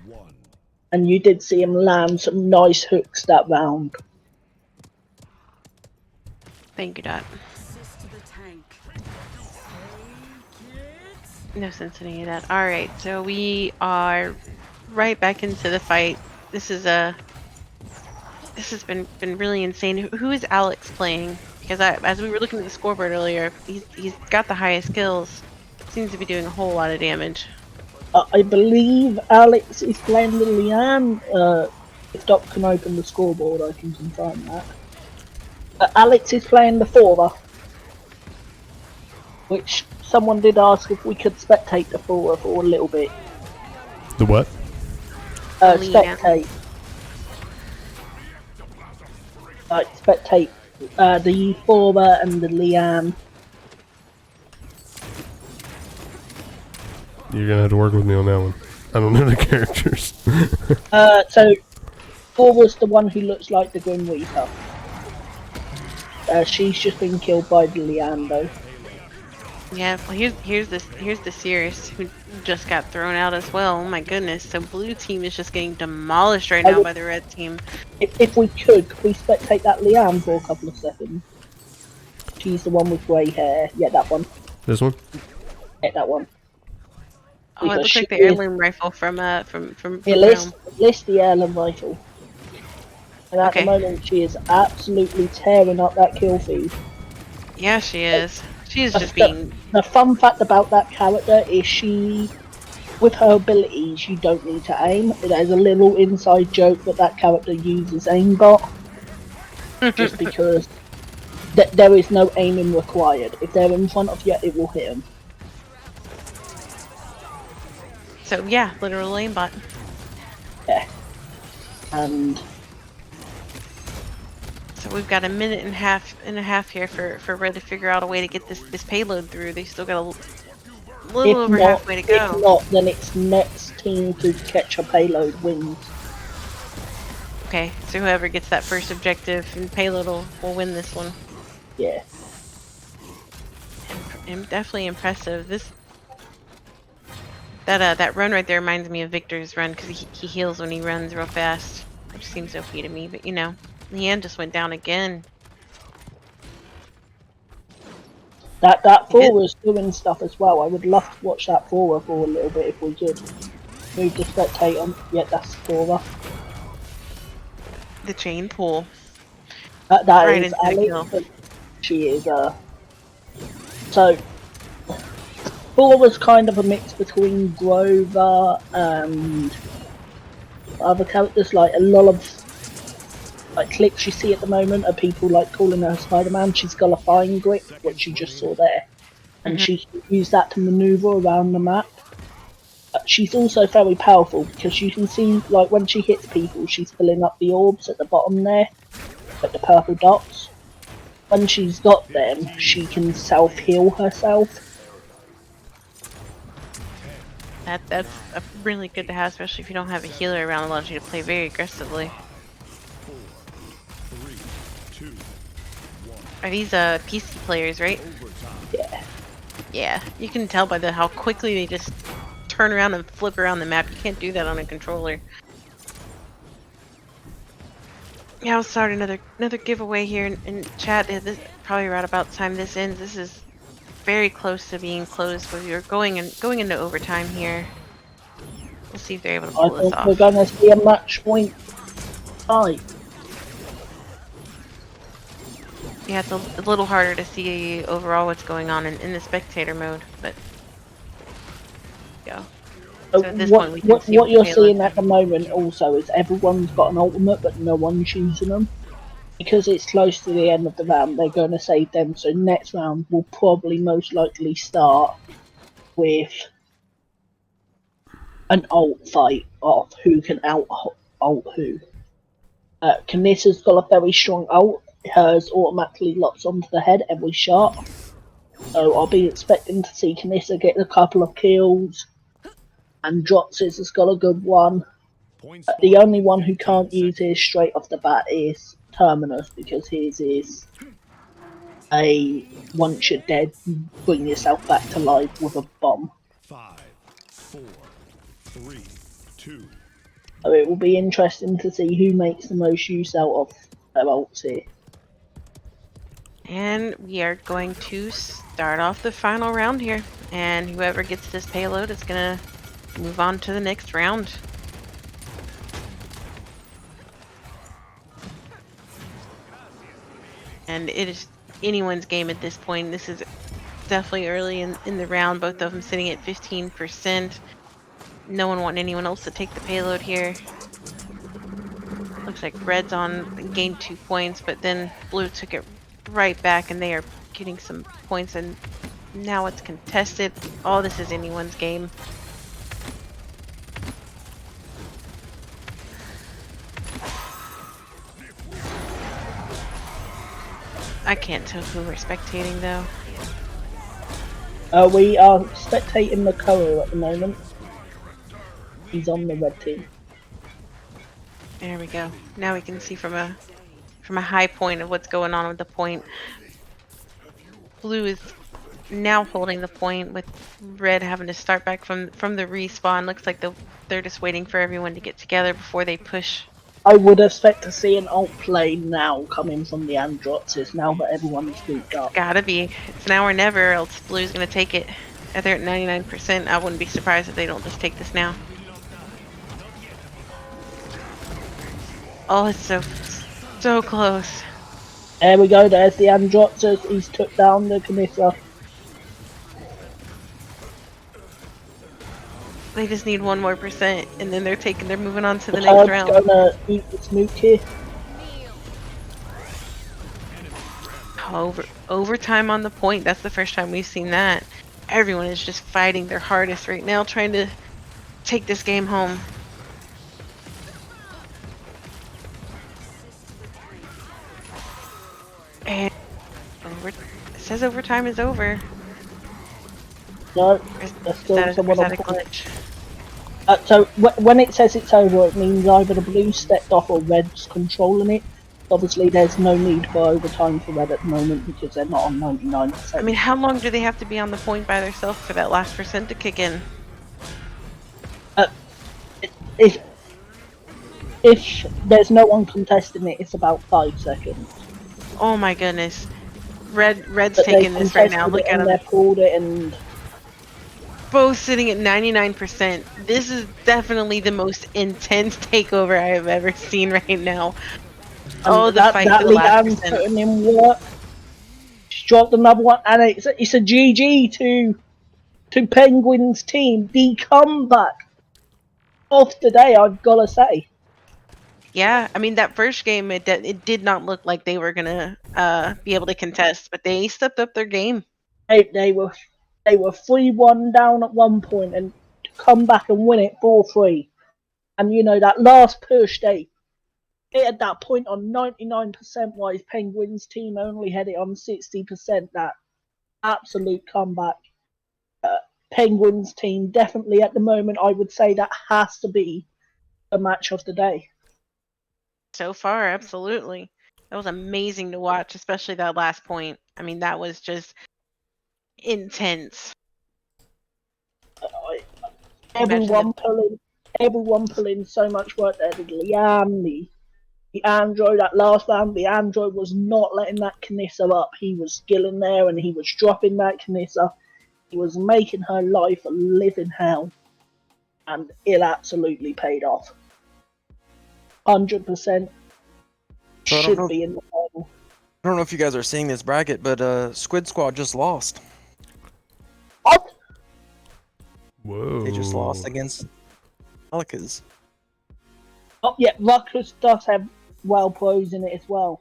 1. And you did see him land some nice hooks that round. Thank you, Dot. No sense in any of that. Alright, so we are right back into the fight. This has been really insane. Who is Alex playing? Because as we were looking at the scoreboard earlier, he's got the highest kills. Seems to be doing a whole lot of damage. I believe Alex is playing the Liane. If Doc can open the scoreboard, I can confirm that. Alex is playing the Thora, which someone did ask if we could spectate the Thora for a little bit. The what? Spectate. Spectate the Thora and the Liane. You're gonna have to work with me on that one. I don't know the characters. So Thora's the one who looks like the Grim Reaper. She's just been killed by the Liane though. Yeah, well here's the Cirrus who just got thrown out as well. Oh my goodness. So blue team is just getting demolished right now by the red team. If we could we spectate that Liane for a couple of seconds? She's the one with grey hair. Yeah, that one. This one? Yeah, that one. Oh, it Because looks like the she is- heirloom rifle from Yeah, list the heirloom rifle. And at Okay. the moment, she is absolutely tearing up that kill feed. Yeah, she is. She is The- just being. The fun fact about that character is she, with her abilities, you don't need to aim. There's a little inside joke that character uses aimbot, just because there is no aiming required. If they're in front of you, it will hit them. So yeah, literal aimbot. Yeah. And So we've got a minute and a half here for Red to figure out a way to get this payload through. They still got a little over halfway to go. If not, then it's next team to catch a payload wins. Okay, so whoever gets that first objective and payload will win this one. Yeah. Definitely impressive. That run right there reminds me of Victor's run because he heals when he runs real fast, which seems OP to me. But you know, Leanne just went down again. That Thora doing stuff as well. I would love to watch that Thora for a little bit if we could. Move to spectate on. Yeah, that's Thora. The chain pull. That Right is into the kill. Alex. But she is So Thora's kind of a mix between Grover and other characters. Like a lot of clips you see at the moment are people like calling her Spider-Man. She's got a fine grip, which you just saw there, and she can use that to maneuver around the map. She's also very powerful because you can see, like, when she hits people, she's filling up the orbs at the bottom there, at the purple dots. When she's got them, she can self-heal herself. That's really good to have, especially if you don't have a healer around. Allows you to play very aggressively. 4, 3, 2, 1. Are these PC players, right? Yeah. Yeah, you can tell by how quickly they just turn around and flip around the map. You can't do that on a controller. Yeah, I'll start another giveaway here in chat. This probably right about time this ends. This is very close to being closed, but we are going into overtime here. We'll see if they're able to I pull this think we're off. going to see a match point fight. Yeah, it's a little harder to see overall what's going on in the spectator mode, but yeah. So at this point, we can see What the you're payload. seeing at the moment also is everyone's got an ultimate, but no one's using them. Because it's close to the end of the round, they're going to save them. So next round will probably most likely start with an ult fight of who can out ult who. Kanissa's got a very strong ult. Hers automatically locks onto the head every shot. So I'll be expecting to see Kanissa get a couple of kills. And Drox's has got a good one. The only one who can't use his straight off the bat is Terminus, because his is a once you're dead, bring yourself back to life with a bomb. 5, 4, 3, 2. So it will be interesting to see who makes the most use out of their ults here. And we are going to start off the final round here. And whoever gets this payload is going to move on to the next round. And it is anyone's game at this point. This is definitely early in the round. Both of them sitting at 15%. No one wanting anyone else to take the payload here. Looks like Red's on gained 2 points, but then Blue took it right back, and they are getting some points, and now it's contested. All this is anyone's game. I can't tell who we're spectating though. We are spectating the Koro at the moment. He's on the red team. There we go. Now we can see from a high point of what's going on with the point. Blue is now holding the point, with Red having to start back from the respawn. Looks like they're just waiting for everyone to get together before they push. I would expect to see an ult play now coming from the Androxes now that everyone's grouped up. Gotta be. It's now or never, else Blue's gonna take it. If they're at 99%, I wouldn't be surprised if they don't just take this now. Oh, it's so close. There we go, there's the Androxes. He's took down the Kanissa. They just need 1 more percent, and then they're moving on to the next round. Gonna eat this nuke here. Overtime on the point. That's the first time we've seen that. Everyone is just fighting their hardest right now, trying to take this game home. And it says overtime is over. No, Is there's still someone that on a point. glitch? So when it says it's over, it means either the blue stepped off or red's controlling it. Obviously, there's no need for overtime for red at the moment because they're not on 99%. I mean, how long do they have to be on the point by themselves for that last percent to kick in? If there's no one contesting it, it's about 5 seconds. Oh my goodness. Red's But taking this right now. contested Look it at and them. they pulled it, and Both sitting at 99%. This is definitely the most intense takeover I have ever seen right now. Oh, the fight for the last Leanne's percent. putting in work. She dropped another one, and it's a GG to Penguins team. The comeback of the day, I've gotta say. Yeah, I mean, that first game, it did not look like they were gonna be able to contest, but they stepped up their game. They were 3-1 down at one point, and to come back and win it 4-3. And you know that last push, they at that point on 99%, while his Penguins team only had it on 60%. That absolute comeback. Penguins team definitely at the moment, I would say that has to be the match of the day. So far, absolutely. That was amazing to watch, especially that last point. I mean, that was just intense. Everyone pulling so much work there. The android, that last round, the android was not letting that Knissa up. He was skilling there and he was dropping that Knissa. He was making her life a living hell. And it absolutely paid off. 100% should be in the final. I don't know if you guys are seeing this bracket, but Squid Squad just lost. What? Whoa. They just lost against Pelicans. Oh yeah, Ruckus does have well pros in it as well.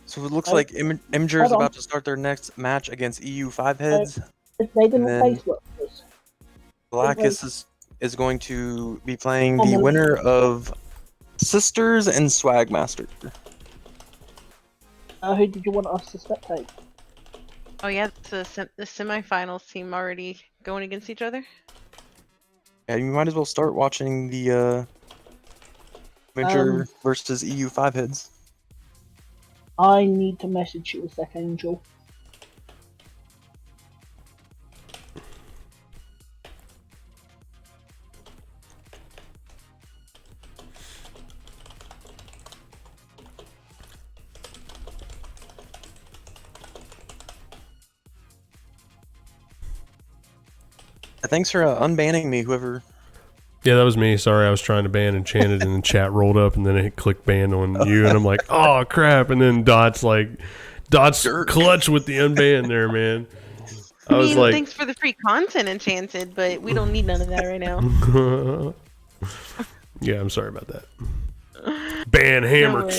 So it looks like Imgur is about to start their next match against EU 5 heads. They didn't then face Ruckus. Blackus is going to be playing the winner of Sisters and Swagmaster. Who did you want us to spectate? Oh yeah, the semifinals team already going against each other. Yeah, you might as well start watching the Imgur versus EU 5 heads. I need to message you a sec, Angel. Thanks for unbanning me, whoever. Yeah, that was me. Sorry, I was trying to ban Enchanted, and the chat rolled up, and then it clicked ban on you, and I'm like, oh crap! And then Dot's clutch with the unban there, man. I was like, thanks for the free content, Enchanted, but we don't need none of that right now. Yeah, I'm sorry about that. Ban hammer.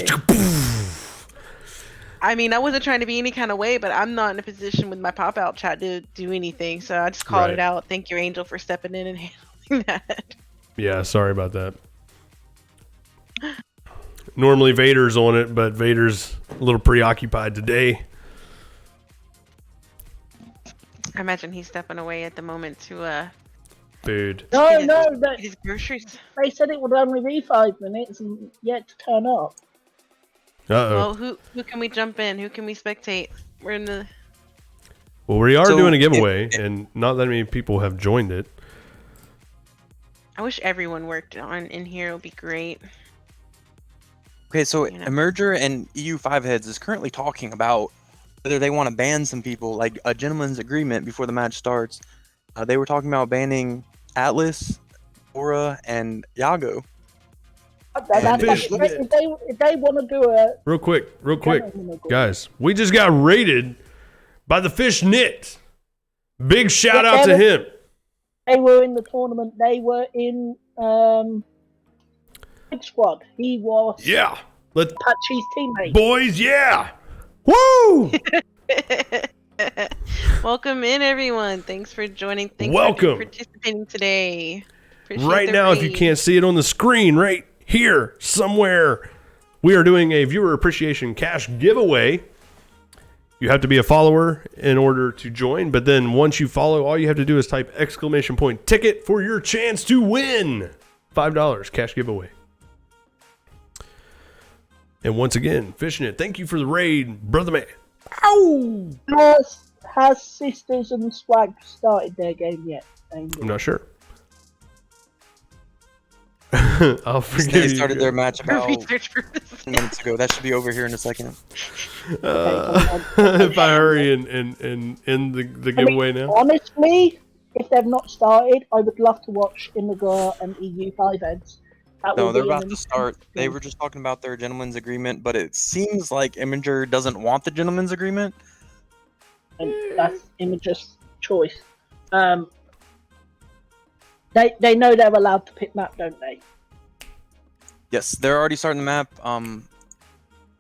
I mean, I wasn't trying to be any kind of way, but I'm not in a position with my pop-out chat to do anything, so I just called it out. Thank you, Angel, for stepping in and handling that. Yeah, sorry about that. Normally Vader's on it, but Vader's a little preoccupied today. I imagine he's stepping away at the moment to Food. get his groceries. They said it would only be 5 minutes and yet to turn up. Well, who can we jump in? Who can we spectate? We're in the. Well, we are doing a giveaway, and not that many people have joined it. I wish everyone worked in here. It would be great. Okay, so Imgur and EU 5 heads is currently talking about whether they want to ban some people, like a gentleman's agreement before the match starts. They were talking about banning Atlas, Aura, and Yago. If they want to do it... Real quick, guys. We just got raided by the Fish Knit. Big shout out to him. They were in the tournament. They were in Big Squad. He was Patchy's teammate. Boys, yeah. Woo! Welcome in, everyone. Thanks for joining. Thanks Welcome. for participating today. Appreciate right now, if you can't see it on the screen, right here somewhere, we are doing a viewer appreciation cash giveaway. You have to be a follower in order to join, but then once you follow, all you have to do is type !ticket for your chance to win $5 cash giveaway. And once again, Fishnet, thank you for the raid, brother man. Ow! Has Sisters and Swag started their game yet? I'm not sure. I'll forgive you. They started their match about 10 minutes ago. That should be over here in a second. If I hurry and end the giveaway now. Honestly, if they've not started, I would love to watch Imgur and EU 5 heads. No, they're about to start. They were just talking about their gentleman's agreement, but it seems like Imgur doesn't want the gentleman's agreement. And that's Imgur's choice. They know they're allowed to pick map, don't they? Yes, they're already starting the map. I'm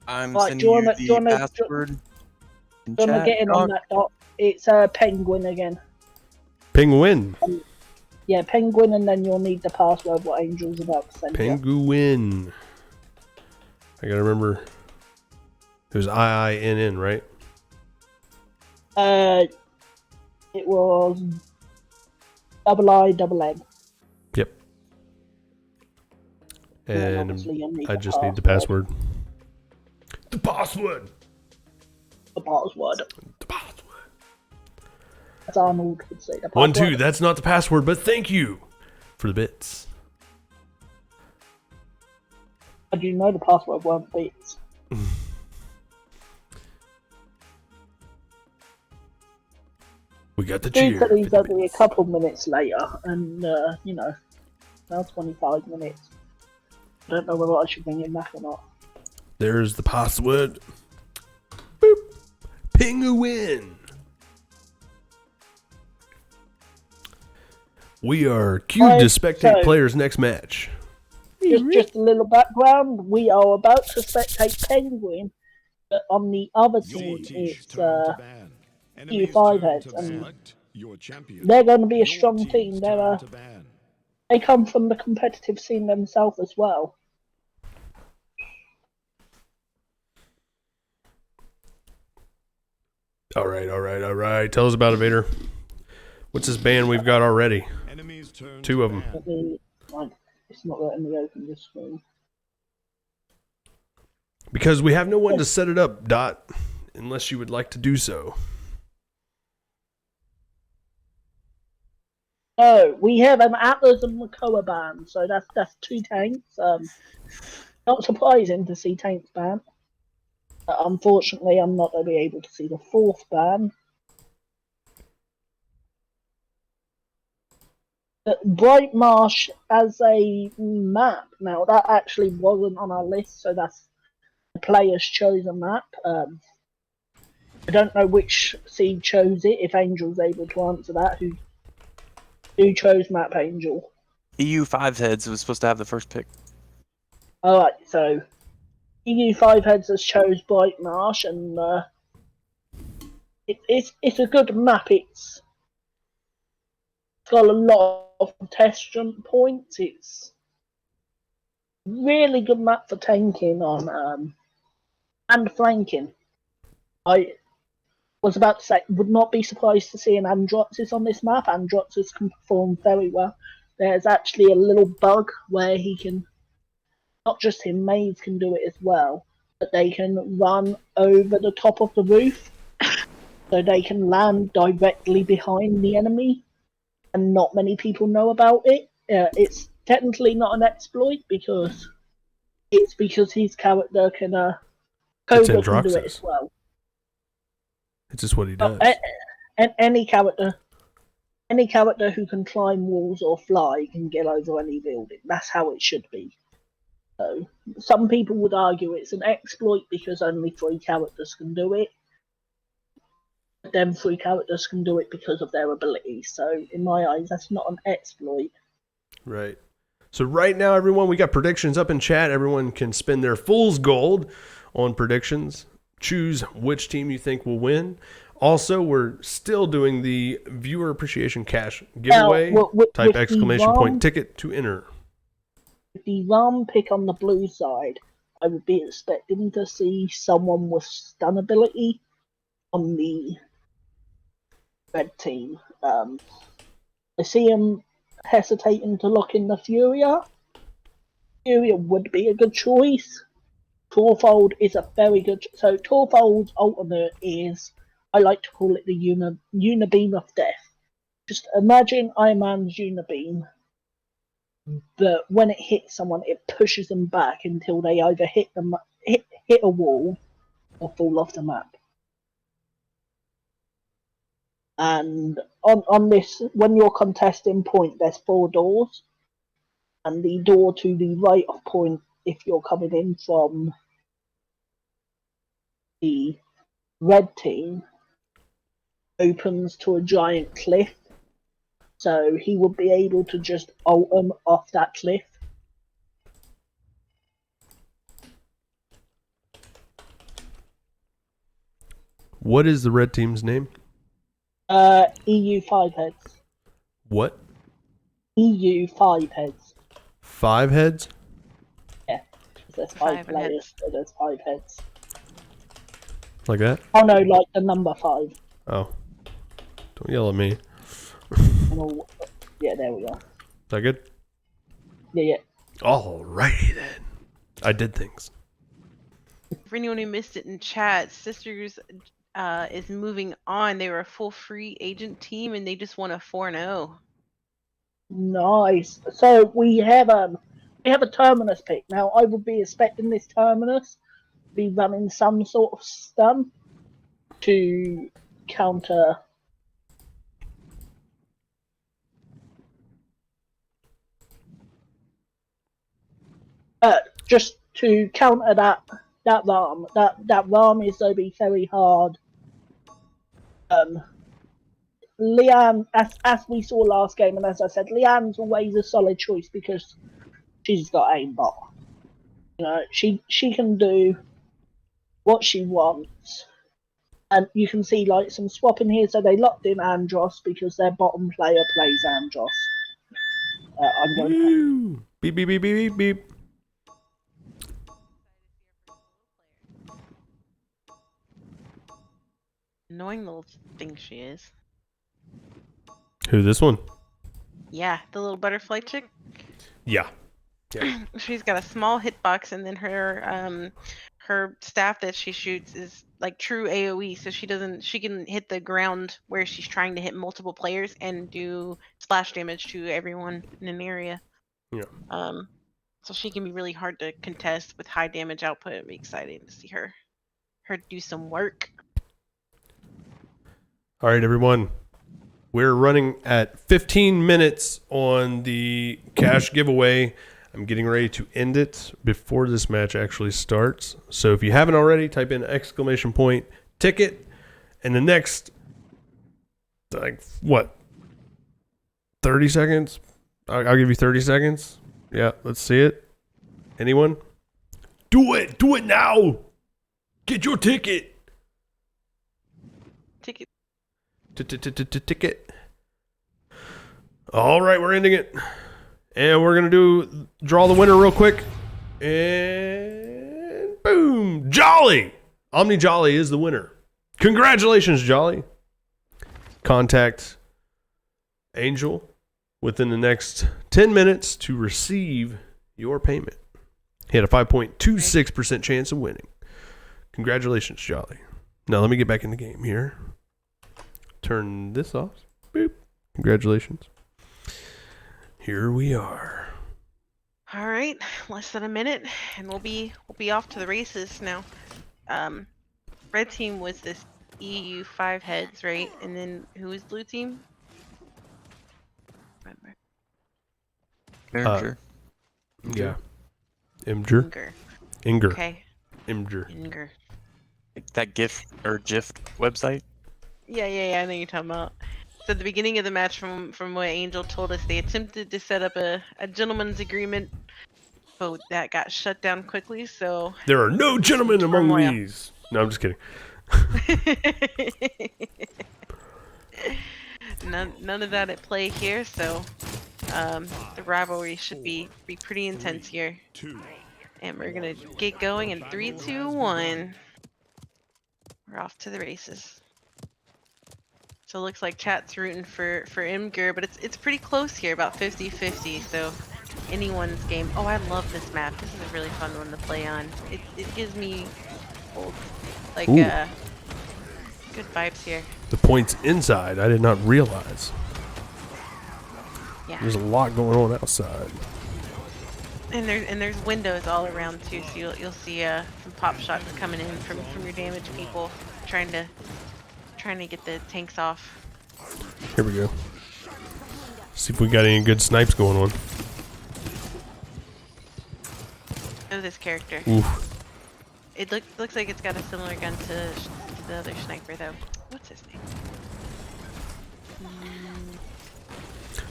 Right, sending you the password. Do you want to get in on that, Doc? It's Penguin again. Penguin. Yeah, Penguin, and then you'll need the password what Angel's about to send you. Penguin. I gotta remember. It was IINN, right? It was IINN. Yep. And obviously you'll need I the just need the password. The password. The password. The password. As Arnold would say, the password. 1, 2. That's not the password, but thank you for the bits. How do you know the password weren't bits? We got the Due cheer. to these for the only a bits. couple minutes later, and now 25 minutes. I don't know whether I should bring him back or not. There's the password. Boop. Penguin. We are queued to spectate so- players' next match. Just a little background. We are about to spectate Penguin, but on the other Your team, team's it's turn to ban. Enemy's five turn heads, to and select your champion. they're going to be a Your strong team's team. turn to ban. They come from the competitive scene themselves as well. All right. Tell us about it, Vader. What's this band we've got already? Enemy's turn 2 to of them. ban. It's not letting me open this screen. Because we have no one to set it up, Dot, unless you would like to do so. Oh, we have an Atlas and Makoa band, so that's 2 tanks. Not surprising to see tanks banned. But unfortunately, I'm not going to be able to see the 4th ban. Bright Marsh as a map. Now, that actually wasn't on our list, so that's the players chose a map. I don't know which seed chose it, if Angel's able to answer that. Who chose map, Angel? EU 5 heads was supposed to have the first pick. Alright, so EU 5 heads has chose Bright Marsh, and it's a good map. It's got a lot of contestant points. It's really good map for tanking on and flanking. I was about to say, would not be surprised to see an Androxis on this map. Androxis can perform very well. There's actually a little bug where he can, not just him, Maze can do it as well, but they can run over the top of the roof, so they can land directly behind the enemy, and not many people know about it. It's technically not an exploit because his character can Koga can do it as well. It's just what he does. And any character who can climb walls or fly can get over any building. That's how it should be. So some people would argue it's an exploit because only 3 characters can do it. But then 3 characters can do it because of their abilities. So in my eyes, that's not an exploit. Right. So right now, everyone, we got predictions up in chat. Everyone can spend their fool's gold on predictions. Choose which team you think will win. Also, we're still doing the viewer appreciation cash giveaway. Now, Type with exclamation point ticket to enter. With the Ram pick on the blue side, I would be expecting to see someone with stun ability on the red team. I see him hesitating to lock in the Furia. Furia would be a good choice. Torfold is a very good. So Torfold's ultimate is, I like to call it the Unibeam of Death. Just imagine Iron Man's Unibeam, but when it hits someone, it pushes them back until they either hit a wall or fall off the map. And on this, when you're contesting point, there's 4 doors, and the door to the right of point, if you're coming in from the red team, opens to a giant cliff, so he would be able to just ult them off that cliff. What is the red team's name? EU 5 heads. What? EU 5 heads. 5 heads? Yeah, there's 5 5 players, heads. so there's 5 heads. Like that? Oh no, like the number 5. Oh. Don't yell at me. And all, yeah, there we are. Is that good? Yeah. Alrighty then. I did things. For anyone who missed it in chat, Sisters is moving on. They were a full free agent team, and they just won a 4-0. Nice. So we have a Terminus pick. Now I would be expecting this Terminus to be running some sort of stun to counter. Just to counter that RAM. That RAM is going to be very hard. Leanne, as we saw last game, and as I said, Leanne's always a solid choice because she's got aimbot. You know, she can do what she wants, and you can see like some swapping here. So they locked in Andros because their bottom player plays Andros. I'm going to Woo! Beep beep beep beep beep beep. Annoying little thing she is. Who, this one? Yeah, the little butterfly chick. Yeah. She's got a small hitbox, and then her staff that she shoots is like true AoE, so she can hit the ground where she's trying to hit multiple players and do splash damage to everyone in an area. Yeah. So she can be really hard to contest with high damage output. It'd be exciting to see her do some work. All right, everyone. We're running at 15 minutes on the cash giveaway. I'm getting ready to end it before this match actually starts. So if you haven't already, type in !ticket. And the next, 30 seconds? I'll give you 30 seconds. Yeah, let's see it. Anyone? Do it. Do it now. Get your ticket. Ticket. Ticket. All right, we're ending it. And we're going to draw the winner real quick. And boom. Jolly. Omni Jolly is the winner. Congratulations, Jolly. Contact Angel within the next 10 minutes to receive your payment. He had a 5.26% chance of winning. Congratulations, Jolly. Now let me get back in the game here. Turn this off. Boop. Congratulations. Here we are. All right, less than a minute, and we'll be off to the races now. Red team was this EU 5 heads, right? And then who was blue team? Remember. Sure. Yeah. Imgur. Inger. Okay. Imgur. Inger. That GIF or GIF website. Yeah, I know you're talking about. So at the beginning of the match, from what Angel told us, they attempted to set up a gentleman's agreement, but that got shut down quickly, so... There are no gentlemen among turmoil. these. No, I'm just kidding. None of that at play here, so the rivalry should be pretty intense here. And we're gonna get going in 3, 2, 1. We're off to the races. So it looks like chat's rooting for Imgur, but it's pretty close here, about 50-50, so anyone's game. Oh, I love this map. This is a really fun one to play on. It gives me old, like, good vibes here. The point's inside. I did not realize. Yeah. There's a lot going on outside. And there's windows all around too, so you'll see some pop shots coming in from your damage people trying to get the tanks off. Here we go. See if we got any good snipes going on. Oh, this character. Oof. It looks like it's got a similar gun to the other sniper though. What's his name?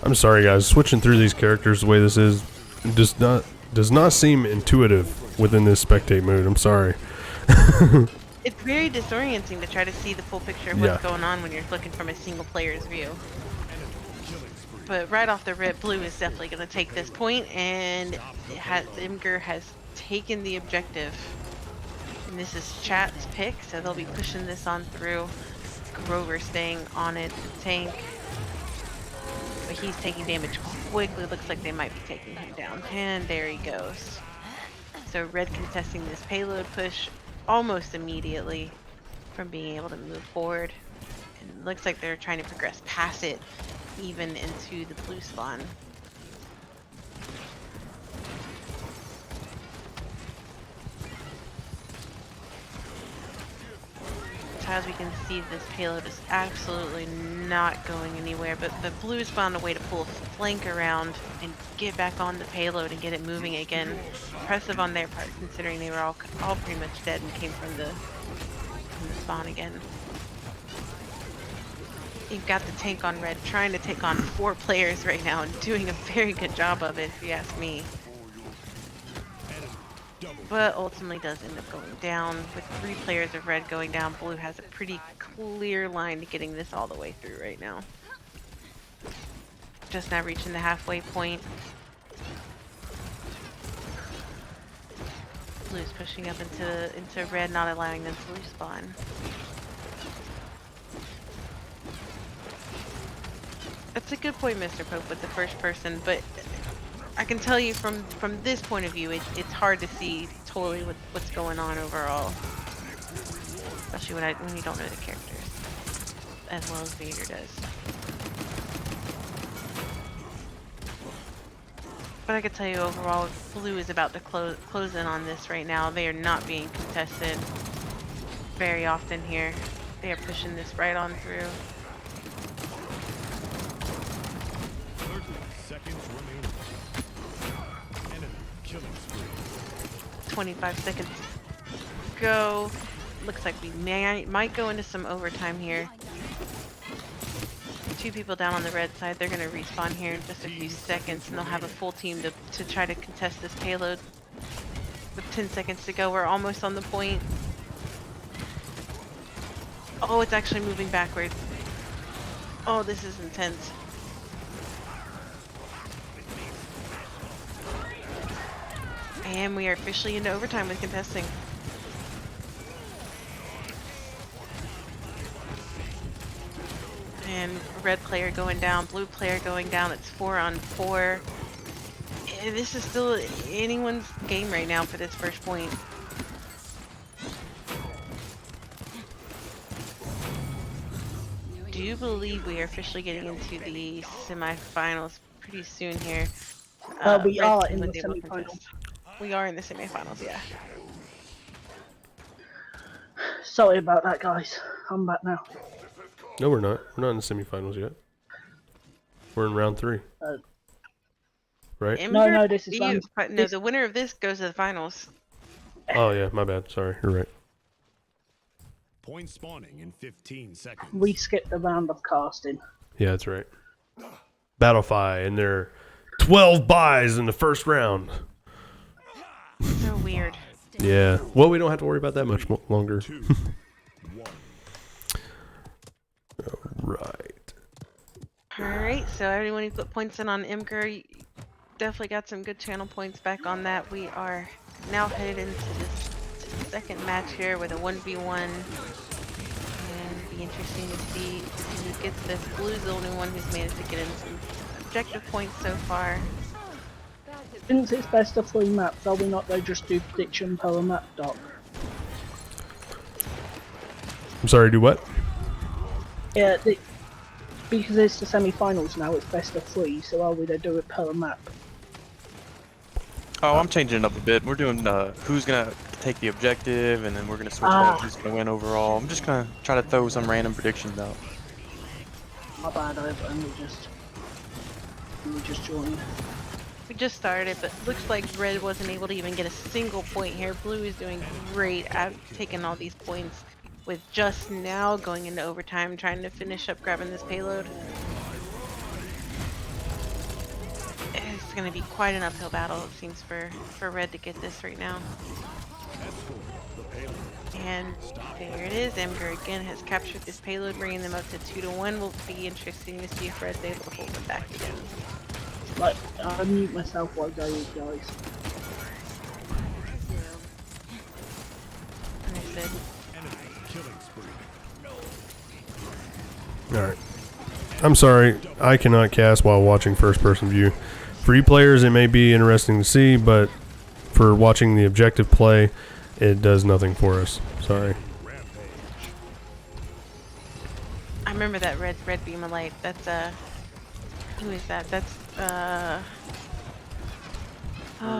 I'm sorry, guys. Switching through these characters the way this is does not seem intuitive within this spectate mode. I'm sorry. It's very disorienting to try to see the full picture of what's going on when you're looking from a single player's view. But right off the rip, blue is definitely going to take this point, and Imgur has taken the objective. And this is chat's pick, so they'll be pushing this on through. Grover staying on it, the tank. But he's taking damage quickly. Looks like they might be taking him down. And there he goes. So red contesting this payload push almost immediately. from being able to move forward. And it looks like they're trying to progress past it, even into the blue spawn. As we can see, this payload is absolutely not going anywhere, but the blues found a way to pull a flank around and get back on the payload and get it moving again. Impressive on their part, considering they were all pretty much dead and came from the spawn again. You've got the tank on red trying to take on 4 players right now and doing a very good job of it, if you ask me. But ultimately does end up going down. With 3 players of red going down, blue has a pretty clear line to getting this all the way through right now. Just now reaching the halfway point. Blue's pushing up into red, not allowing them to respawn. That's a good point, Mr. Pope, with the first person, but I can tell you from this point of view, it's hard to see totally what's going on overall, especially when you don't know the characters as well as Vader does. But I can tell you overall, blue is about to close in on this right now. They are not being contested very often here. They are pushing this right on through. 30 seconds remaining. Enemy killing spree. 25 seconds go. Looks like we might go into some overtime here. 2 people down on the red side. They're going to respawn here in just a few seconds, and they'll have a full team to try to contest this payload. With 10 seconds to go, we're almost on the point. Oh, it's actually moving backwards. Oh, this is intense. And we are officially into overtime with contesting. And red player going down, blue player going down. It's 4 on 4. And this is still anyone's game right now for this first point. Do you believe we are officially getting into the semifinals pretty soon here? We Red are team in the was able to semifinals. contest. We are in the semifinals, yeah. Sorry about that, guys. I'm back now. No, we're not. We're not in the semifinals yet. We're in round 3. Right? No, this is round. No, the winner of this goes to the finals. Oh, yeah. My bad. Sorry. You're right. Point spawning in 15 seconds. We skipped the round of casting. Yeah, that's right. Battlefy and their 12 buys in the first round. So weird. Yeah. Well, we don't have to worry about that much longer. 2, 1. Right. Alright, so everyone who put points in on Imgur, you definitely got some good channel points back on that. We are now headed into this second match here with a 1v1. And it'll be interesting to see who gets this. Blue's the only one who's managed to get in some objective points so far. Since it's best of 3 maps, are we not going to just do prediction per map, Doc? I'm sorry, do what? Yeah, because it's the semi-finals now, it's best of 3, so are we going to do it per map? Oh, I'm changing it up a bit. We're doing who's gonna take the objective, and then we're gonna switch about who's gonna win overall. I'm just gonna try to throw some random predictions out. My bad, I've only just joined. We just started, but looks like red wasn't able to even get a single point here. Blue is doing great at taking all these points, with just now going into overtime, trying to finish up grabbing this payload. It's going to be quite an uphill battle, it seems, for red to get this right now. And there it is. Imgur again has captured this payload, bringing them up to 2-1. Will be interesting to see if red's able to hold it back again. Like, I'll mute myself while I go, guys. Understood. Alright. I'm sorry. I cannot cast while watching first-person view. For you players, it may be interesting to see, but for watching the objective play, it does nothing for us. Sorry. I remember that red beam of light. That's who is that? That's oh,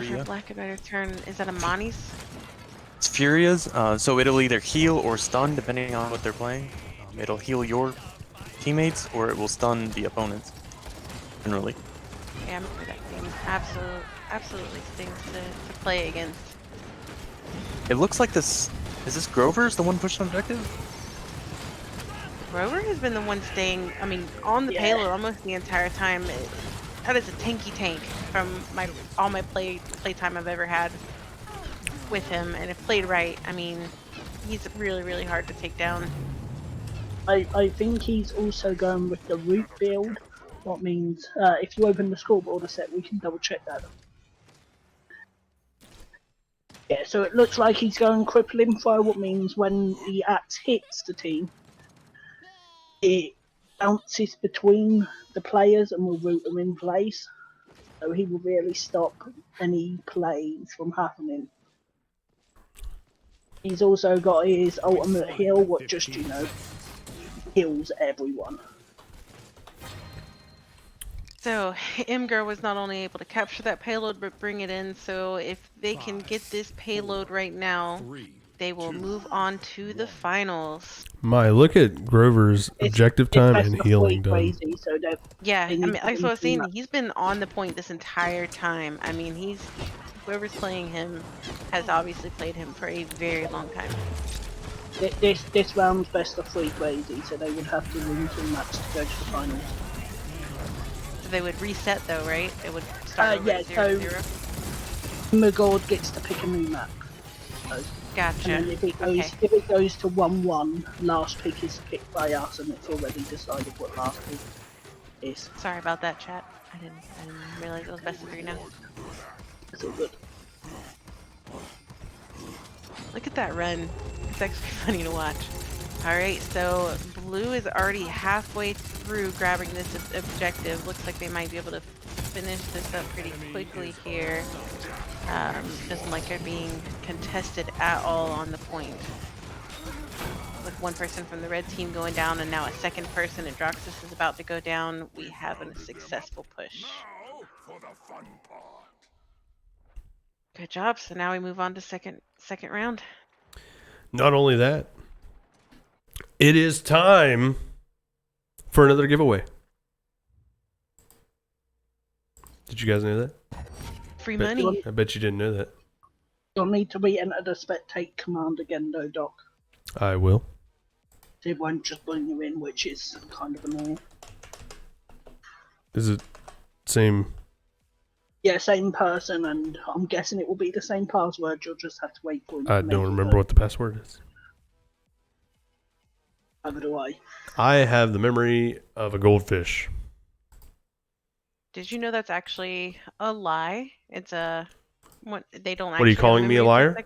for Maria. lack of a better term, is that a Monty's? It's Furia's, so it'll either heal or stun depending on what they're playing. It'll heal your teammates or it will stun the opponents. Generally. Yeah, I remember that thing. Absolutely stings to play against. It looks like this. Is this Grover's the one pushed on objective? Rover has been the one staying, I mean, on the payload almost the entire time. That is a tanky tank from all my playtime I've ever had with him, and if played right, I mean, he's really hard to take down. I think he's also going with the root build. What means if you open the scoreboard a set, we can double check that. Yeah, so it looks like he's going crippling throw, what means when the axe hits the team, it bounces between the players and will root them in place. So he will really stop any plays from happening. He's also got his ultimate heal, what just, heals everyone. So, Imgur was not only able to capture that payload, but bring it in, so if they can get this payload right now, they will move on to the finals. My, look at Grover's objective time and healing done. Crazy, so yeah, I mean, like I was saying, he's been on the point this entire time. I mean, whoever's playing him has obviously played him for a very long time. This round's best of 3 crazy, so they would have to win 2 matches to go to the finals. So they would reset though, right? It would start over at 0-0. Magord gets to pick a new map. So, Gotcha. and if it goes to 1-1, last pick is picked by us, and it's already decided what last pick is. Sorry about that, chat. I didn't realize it was best of 3 now. It's all good. Look at that run. It's actually funny to watch. Alright, so blue is already halfway through grabbing this objective. Looks like they might be able to finish this up pretty quickly here. Doesn't like they're being contested at all on the point. With one person from the red team going down and now a second person, and Droxus is about to go down. We have a successful push. Good job. So now we move on to second round. Not only that, it is time for another giveaway. Did you guys know that? Free money. I bet you didn't know that. You'll need to re-enter the spectate command again though, Doc. I will. It won't just bring you in, which is kind of annoying. Is it same? Yeah, same person, and I'm guessing it will be the same password. You'll just have to wait for it. I don't remember what the password is. Neither do I. I have the memory of a goldfish. Did you know that's actually a lie? It's a what they don't. What are you calling me a liar?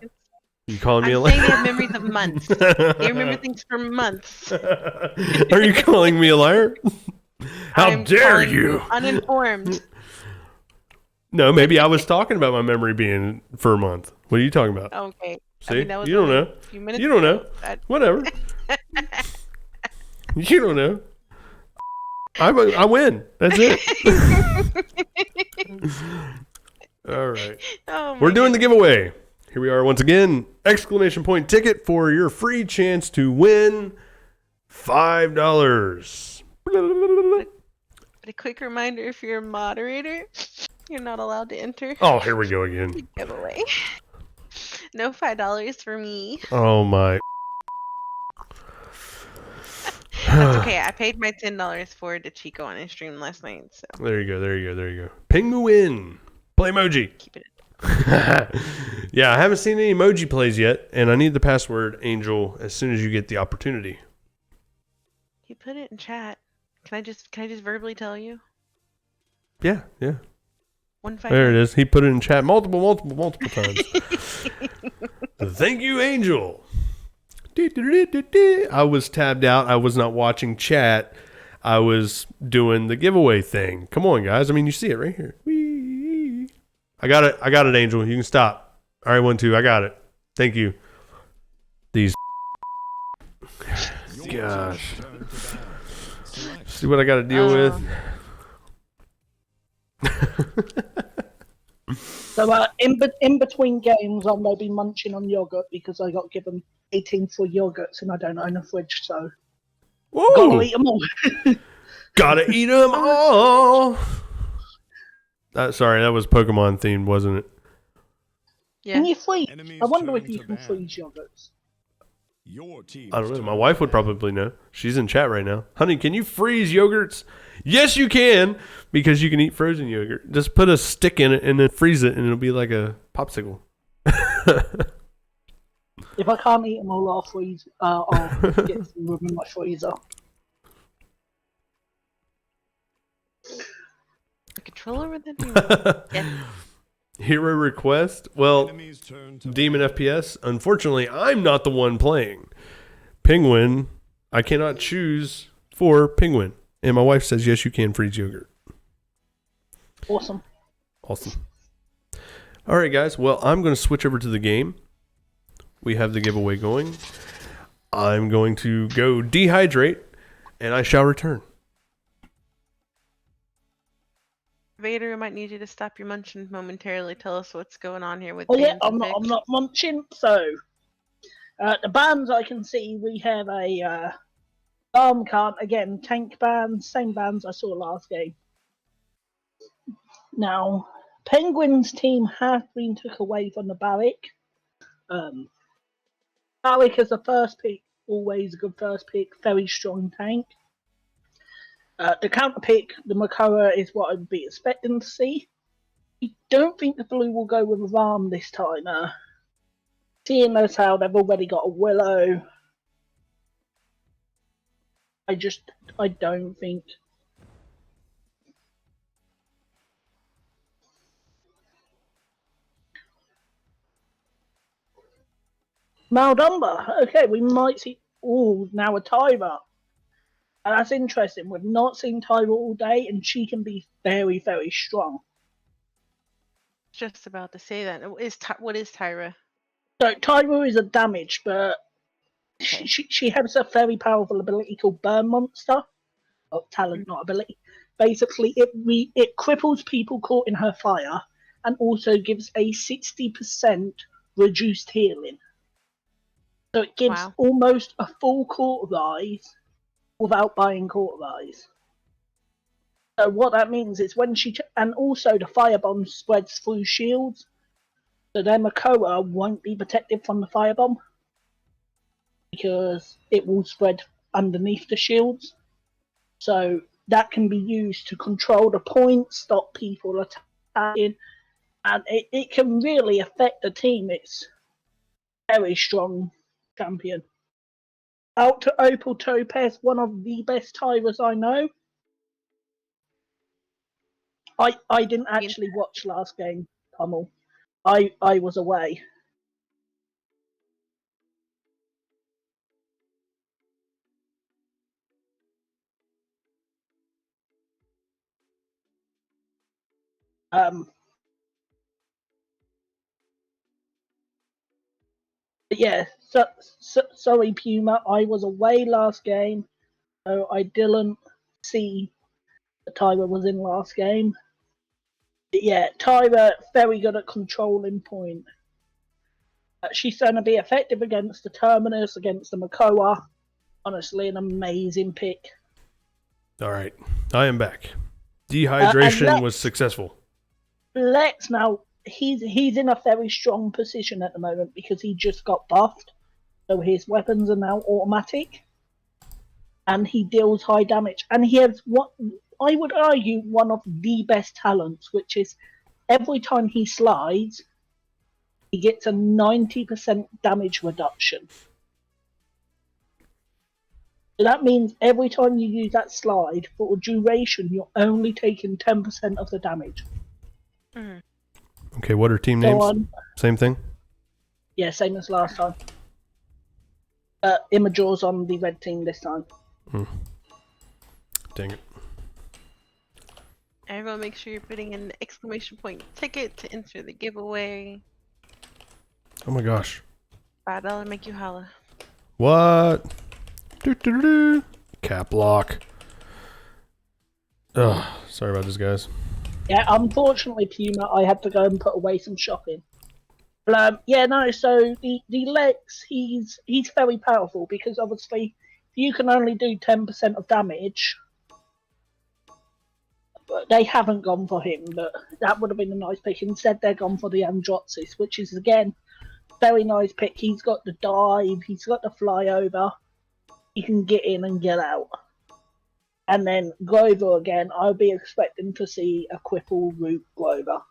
You calling me a liar? I'm saying they have memories of months. They remember things for months. Are you calling me a liar? How dare you? Uninformed. No, maybe I was talking about my memory being for a month. What are you talking about? Okay. See, I mean, that was you don't only know. a few minutes You don't know. ago. Whatever. You don't know. I win. That's it. All right. Oh, We're doing the giveaway. Here we are once again. Exclamation point ticket for your free chance to win $5. But a quick reminder, if you're a moderator, you're not allowed to enter Oh, here we go again. the giveaway. No $5 for me. Oh my. That's okay. I paid my $10 for the Chico on his stream last night, so There you go. Penguin. Play emoji. keep it. Yeah, I haven't seen any emoji plays yet, and I need the password, Angel, as soon as you get the opportunity. He put it in chat. Can I just verbally tell you? Yeah. 159. There it is. He put it in chat multiple times. Thank you, Angel. I was tabbed out. I was not watching chat. I was doing the giveaway thing. Come on, guys. I mean, you see it right here. Whee. I got it, Angel. You can stop. All right, 1, 2. I got it. Thank you. These. Gosh. select. See what I got to deal with. So in between games, I'm gonna be munching on yogurt because I got given 18 free yogurts and I don't own a fridge, so gotta Woo! eat them all. Gotta eat them all. Sorry, that was Pokemon themed, wasn't it? Yeah. Can you freeze? Enemies I wonder turn if you to can ban. freeze yogurts. Your team. I don't know. My wife would probably know. She's in chat right now. Honey, can you freeze yogurts? Yes, you can, because you can eat frozen yogurt. Just put a stick in it and then freeze it, and it'll be like a popsicle. If I can't eat them all, I'll freeze. I'll get them in my freezer. The controller with the yeah. Hero request? Well, Enemies turn to Demon FPS. Unfortunately, I'm not the one playing. Penguin, I cannot choose for Penguin. And my wife says, yes, you can freeze yogurt. Awesome. Awesome. All right, guys. Well, I'm going to switch over to the game. We have the giveaway going. I'm going to go dehydrate, and I shall return. Vader, I might need you to stop your munching momentarily. Tell us what's going on here with. Oh yeah, bans I'm and not picks. munching. So the bands I can see, we have a arm card again, tank bands, same bands I saw last game. Now, Penguins team has been took away from the Barrick. Barrick is the first pick, always a good first pick, very strong tank. The counter pick, the Makoa, is what I'd be expecting to see. I don't think the blue will go with Ram this time. Seeing as how they've already got a Willow, I don't think. Maldumba, okay, we might see. Oh, now a Tyra. That's interesting. We've not seen Tyra all day, and she can be very, very strong. Just about to say that. What is Tyra? So Tyra is a damage, but Okay. she has a very powerful ability called Burn Monster. Oh, talent, not ability. Basically, it cripples people caught in her fire, and also gives a 60% reduced healing. So it gives Wow. almost a full quarter rise without buying quarter rise. So what that means is when and also the firebomb spreads through shields, so their Makoa won't be protected from the firebomb because it will spread underneath the shields. So that can be used to control the point, stop people attacking, and it can really affect the team. It's a very strong champion. Out to Opal Topaz, one of the best Tyras I know. I didn't actually watch last game, Hummel. I was away. But yeah, sorry Puma, I was away last game, so I didn't see that Tyra was in last game. But yeah, Tyra very good at controlling point. She's going to be effective against the Terminus, against the Makoa. Honestly, an amazing pick. All right. I am back. Dehydration was successful. Lex now, he's in a very strong position at the moment because he just got buffed. So his weapons are now automatic. And he deals high damage. And he has what I would argue one of the best talents, which is every time he slides, he gets a 90% damage reduction. So that means every time you use that slide, for a duration, you're only taking 10% of the damage. Mm. Okay, what are team names? Same thing? Yeah, same as last time. Imajor's on the red team this time. Dang it. Everyone make sure you're putting in the exclamation point ticket to enter the giveaway. Oh my gosh. $5 make you holla. What? Cap lock. Ugh, sorry about this, guys. Yeah, unfortunately, Puma, I had to go and put away some shopping. But, yeah, no. So the Lex, he's very powerful because obviously you can only do 10% of damage. But they haven't gone for him, but that would have been a nice pick. Instead, they're gone for the Androxis, which is again very nice pick. He's got the dive, he's got the flyover. He can get in and get out. And then Grover again, I'll be expecting to see a Quipple Root Grover.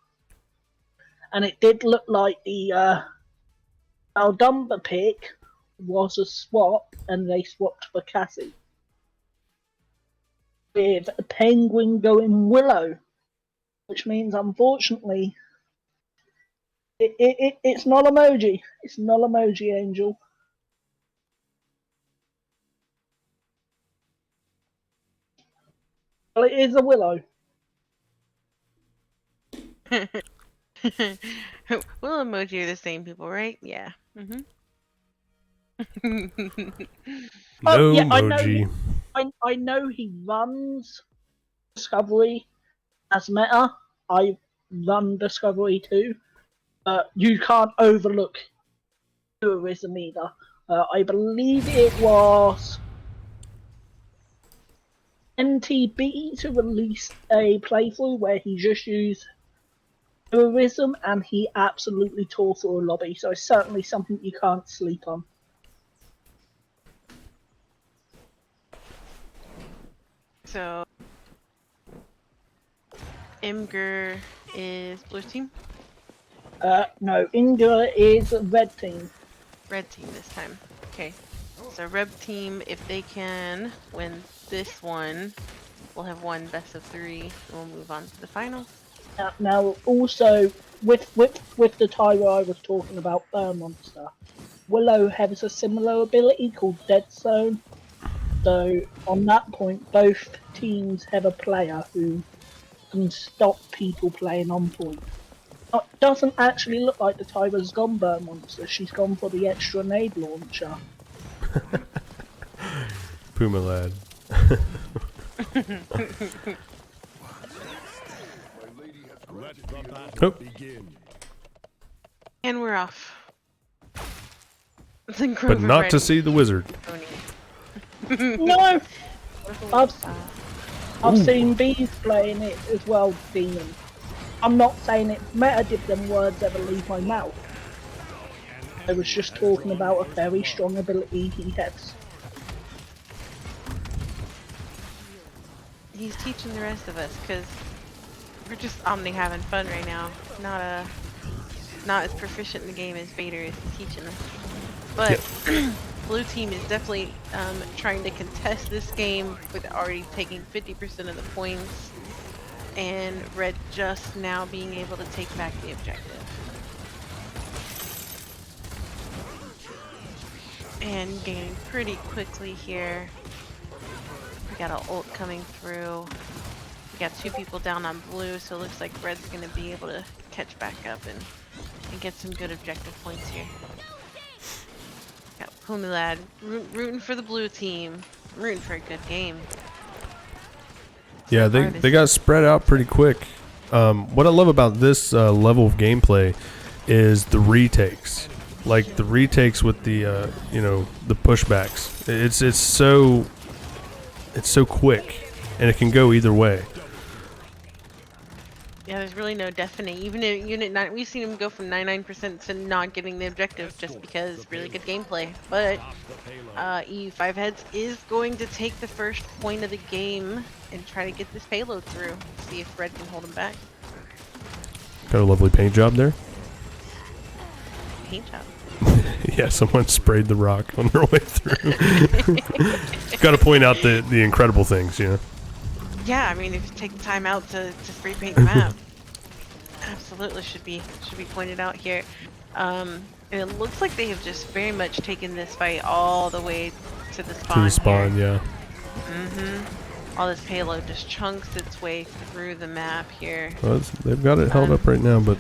And it did look like the Aldumba pick was a swap, and they swapped for Cassie. With a Penguin going Willow, which means unfortunately it's not emoji. It's not emoji Angel. Well, it is a Willow. Will emoji are the same people, right? Yeah. No yeah, emoji. I know he runs Discovery as meta. I run Discovery too. But you can't overlook tourism either. I believe it was NTB to release a playthrough where he just used tourism and he absolutely tore through a lobby. So it's certainly something you can't sleep on. So, Imgur is blue team, No, Inga is red team. red team this time. Okay. So red team, if they can win this one, we'll have one best of 3, and we'll move on to the finals. Now also with the Tyro I was talking about, Burr Monster, Willow has a similar ability called Dead Zone. So on that point, both teams have a player who can stop people playing on point. It doesn't actually look like the Tyro's gone Burr Monster. She's gone for the extra nade launcher. Puma lad. Let the battle Oh. begin. And we're off. But not to see the wizard. No! I've seen bees playing it as well, Demon. I'm not saying it's meta did them words ever leave my mouth. I was just talking about a very strong ability he has. He's teaching the rest of us, because we're just Omni having fun right now. Not as proficient in the game as Vader is teaching us. But blue team is definitely trying to contest this game with already taking 50% of the points, and red just now being able to take back the objective. And gaining pretty quickly here. We got an ult coming through. We got 2 people down on blue, so it looks like red's gonna be able to catch back up and get some good objective points here. Got Puma lad rooting for the blue team. I'm rooting for a good game. Yeah, they got spread out pretty quick. What I love about this level of gameplay is the retakes. Like the retakes with the the pushbacks. It's so quick, and it can go either way. Yeah, there's really no definite. Even in Unit 9, we've seen him go from 99% to not getting the objective just because really good gameplay. But EU5 Heads is going to take the first point of the game and try to get this payload through. See if red can hold him back. Got a lovely paint job there. Paint job. Yeah, someone sprayed the rock on their way through. Got to point out the incredible things, you know. Yeah, I mean, if you take the time out to spray paint the map, absolutely should be pointed out here. And it looks like they have just very much taken this fight all the way to the spawn. To the spawn, here. yeah. All this payload just chunks its way through the map here. Well, they've got it held up right now, but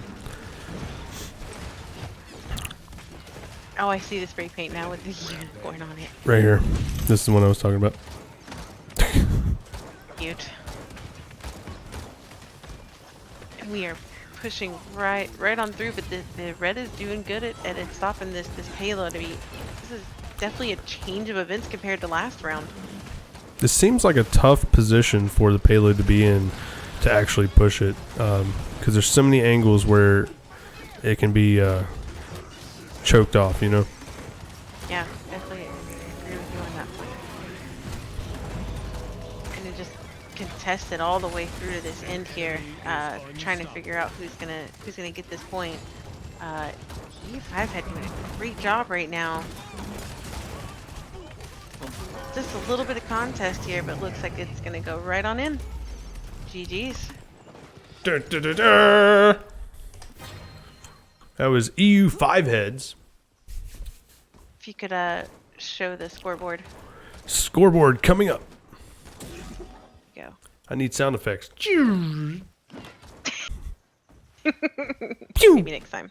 Oh, I see the spray paint now with the unicorn on it. right here, this is the one I was talking about. Cute. We are pushing right on through, but the red is doing good at stopping this payload. I mean, this is definitely a change of events compared to last round. This seems like a tough position for the payload to be in to actually push it, because there's so many angles where it can be choked off, you know? Yeah, definitely agree with you on that point. And it just contested all the way through to this end here, trying to figure out who's gonna get this point. E5 had doing a great job right now. Just a little bit of contest here, but looks like it's gonna go right on in. GG's. Dun, dun, dun, dun. That was EU 5 heads. If you could show the scoreboard. Scoreboard coming up. Go. I need sound effects. Maybe next time.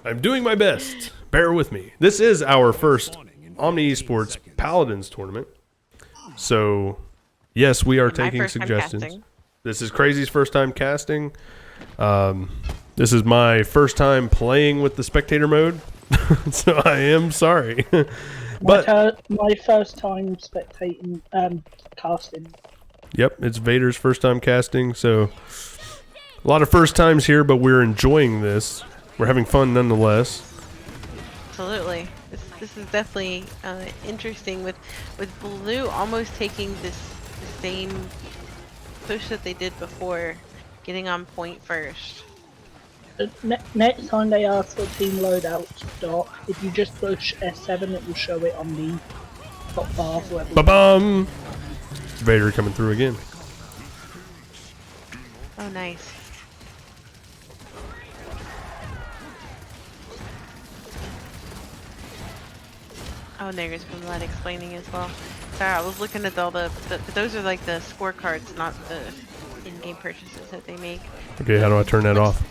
I'm doing my best. Bear with me. This is our first OMNI Esports Paladins tournament. So, yes, we are My taking first time suggestions. casting. This is Crazy's first time casting. This is my first time playing with the spectator mode. So I am sorry. But My first time spectating casting. yep, it's Vader's first time casting. So a lot of first times here, but we're enjoying this. We're having fun nonetheless. Absolutely. This is definitely interesting with Blue almost taking the same push that they did before, getting on point first. Next time they ask for team loadout dot, if you just push S7, it will show it on the top bar for everyone. Ba-bum! Vader coming through again. Oh, nice. Oh, and there's Bimlet explaining as well. Sorry, I was looking at all the those are like the scorecards, not the in-game purchases that they make. Okay, how do I turn that off?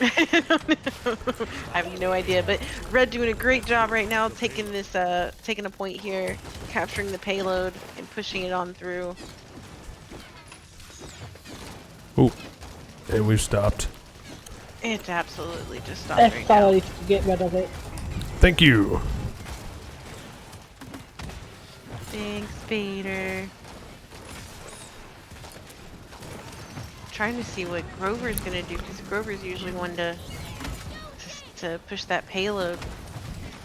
I don't know. I have no idea, but Red doing a great job right now, taking this, taking a point here, capturing the payload and pushing it on through. Ooh, and we've stopped. It's absolutely just stopped right now. F5 to get rid of it. Thank you. Thanks, Vader. Trying to see what Grover's gonna do, because Grover's usually one to push that payload,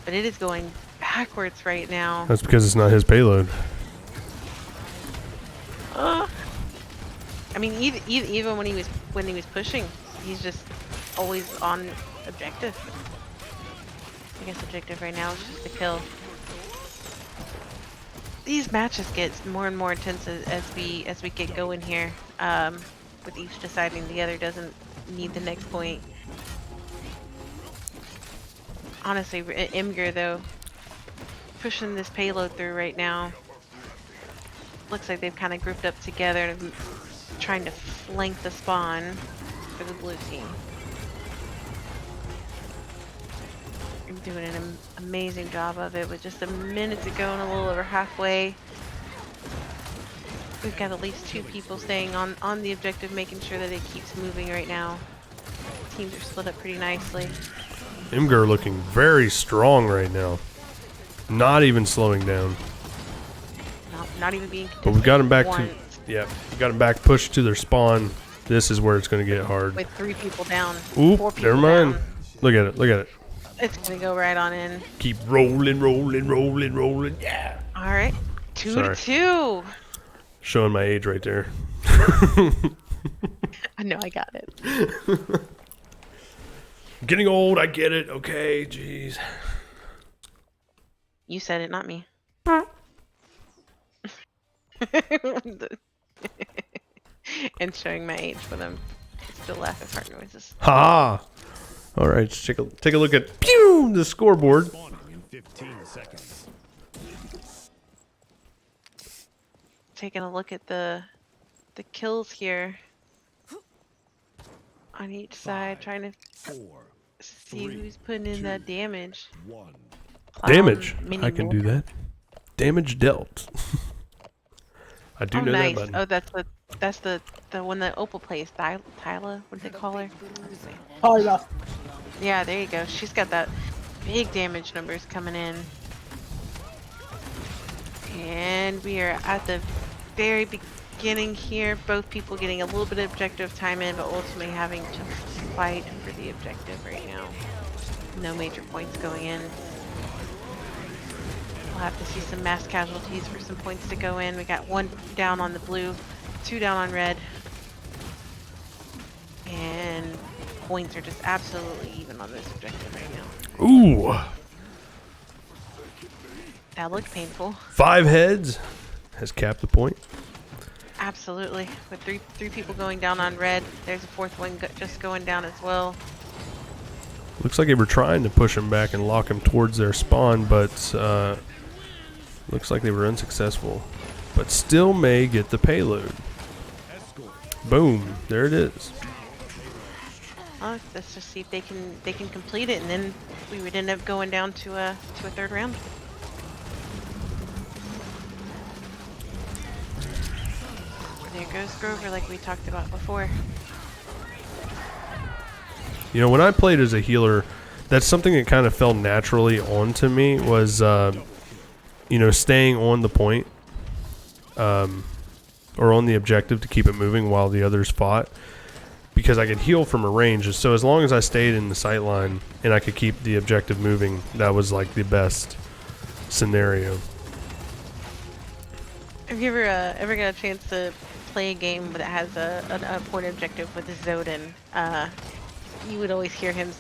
but it is going backwards right now. That's because it's not his payload. I mean, even when he was pushing, he's just always on objective. I guess objective right now is just a kill. These matches get more and more intense as we get going here. With each deciding the other doesn't need the next point. Honestly, Imgur though, pushing this payload through right now. Looks like they've kind of grouped up together and trying to flank the spawn for the blue team. They're doing an amazing job of it with just a minute to go and a little over halfway. We've got at least 2 people staying on the objective, making sure that it keeps moving right now. Teams are split up pretty nicely. Imgur looking very strong right now. Not even slowing down. Not even being But we've got him back once, to... Yeah, we got him back pushed to their spawn. This is where it's going to get hard. with 3 people down. Oop, 4 people never mind. down. Look at it, look at it. It's gonna go right on in. Keep rolling, rolling, rolling, rolling. Yeah. All right, 2 Sorry. to 2. Showing my age right there. I know, I got it. Getting old, I get it. Okay, jeez. You said it, not me. And showing my age when I'm still laughing fart noises. Ha! All right, let's take a look at the scoreboard. Spawning in 15 seconds. Taking a look at the kills here on each side, trying to 4, see 3, who's putting in that damage. 1. Damage. Mini I can Mortal. do that. Damage dealt. I do Oh, know nice. that button. Oh, that's the one that Opal plays. Tyla, what do they call her? Let's see. Tyler. Yeah, there you go. She's got that big damage numbers coming in. And we are at the very beginning here. Both people getting a little bit of objective time in, but ultimately having to fight for the objective right now. No major points going in. We'll have to see some mass casualties for some points to go in. We got 1 down on the blue, 2 down on red. And points are just absolutely even on this objective right now. Ooh, That looked painful. 5 heads has capped the point. Absolutely. With three people going down on red. There's a 4th one just going down as well. Looks like they were trying to push him back and lock him towards their spawn, but looks like they were unsuccessful. But still may get the payload. Boom! There it is. Well, let's just see if they can complete it, and then we would end up going down to a 3rd round. There goes Grover, like we talked about before. You know, when I played as a healer, that's something that kind of fell naturally onto me was, you know, staying on the point or on the objective to keep it moving while the others fought, because I could heal from a range. So as long as I stayed in the sight line and I could keep the objective moving, that was like the best scenario. Have you ever got a chance to play a game that has a point objective with Zodin? You would always hear him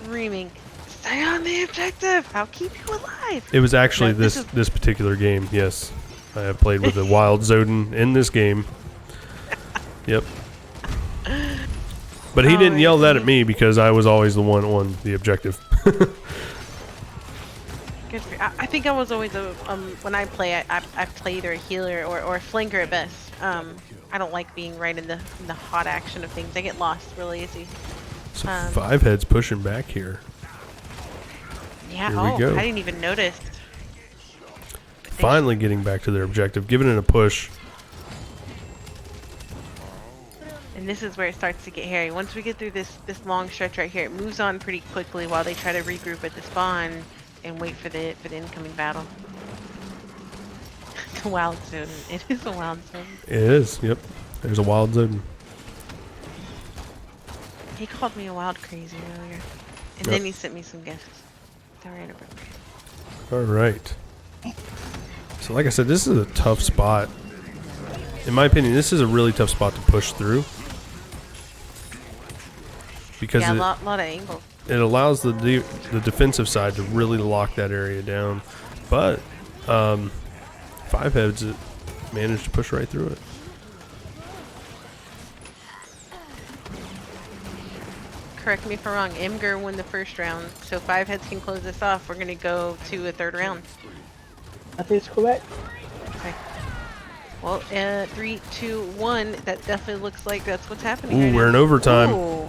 screaming, "Stay on the objective! I'll keep you alive!" It was actually Now, this particular game, yes. I have played with a wild Zodin in this game. Yep. But he didn't yell that at me because I was always the one on the objective. Good for you. I think I was always a when I play, I play either a healer or a flanker at best. I don't like being right in the hot action of things. I get lost really easy. So 5 heads pushing back here. Yeah. Here we go. I didn't even notice. Finally getting back to their objective, giving it a push. And this is where it starts to get hairy. Once we get through this long stretch right here, it moves on pretty quickly while they try to regroup at the spawn and wait for the incoming battle. It's a wild zone. It is a wild zone. It is, yep. There's a wild Zodin. He called me a wild crazy earlier. And Yep. then he sent me some gifts. They were inappropriate. Alright. So like I said, this is a tough spot. In my opinion, this is a really tough spot to push through. Because Yeah, a lot of angles. it allows the defensive side to really lock that area down. But 5 heads managed to push right through it. Correct me if I'm wrong. Imgur won the first round, so 5 heads can close this off. We're gonna go to a 3rd round. That is correct. Okay. Well, 3, 2, 1. That definitely looks like that's what's happening. Ooh, right we're now. in overtime. Ooh.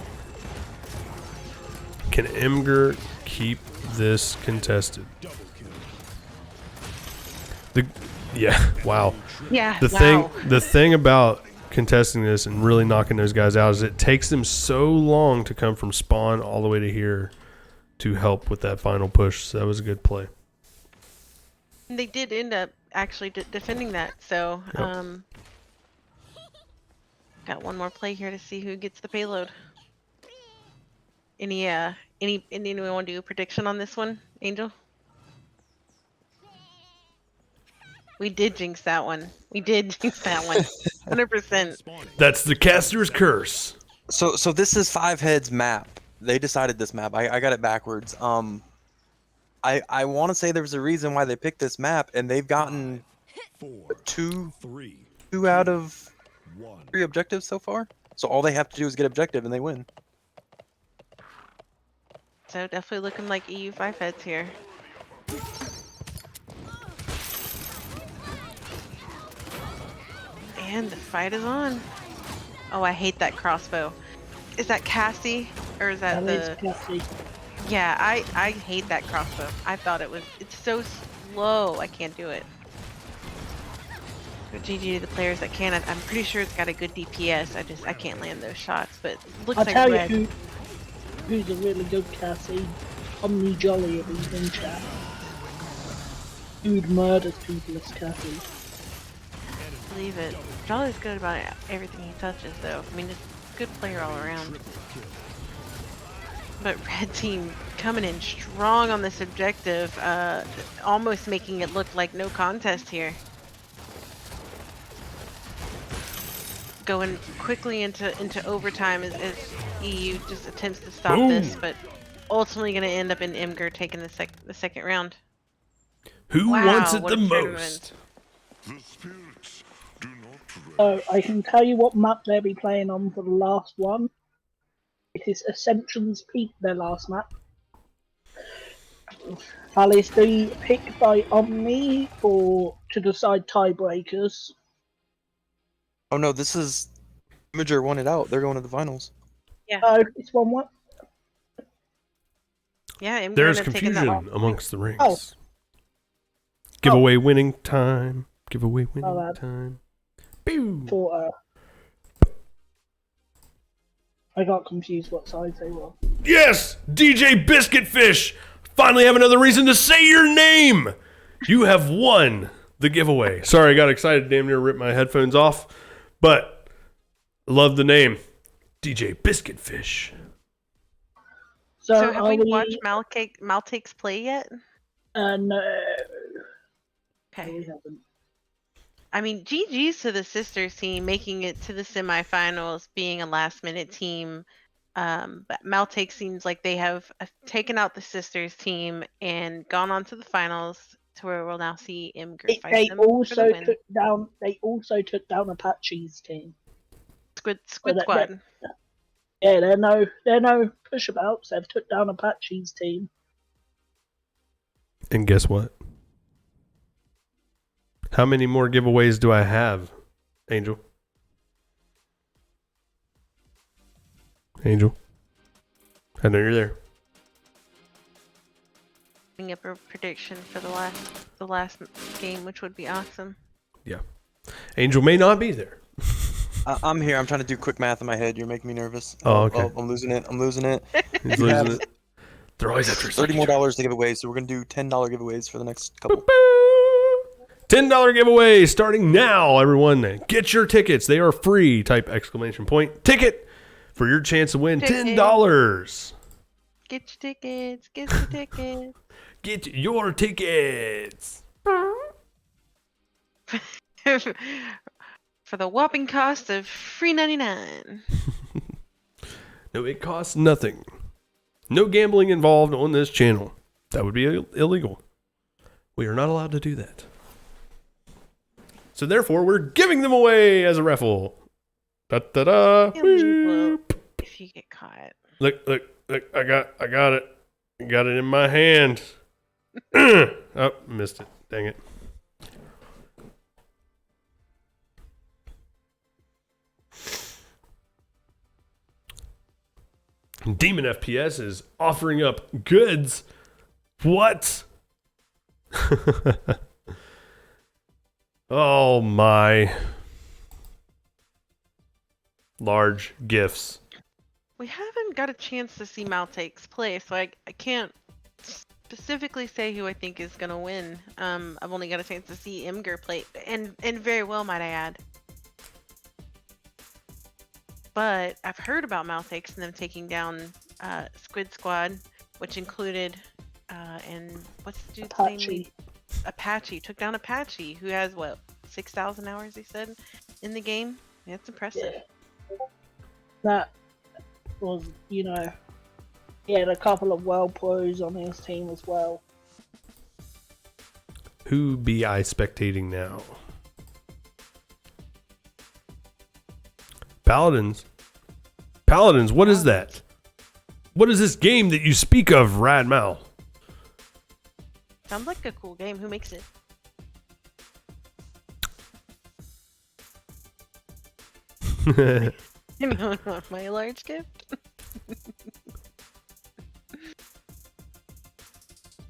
Can Imgur keep this contested? Yeah, wow. Yeah. The thing about contesting this and really knocking those guys out is it takes them so long to come from spawn all the way to here to help with that final push. So that was a good play. They did end up actually defending that. So, Yep. got one more play here to see who gets the payload. Anyone want to do a prediction on this one, Angel? We did jinx that one. 100%. That's the caster's curse. So this is 5 heads map. They decided this map. I got it backwards. I want to say there was a reason why they picked this map, and they've gotten 2 out of 3 objectives so far. So all they have to do is get objective, and they win. So definitely looking like EU 5 heads here. And the fight is on. Oh, I hate that crossbow. Is that Cassie? Or is that That is the... Cassie. Yeah, I hate that crossbow. I thought it's so slow. I can't do it. GG to the players that can. I'm pretty sure it's got a good DPS. I can't land those shots, but looks I'll like tell red. you who's a really good Cassie. OMNI Jolly in chat. Dude murders people as Cassie. Believe it. Jolly's good about everything he touches, though. I mean, it's a good player all around. But red team coming in strong on this objective, almost making it look like no contest here. Going quickly into overtime as EU just attempts to stop this, but ultimately going to end up in Imgur taking the second round. Who Wow, wants it what the a tournament. most? So I can tell you what map they'll be playing on for the last one. It is Ascension's Peak, their last map. That is the pick by Omni to decide tiebreakers. Oh no, this is Imager won it out. They're going to the finals. Oh, it's 1-1. Yeah, Imgur There's ended up taking confusion that. amongst the ranks. Oh. Giveaway winning time. Giveaway winning bad. time. Pew. For I got confused what sides they were. Yes! DJ Biscuitfish! Finally have another reason to say your name! You have won the giveaway. Sorry, I got excited. Damn near ripped my headphones off. But, love the name. DJ Biscuitfish. So have are we watched Maltake's play yet? No. Okay. We haven't. I mean, GG's to the sisters team making it to the semifinals, being a last-minute team. But Maltake seems like they have taken out the sisters team and gone on to the finals, to where we'll now see Imgur fight They them for also the win. took down Apache's team. Squid that- Squad. Yeah, they're no pushabouts. They've took down Apache's team. And guess what? How many more giveaways do I have, Angel? Angel? I know you're there. Bring up a prediction for the last game, which would be awesome. Yeah. Angel may not be there. I'm here. I'm trying to do quick math in my head. You're making me nervous. Oh, okay. I'm losing it. I'm losing it. He's You losing have it. They're always after $30 more to give away, so we're gonna do $10 giveaways for the next couple. $10 giveaway starting now, everyone. Get your tickets. They are free. Type exclamation point ticket for your chance to win $10. Get your tickets. Get your tickets. Get your tickets. For the whopping cost of $3.99. No, it costs nothing. No gambling involved on this channel. That would be illegal. We are not allowed to do that. So therefore, we're giving them away as a raffle. Da-da-da. Illegal if you get caught. Look, I got it. I got it in my hand. Oh, missed it. Dang it. Demon FPS is offering up goods. What? Oh my. Large gifts. We haven't got a chance to see Maltake's play, so I can't specifically say who I think is going to win. I've only got a chance to see Imgur play, and very well, might I add. But I've heard about Maltake's and them taking down Squid Squad, which included, and what's the dude's name? Apache. Took down Apache, who has, what, 6,000 hours, he said, in the game? That's impressive. Yeah. That was, he had a couple of world pros on his team as well. Who be I spectating now? Paladins. Paladins, what is that? What is this game that you speak of, Radmal? Sounds like a cool game. Who makes it? Anyone want my large gift?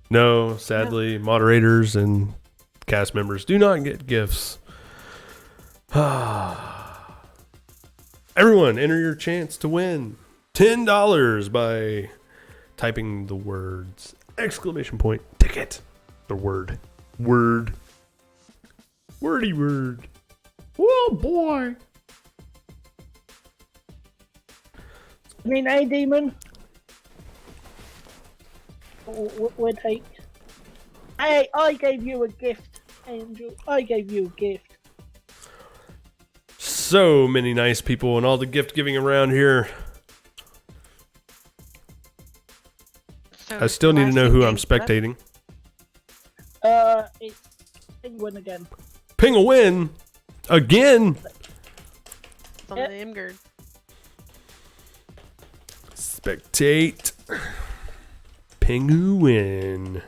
No, sadly, moderators and cast members do not get gifts Everyone, enter your chance to win $10 by typing the words !ticket. The word. Wordy word. Oh boy. Hey, Demon. We'll take. Hey, I gave you a gift, Angel. I gave you a gift. So many nice people and all the gift giving around here. So I still need to know who I'm spectating. It's Penguin again. Ping a win again. It's on the Imgard. Spectate. Penguin.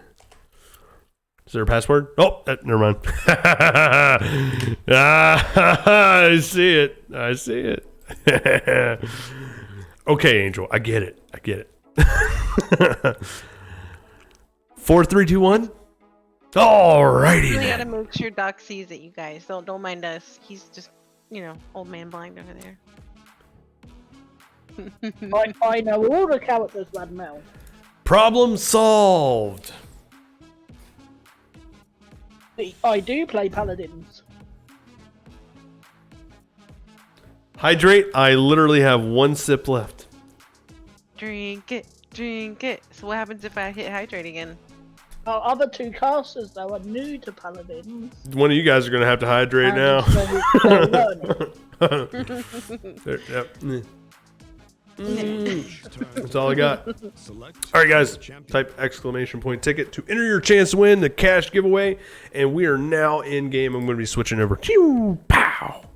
Is there a password? Oh, never mind. I see it. I see it. Okay, Angel. I get it. 4, 3, 2, 1. Alrighty You then. gotta make sure Doc sees it, you guys. Don't mind us. He's just, old man blind over there. I know all the characters right now. Problem solved. I do play Paladins. Hydrate. I literally have 1 sip left. Drink it. So what happens if I hit hydrate again? Our other 2 casters, though, are new to Paladins. One of you guys are going to have to hydrate now. They're learning. There, yep. Each turn. That's all I got. Select All right, guys. champion. Type !ticket to enter your chance to win the cash giveaway. And we are now in game. I'm going to be switching over. Pew! Pow!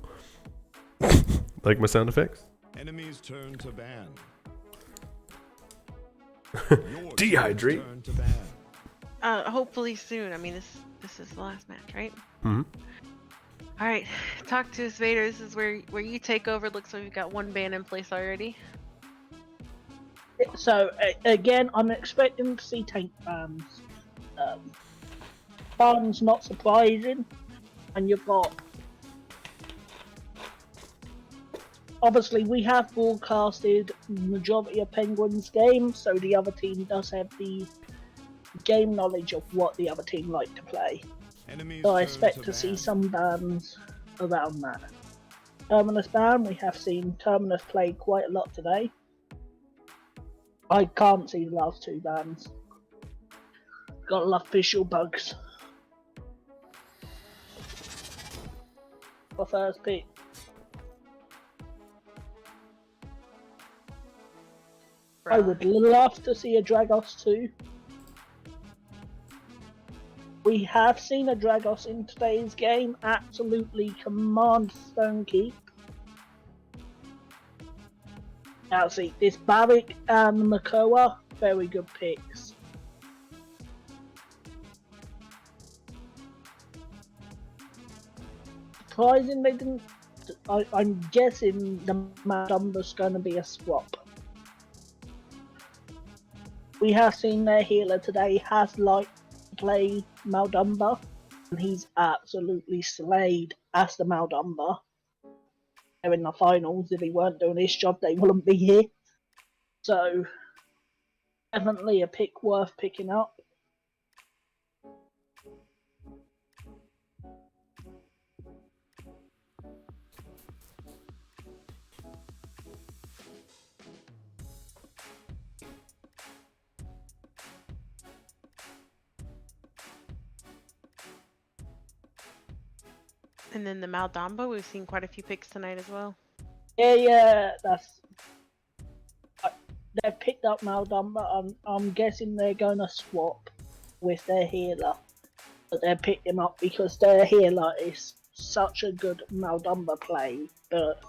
Like my sound effects? Enemy's turn to ban. Your Dehydrate. turn to ban. Hopefully soon. I mean, this is the last match, right? Mhm. All right, talk to us, Vader. This is where you take over. Looks like we've got 1 ban in place already. So, again, I'm expecting to see tank bans. Bans not surprising. And you've got... Obviously, we have broadcasted majority of Penguins' games, so the other team does have the game knowledge of what the other team like to play. Enemy's So I turn expect to see ban. some bans around that. Terminus ban, we have seen Terminus play quite a lot today. I can't see the last 2 bans. Got a lot of visual bugs. For first pick. I would love to see a Dragos too. We have seen a Dragos in today's game absolutely command Stone Keep. Now see, this Barrick and Makoa, very good picks. Surprising they didn't... I'm guessing the Madumba's going to be a swap. We have seen their healer today has liked to play Maldumba, and he's absolutely slayed as the Maldumba. They're in the finals. If he weren't doing his job, they wouldn't be here. So, definitely a pick worth picking up. And then the Maldamba, we've seen quite a few picks tonight as well. Yeah, that's... They've picked up Maldumba. I'm guessing they're going to swap with their healer. But they picked him up because their healer is such a good Maldumba play, but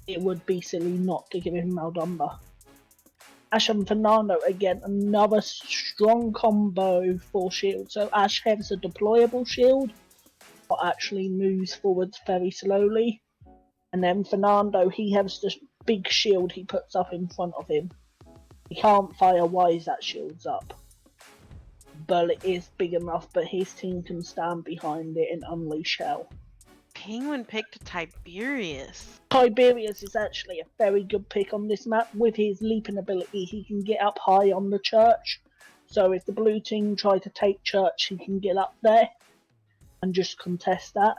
it would be silly not to give him Maldumba. Ash and Fernando, again, another strong combo for shield. So Ash has a deployable shield, but actually moves forwards very slowly. And then Fernando, he has this big shield he puts up in front of him. He can't fire while that shield's up. But it is big enough, but his team can stand behind it and unleash hell. Penguin picked Tiberius. Tiberius is actually a very good pick on this map. With his leaping ability, he can get up high on the church. So if the blue team try to take church, he can get up there and just contest that.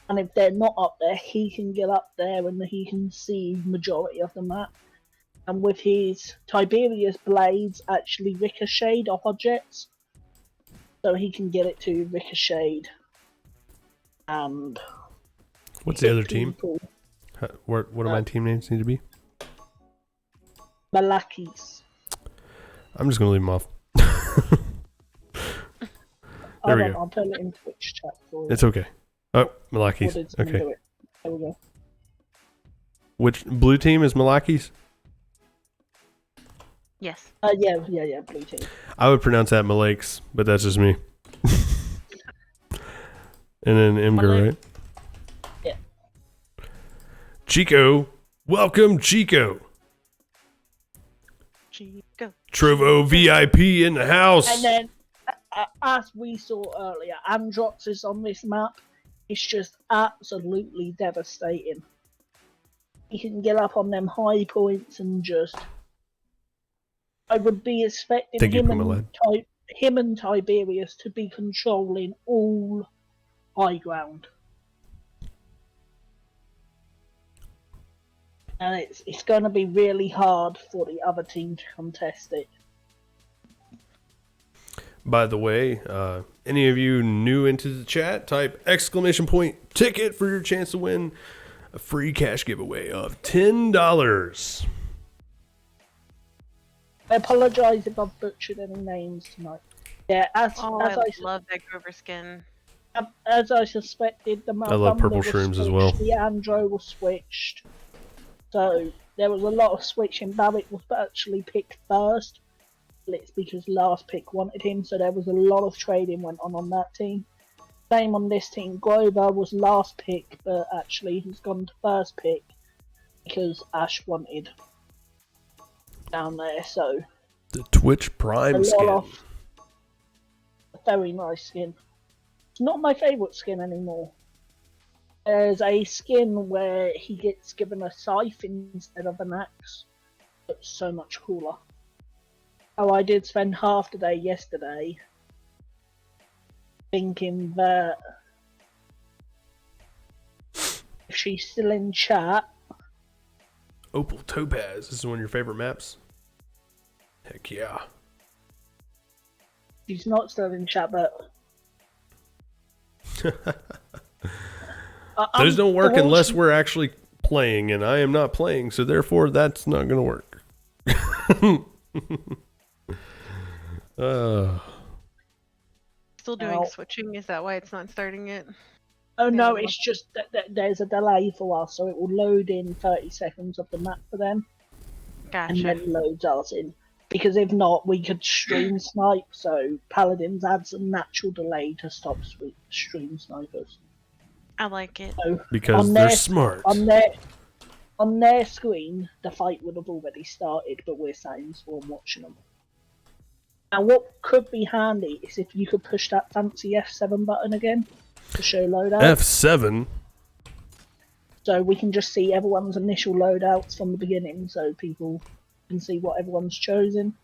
And if they're not up there, he can get up there and he can see majority of the map. And with his Tiberius blades actually ricocheted off objects, so he can get it to ricochet. And What's the other team? people. What do my team names need to be? Malakis. I'm just gonna leave them off. Hold we on, go. I'll put it in Twitch chat for you. It's okay. Oh, Or Malakis. did someone Okay. do it? There we go. Which blue team is Malakis? Yes. Yeah, blue team. I would pronounce that Malakes, but that's just me. And then Imgur, Malak. right? Yeah. Chico. Welcome, Chico. Chico. Trovo VIP in the house. And then, as we saw earlier, Androx is on this map. It's just absolutely devastating. He can get up on them high points and just... I would be expecting Thank you, him Puma and, him and Tiberius to be controlling all high ground. And it's going to be really hard for the other team to contest it. By the way, any of you new into the chat, type ! ticket for your chance to win a free cash giveaway of $10. I apologise if I've butchered any names tonight. Yeah, as Oh, I love that Grover skin. as I suspected, the I love purple Malbumba was shrooms as well. switched, the Andro was switched. So there was a lot of switching. Barrett was actually picked first. It's because last pick wanted him, so there was a lot of trading went on that team. Same on this team. Grover was last pick, but actually he's gone to first pick because Ash wanted down there. So The Twitch Prime a skin. lot of a very nice skin. It's not my favourite skin anymore. There's a skin where he gets given a scythe instead of an axe. It's so much cooler. Oh, I did spend half the day yesterday thinking that if she's still in chat, Opal Topaz. This is one of your favorite maps? Heck yeah. she's not still in chat, but Those don't work the whole unless we're actually playing, and I am not playing, so therefore that's not going to work. Still doing Now- switching? Is that why it's not starting it? Oh no, Yeah. it's just that there's a delay for us, so it will load in 30 seconds of the map for them, and Gotcha. then loads us in. Because if not, we could stream snipe, so Paladins adds a natural delay to stop stream snipers. I like it. So Because on they're their- smart. on their screen, the fight would have already started, but we're sat in spawn watching them. Now what could be handy is if you could push that fancy F7 button again to show loadout. F7. So we can just see everyone's initial loadouts from the beginning, so people can see what everyone's chosen.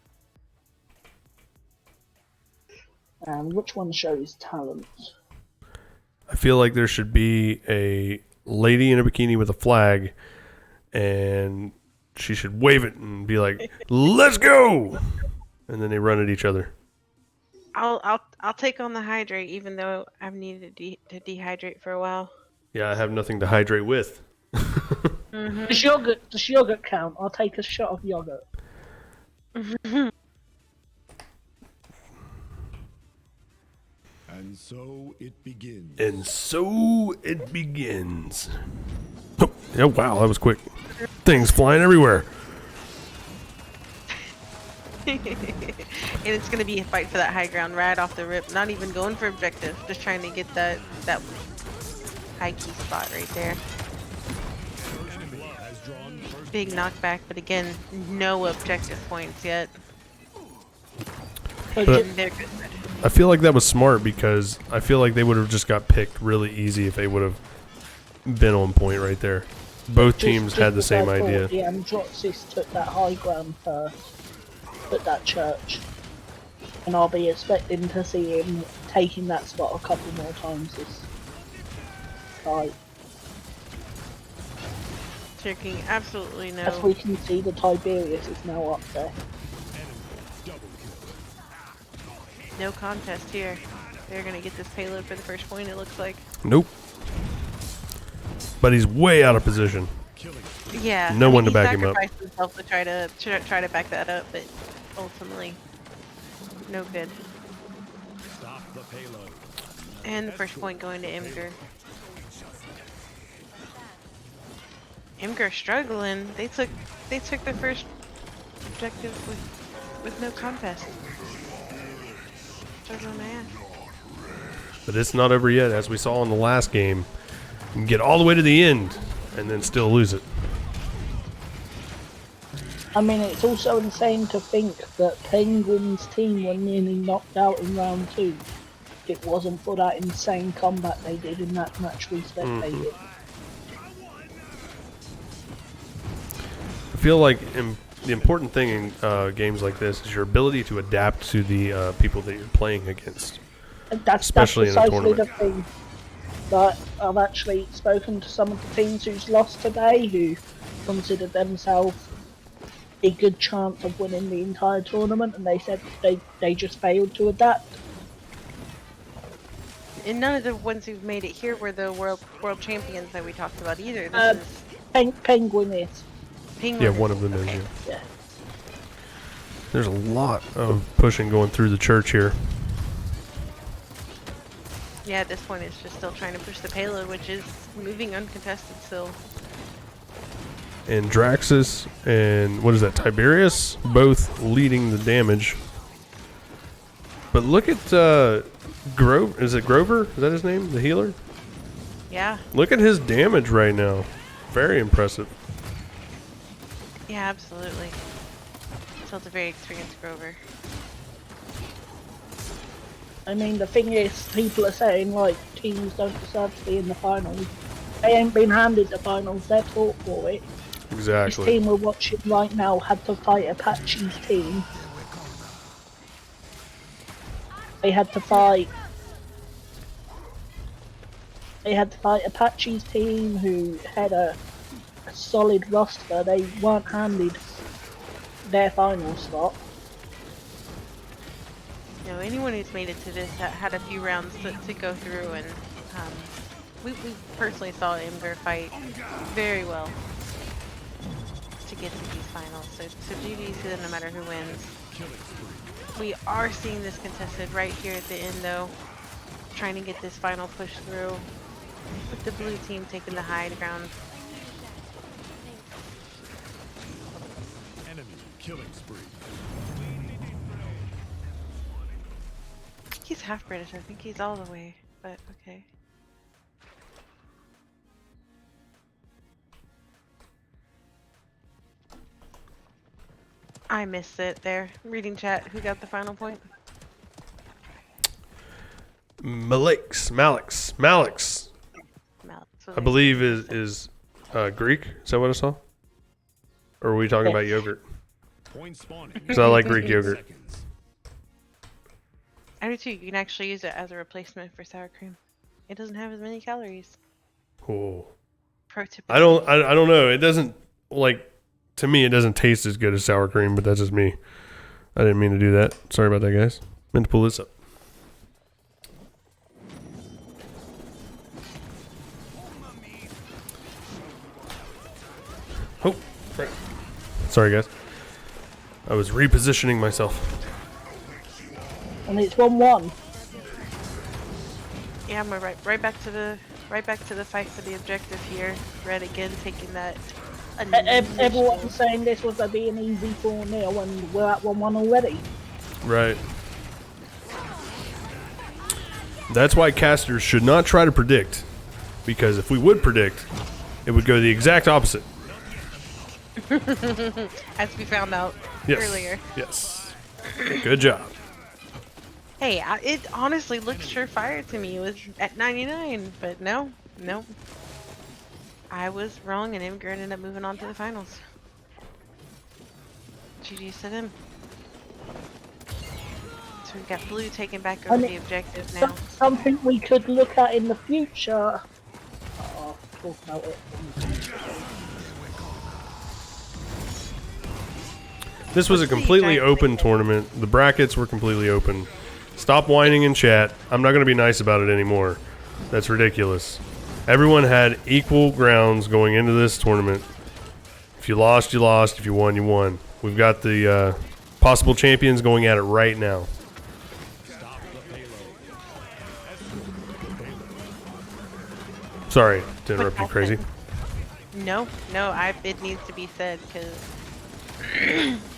And which one shows talent? I feel like there should be a lady in a bikini with a flag, and she should wave it and be like, "Let's go!" And then they run at each other. I'll take on the hydrate, even though I've needed to dehydrate for a while. Yeah, I have nothing to hydrate with. Does yogurt count? I'll take a shot of yogurt. And so it begins. And so it begins. Oh, yeah, wow, that was quick. Things flying everywhere. And it's gonna be a fight for that high ground right off the rip. Not even going for objective, just trying to get that high key spot right there. Enemy has drawn first. Big knockback, but again, no objective points yet. But- And they're good. I feel like that was smart because I feel like they would have just got picked really easy if they would have been on point right there. Both Just- teams had the just same as I idea. thought, the Androxys took that high ground first, at that church. And I'll be expecting to see him taking that spot a couple more times this fight. Taking absolutely no. As we can see, the Tiberius is now up there. No contest here. They're gonna get this payload for the first point, it looks like. Nope. But he's way out of position. Yeah. No I mean, one to he back him up. sacrificed himself to try to back that up, but ultimately, no good. Stop the payload. And the first point going to Imgur. Imgur struggling. They took the first objective with no contest. Struggling man. But it's not over yet. As we saw in the last game, you can get all the way to the end and then still lose it. I mean, it's also insane to think that Penguin's team were nearly knocked out in round 2. It wasn't for that insane combat they did in that match we spectated. I feel like the important thing in games like this is your ability to adapt to the people that you're playing against. And that's Especially in a precisely the tournament. thing. But I've actually spoken to some of the teams who's lost today who consider themselves a good chance of winning the entire tournament, and they said they just failed to adapt. And none of the ones who've made it here were the world champions that we talked about either. This is Penguin is. Penguin. Yeah, one of them is. Okay. Yeah. Yeah. There's a lot of pushing going through the church here. Yeah, at this point it's just still trying to push the payload, which is moving uncontested still. And Draxus and what is that, Tiberius, both leading the damage. But look at Grover. Is it Grover? Is that his name? The healer? Yeah. Look at his damage right now. Very impressive. Yeah, absolutely. Still a very experienced Grover. I mean, the thing is, people are saying, like, teams don't deserve to be in the finals. They ain't been handed the finals, they're taught for it. This Exactly. team we're watching right now had to fight Apache's team. They had to fight Apache's team, who had a solid roster. They weren't handed their final spot. You know, anyone who's made it to this had a few rounds to go through, and we personally saw Imgur fight very well to get to these finals. So GG's to them no matter who wins. We are seeing this contested right here at the end though, trying to get this final push through, with the blue team taking the high ground. Enemy killing spree. I think he's half British, I think he's all the way, but okay. I missed it there. Reading chat, who got the final point? Malix. Malik. I believe is Greek. Is that what I saw? Or are we talking about yogurt? Point spawning. Because I like Greek yogurt. Seconds. I do too. You can actually use it as a replacement for sour cream. It doesn't have as many calories. Oh. Pro tip. I don't know. It doesn't, like, to me it doesn't taste as good as sour cream, but that's just me. I didn't mean to do that. Sorry about that, guys. Meant to pull this up. Oh, right. Sorry, guys. I was repositioning myself. And it's 1-1. Yeah, we're right back to the fight for the objective here. Red again taking that. Everyone's saying this was going to be an easy 4-0 and we're at 1-1 already. Right. That's why casters should not try to predict, because if we would predict, it would go the exact opposite. As we found out earlier. Yes. Good job. Hey, it honestly looked surefire to me. It was at 99, but no. I was wrong, and Imgur ended up moving on to the finals. GG's to them. So we've got blue taking back over the objective now. Something we could look at in the future. I'll talk about it. This was a completely open tournament. The brackets were completely open. Stop whining in chat. I'm not going to be nice about it anymore. That's ridiculous. Everyone had equal grounds going into this tournament. If you lost, you lost. If you won, you won. We've got the possible champions going at it right now. Sorry to interrupt you, Crazy. No, it needs to be said because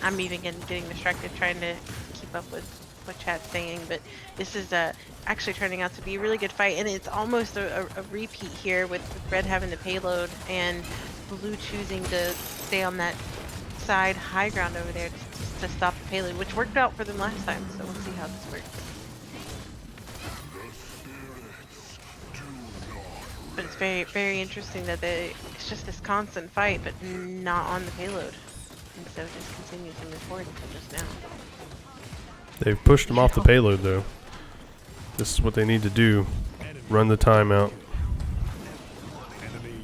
I'm even getting distracted trying to keep up with what chat's saying. But this is actually turning out to be a really good fight, and it's almost a repeat here with red having the payload and blue choosing to stay on that side high ground over there to stop the payload, which worked out for them last time. So we'll see how this works. But it's very, very interesting that it's just this constant fight, but not on the payload. And so it just continues to move forward until just now. They've pushed them off the payload, though. This is what they need to do. Run the timeout.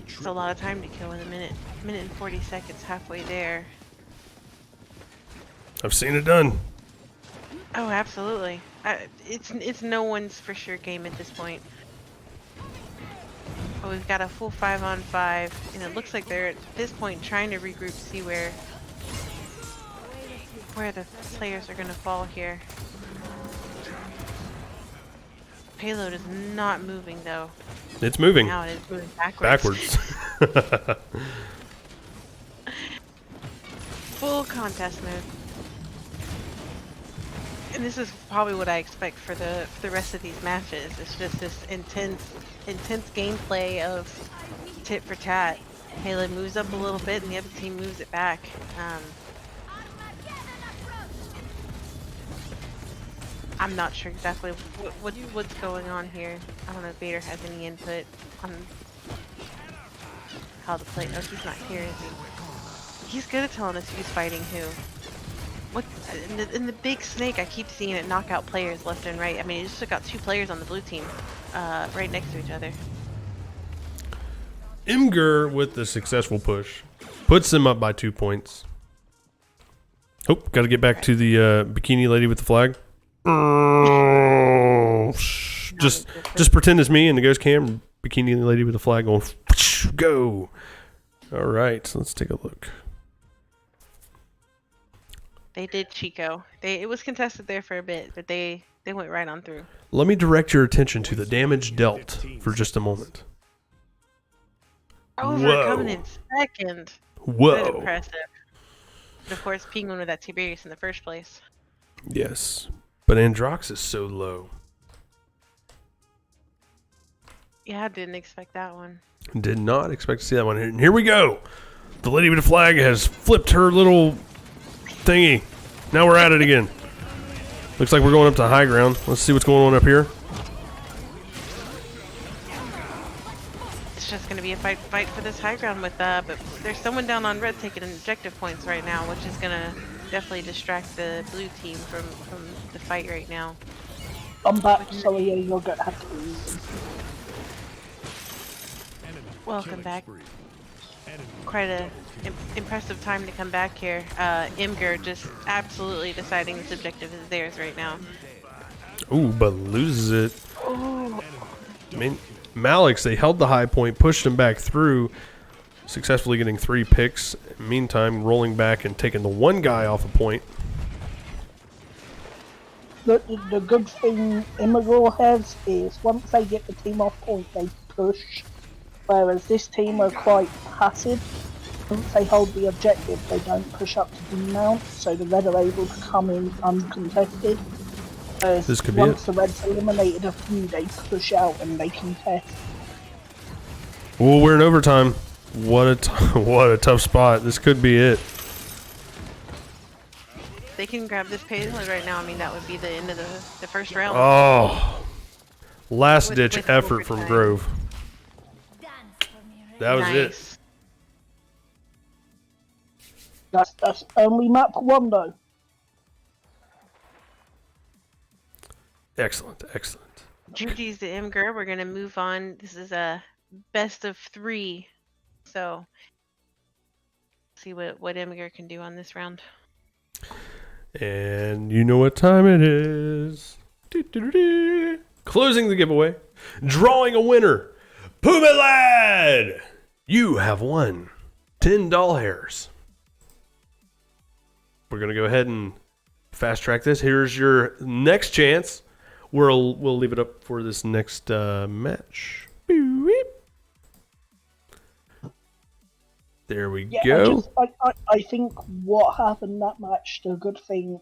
It's a lot of time to kill in a minute and 40 seconds, halfway there. I've seen it done. Oh, absolutely. It's no one's for sure game at this point. Oh, we've got a full 5-on-5, and it looks like they're at this point trying to regroup, see where the players are going to fall here. Payload is not moving though. It's moving. Now it is moving backwards. Full contest mode. And this is probably what I expect for the rest of these matches. It's just this intense gameplay of tit for tat. Paladin moves up a little bit and the other team moves it back. I'm not sure exactly what's going on here. I don't know if Vader has any input on how to play. Oh, he's not here, is he? He's good at telling us who's fighting who. What in the big snake? I keep seeing it knock out players left and right. I mean, it just took out 2 players on the blue team, right next to each other. Imgur with the successful push puts them up by 2 points. Oh, got to get back to the bikini lady with the flag. Just pretend it's me and the ghost cam. Bikini lady with the flag going go. All right, so let's take a look. They did Chico. It was contested there for a bit, but they went right on through. Let me direct your attention to the damage dealt for just a moment. Coming in second. Whoa. That's impressive. But of course, Penguin with that Tiberius in the first place. Yes, but Androx is so low. Yeah, I didn't expect that one. Did not expect to see that one. And here we go. The lady with the flag has flipped her little thingy. Now we're at it again. Looks like we're going up to high ground. Let's see what's going on up here. It's just going to be a fight for this high ground with but there's someone down on red taking objective points right now, which is going to definitely distract the blue team from the fight right now. I'm back, so yeah, you're going to have to leave. Welcome back. Quite a impressive time to come back here. Imgur just absolutely deciding this objective is theirs right now. Ooh, but loses it. I mean, Malix, they held the high point, pushed him back through, successfully getting 3 picks. Meantime, rolling back and taking the one guy off a point. The good thing Imgur has is once they get the team off point, they push. Whereas this team are quite passive. Once they hold the objective, they don't push up to demount, so the red are able to come in uncontested. Whereas This could be once it. the red's eliminated a few, they push out and they contest. Oh, we're in overtime. What a tough spot. This could be it. They can grab this payload right now. I mean, that would be the end of the first round. Oh, last ditch With effort from overtime. Grove. That was it. Nice. That's only map 1 though. Excellent, excellent. GG's to Imgur. We're gonna move on. This is a best of 3, so see what Imgur can do on this round. And you know what time it is. Do-do-do-do. Closing the giveaway. Drawing a winner. Puma Lad! You have won 10 doll hairs. We're going to go ahead and fast track this. Here's your next chance. We'll leave it up for this next match. There we go. I think what happened that match, the good thing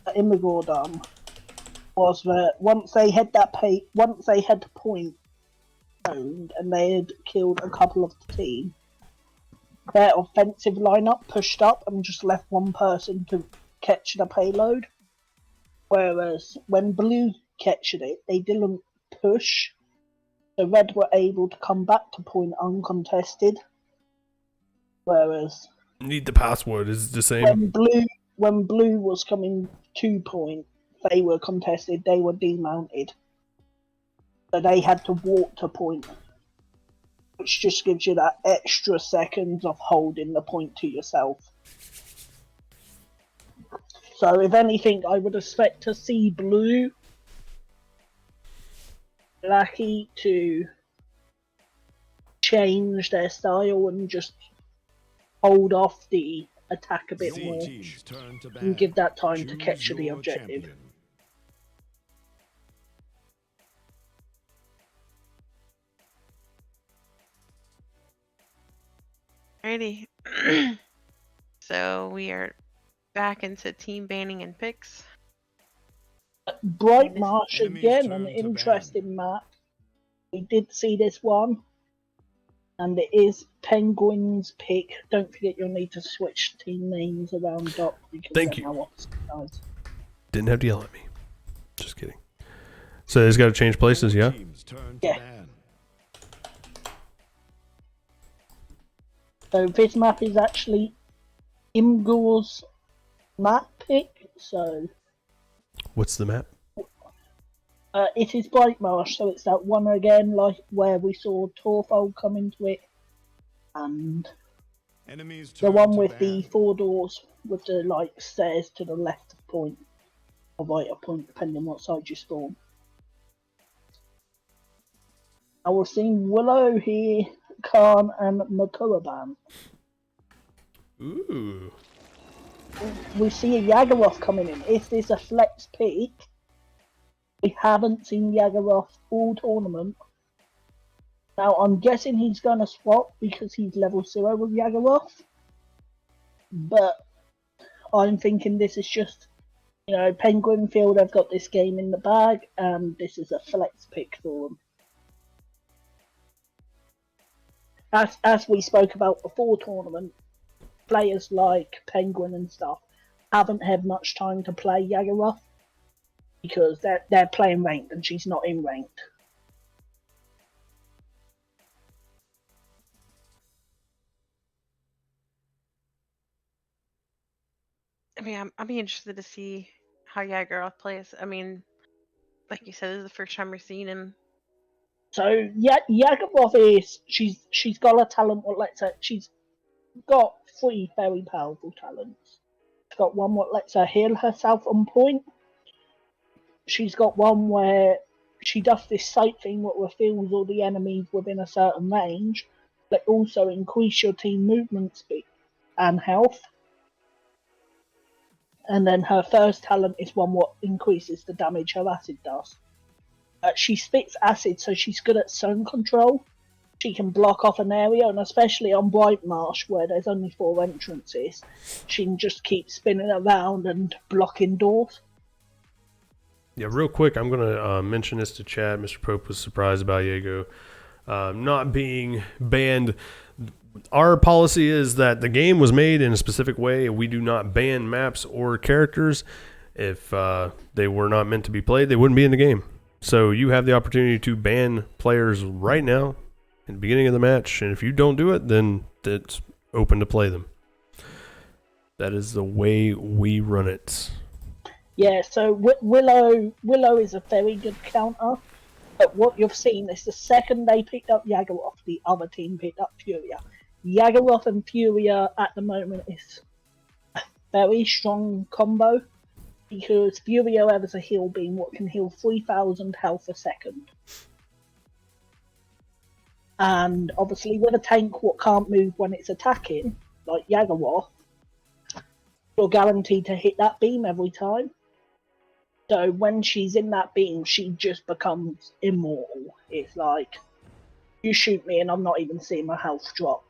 that Immigrant done was that once they had the point owned and they had killed a couple of the team, their offensive lineup pushed up and just left one person to catch the payload. Whereas when Blue catched it, they didn't push. The Red were able to come back to point uncontested. Whereas Need the password is the same. when Blue was coming to point, they were contested, they were demounted. So they had to walk to point. Which just gives you that extra seconds of holding the point to yourself. So if anything, I would expect to see Blue lucky to change their style and just hold off the attack a bit more team's turn to and bat. give that time to Choose capture the your objective. champion. Alrighty. So we are back into team banning and picks. Bright Marsh Enemy's again, turn an to interesting map. We did see this one, and it is Penguin's pick. Don't forget you'll need to switch team names around, Doc. Because Thank they're you. now opposite sides. Didn't have to yell at me. Just kidding. So he's got to change places, yeah? Team's turn to Yeah. ban. So this map is actually Imgur's map pick. So What's the map? it is Bright Marsh, so it's that one again, like where we saw Torfold come into it, and Enemy's the turn one to with ban. the 4 doors with the like stairs to the left of point, or right of point, depending on what side you storm. I was seeing Willow here, Khan, and Makuraban. Ooh. We see a Yagaroth coming in. Is this a flex pick? We haven't seen Yagaroth all tournament. Now I'm guessing he's going to swap because he's level 0 with Yagaroth. But I'm thinking this is just, Penguin feel they've got this game in the bag and this is a flex pick for them. As we spoke about before tournament, players like Penguin and stuff haven't had much time to play Yagaroth because they're playing ranked and she's not in ranked. I mean, I'd be interested to see how Yagaroth plays. I mean, like you said, this is the first time we're seeing him. So Yagaroth is she's got a talent. What lets her? She's got 3 very powerful talents. She's got one what lets her heal herself on point. She's got one where she does this sight thing what reveals all the enemies within a certain range, but also increase your team movement speed and health. And then her first talent is one what increases the damage her acid does. She spits acid, so she's good at zone control. She can block off an area, and especially on Bright Marsh, where there's only 4 entrances, she can just keep spinning around and blocking doors. Yeah, real quick, I'm going to mention this to Chad. Mr. Pope was surprised about Yago not being banned. Our policy is that the game was made in a specific way. We do not ban maps or characters. If they were not meant to be played, they wouldn't be in the game. So you have the opportunity to ban players right now in the beginning of the match, and if you don't do it, then it's open to play them. That is the way we run it. Yeah, so Willow is a very good counter, but what you've seen is the second they picked up Yagoroth, the other team picked up Furia. Yagoroth and Furia at the moment is a very strong combo, because Furia has a heal beam what can heal 3,000 health a second. And obviously with a tank what can't move when it's attacking, like Yagoroth, you're guaranteed to hit that beam every time. So when she's in that beam, she just becomes immortal. It's like, you shoot me and I'm not even seeing my health drop.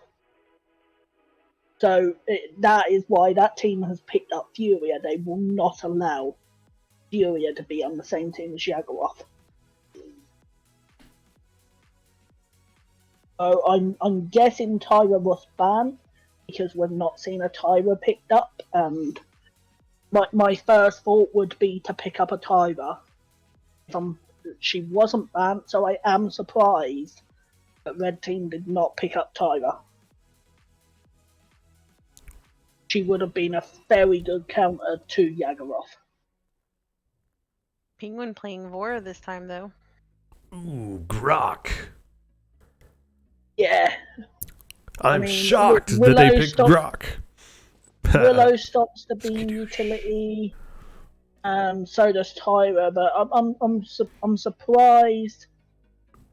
So that is why that team has picked up Furia. They will not allow Furia to be on the same team as Yagoroth. So I'm guessing Tyra was banned, because we've not seen a Tyra picked up, and my first thought would be to pick up a Tyra. She wasn't banned, so I am surprised that Red Team did not pick up Tyra. She would have been a very good counter to Yagoroth. Penguin playing Vora this time, though. Ooh, Grok. Yeah. I'm shocked that they picked Grok. Willow stops the beam utility, and so does Tyra. But I'm surprised.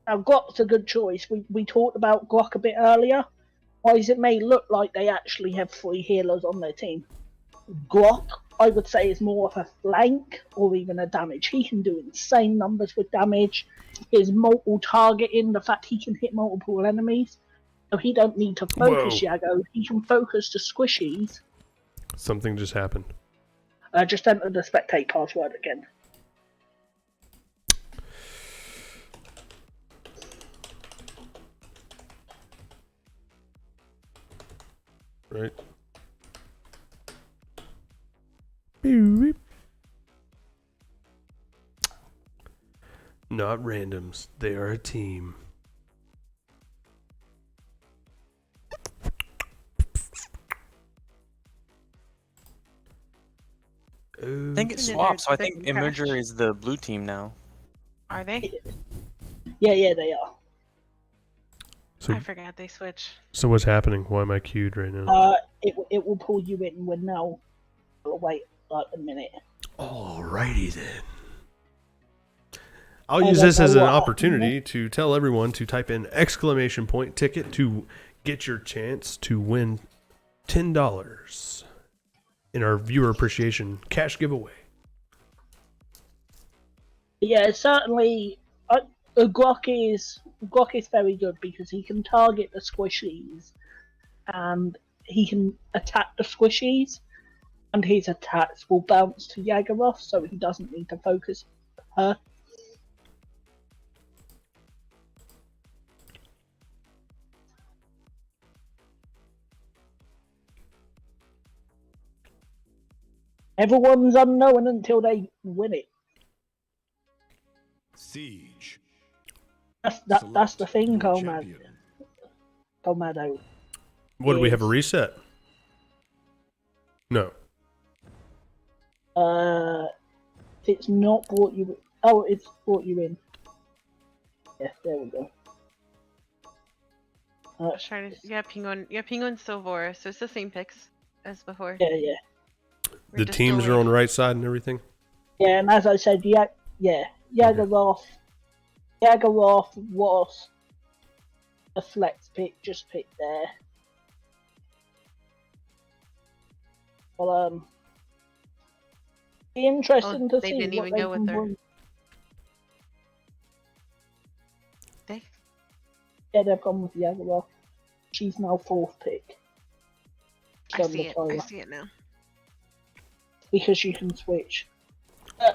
Now Grok's a good choice. We talked about Grok a bit earlier. Why it may look like they actually have 3 healers on their team. Grok, I would say, is more of a flank or even a damage. He can do insane numbers with damage. His multiple targeting, the fact he can hit multiple enemies. So he don't need to focus Yago. He can focus the squishies. Something just happened. I just entered the spectate password again. Right. Not randoms. They are a team. I think it swapped, so I think Imager is the blue team now. Are they? Yeah, they are. So, I forgot they switch. so what's happening? Why am I queued right now? It will pull you in when now. We'll wait like a minute. Alrighty then. I'll use this as an opportunity to tell everyone to type in !ticket to get your chance to win $10 in our viewer appreciation cash giveaway. Yeah, certainly. Grok is very good because he can target the squishies, and he can attack the squishies, and his attacks will bounce to Yagoroth, so he doesn't need to focus her. Everyone's unknown until they win it. Siege. That's the thing, Comado. What, do we have a reset? No. It's not brought you. Oh, it's brought you in. Yeah, there we go. Penguin's still Vora, so it's the same picks as before. Yeah. The teams are on the right side and everything? Yeah, and as I said, Yagoroth was a flex pick, just picked there. Well, be interesting to see. They didn't even go with her. Yeah, they've gone with Yagoroth. She's now 4th pick. I see it now. Because you can switch.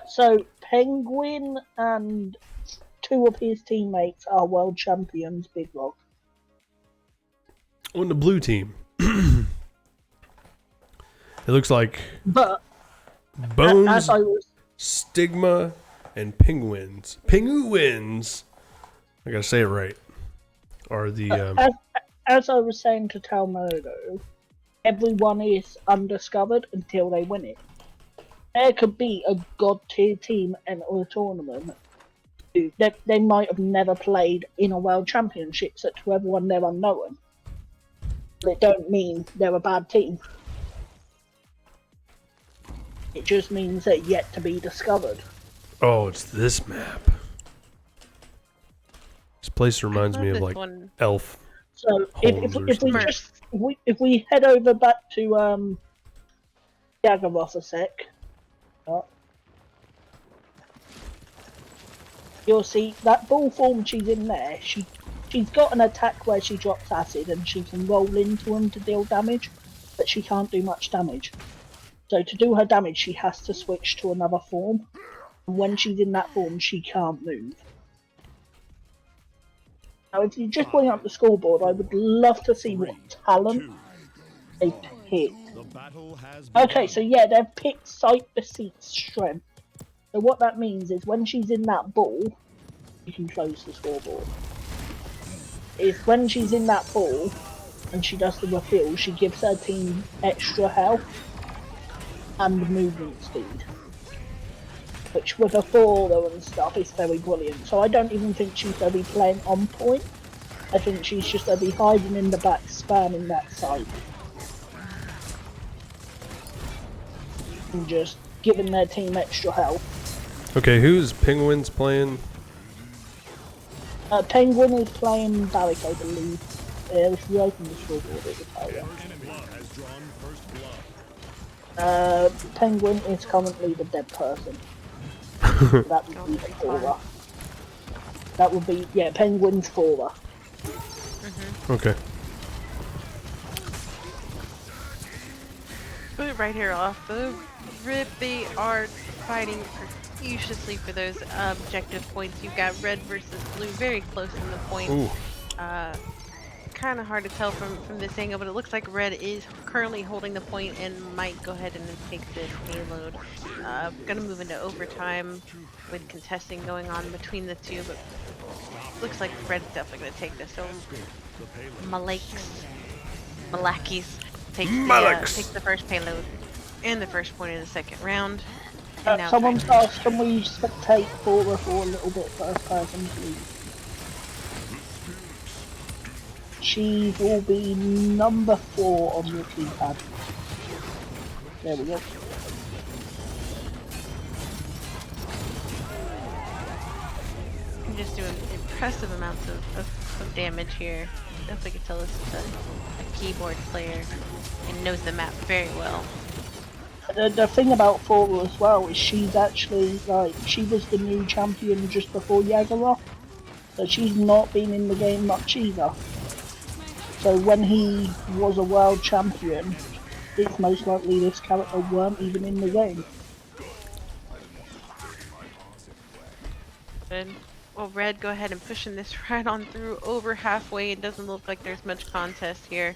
So Penguin and 2 of his teammates are world champions, Big Rock. On the blue team, it looks like Bones, Stigma, and Penguins. Penguins! I gotta say it right. Are the As I was saying to Talmodo, everyone is undiscovered until they win it. There could be a god tier team enter a tournament. They might have never played in a world championship, so to everyone they're unknown. But it don't mean they're a bad team. It just means they're yet to be discovered. oh, it's this map. This place reminds me of this like one. Elf. So Homes or something. if we head over back to Yagaroth a sec, you'll see that ball form she's in there. She's got an attack where she drops acid and she can roll into them to deal damage, but she can't do much damage. So to do her damage, she has to switch to another form. And when she's in that form, she can't move. Now, if you just bring up the scoreboard, I would love to see what talent they pick. The battle has Okay, so yeah, they've picked Sight, Deceit, Strength. So what that means is when she's in that ball, you can close the scoreboard. Is when she's in that ball and she does the reveal, she gives her team extra health and movement speed. Which with a faller and stuff is very brilliant. So I don't even think she's going to be playing on point. I think she's just going to be hiding in the back, spamming that side. And just giving their team extra health. Okay, who's Penguins playing? Penguin is playing Barrick, I believe. If you open the scoreboard, it will tell you. enemy has drawn first blood. Penguin is currently the dead person. That would be the Fora. That would be, yeah, Penguin's Fora. Okay. Put it right here off the rip. They are fighting profusely for those objective points. You've got red versus blue very close in the point. Ooh. Kind of hard to tell from this angle, but it looks like red is currently holding the point and might go ahead and take this payload. Gonna move into overtime with contesting going on between the two, but looks like red's definitely gonna take this. So Malakis takes the first payload and the first point in the second round. And now Someone's asked, can we spectate Fora for a little bit first person, please? She will be number 4 on your keypad. There we go. I'm just doing impressive amounts of damage here. Definitely can tell this is a keyboard player and knows the map very well. The thing about Fora as well is she's actually, like, she was the new champion just before Yagaroth. So she's not been in the game much either. So when he was a world champion, it's most likely this character weren't even in the game. Good. Well, red, go ahead and pushing this right on through over halfway. It doesn't look like there's much contest here.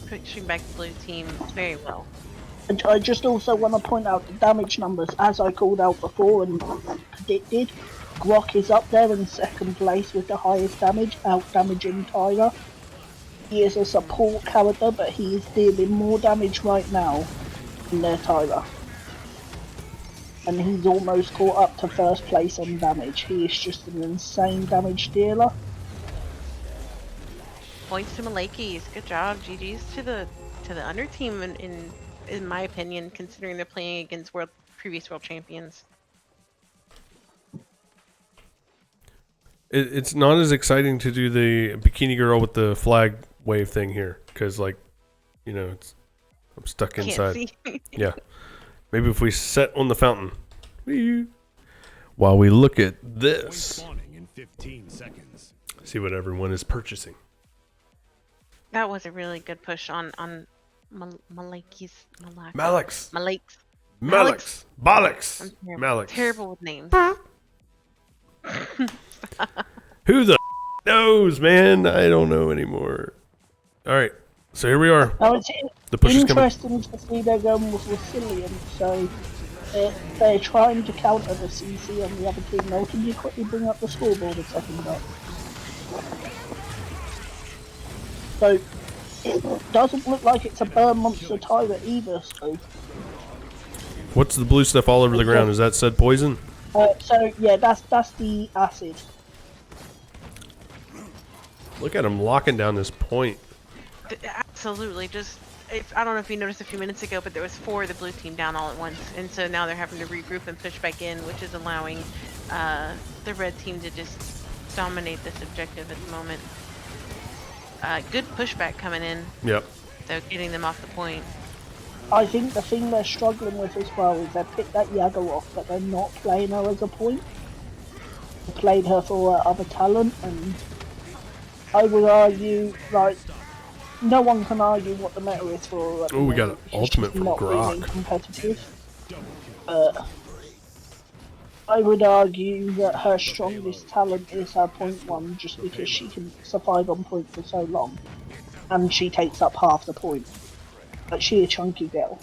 Pushing back the blue team very well. And I just also want to point out the damage numbers, as I called out before and predicted. Grok is up there in second place with the highest damage, out-damaging Tyler. He is a support character, but he is dealing more damage right now than their Tyler. And he's almost caught up to first place on damage. He is just an insane damage dealer. Points to Malakis. Good job. GG's to the under team in my opinion, considering they're playing against previous world champions. It's not as exciting to do the bikini girl with the flag wave thing here because, like, you know, I'm stuck inside. Can't see. Yeah, maybe if we set on the fountain, while we look at Point this, spawning in 15 seconds. see what everyone is purchasing. That was a really good push on Malakis. Malix, Malix. Bollocks, I'm Malix. terrible with names. Who the knows, man? I don't know anymore. All right, so here we are. Now it's The push is coming. interesting to see they're going with Resilient, so they're trying to counter the CC on the other team. Now, can you quickly bring up the scoreboard a second, though? So it doesn't look like it's a burn monster tyrant either. So, What's the blue stuff all over the ground? Is that said poison? so yeah, that's the acid. Look at him locking down this point. Absolutely. I don't know if you noticed a few minutes ago, but there was 4 of the blue team down all at once, and so now they're having to regroup and push back in, which is allowing the red team to just dominate this objective at the moment. Good pushback coming in. Yep. So getting them off the point. I think the thing they're struggling with as well is they picked that Yagoroth, but they're not playing her as a point. They played her for her other talent, and I would argue, like, no one can argue what the meta is for her. Oh, we got an ultimate from not really Grok. competitive. I would argue that her strongest talent is her point 1, just because she can survive on point for so long, and she takes up half the point. But she a chunky girl.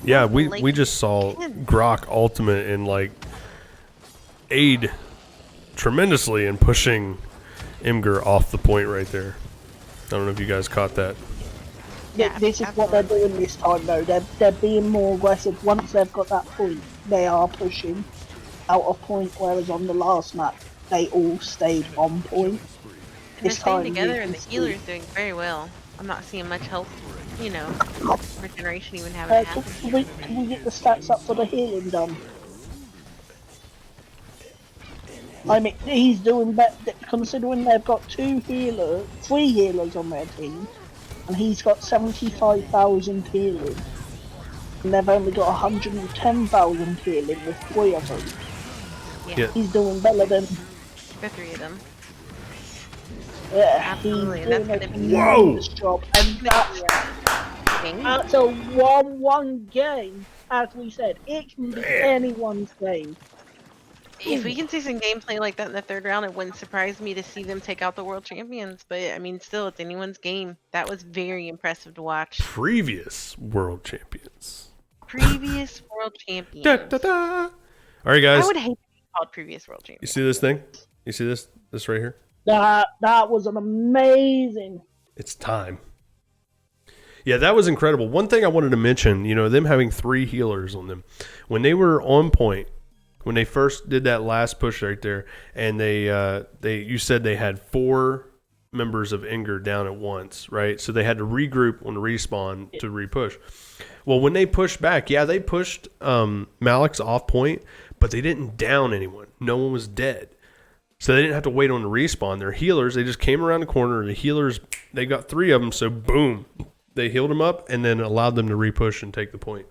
Yeah, we just saw Grok ultimate and like aid tremendously in pushing Imgur off the point right there. I don't know if you guys caught that. Yeah, This is what they're doing this time though. They're being more aggressive. Once they've got that point, they are pushing out of point, whereas on the last map, they all stayed on point. And they're staying together, and the healer's doing very well. I'm not seeing much health, regeneration even having happened. Can we get the stats up for the healing done? I mean, he's doing better, considering they've got 3 healers on their team, and he's got 75,000 healing, and they've only got 110,000 healing with 3 of them. Yeah. He's doing better than... The 3 of them. Yeah, Absolutely, he's and doing that's a gonna be tremendous job, and that's King. a 1-1 game, as we said. It can be anyone's game. If we can see some gameplay like that in the 3rd round, it wouldn't surprise me to see them take out the world champions. But I mean, still, it's anyone's game. That was very impressive to watch. Previous world champions. Previous world champions. Da, da, da. All right, guys. I would hate to be called previous world You champions. see this thing? You see this? This right here? That was an amazing... It's time. Yeah, that was incredible. One thing I wanted to mention, them having 3 healers on them. When they were on point, when they first did that last push right there, and you said they had 4 members of Inger down at once, right? So they had to regroup on respawn to repush. Well, when they pushed back, yeah, they pushed Malik's off point, but they didn't down anyone. No one was dead. So they didn't have to wait on the respawn. Their healers, they just came around the corner. The healers, they got 3 of them, so boom. They healed them up and then allowed them to repush and take the point.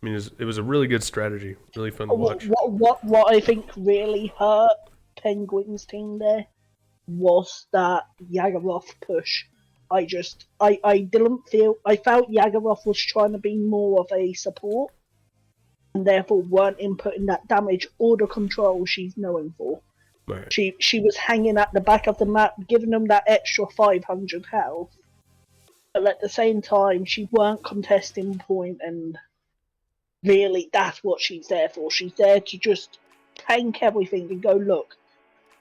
I mean, it was a really good strategy. Really fun to watch. What I think really hurt Penguin's team there was that Yagoroth push. I felt Yagoroth was trying to be more of a support, and therefore weren't inputting that damage or the control she's known for. Right. She was hanging at the back of the map, giving them that extra 500 health, but at the same time she weren't contesting point, and really that's what she's there for. She's there to just tank everything and go, look,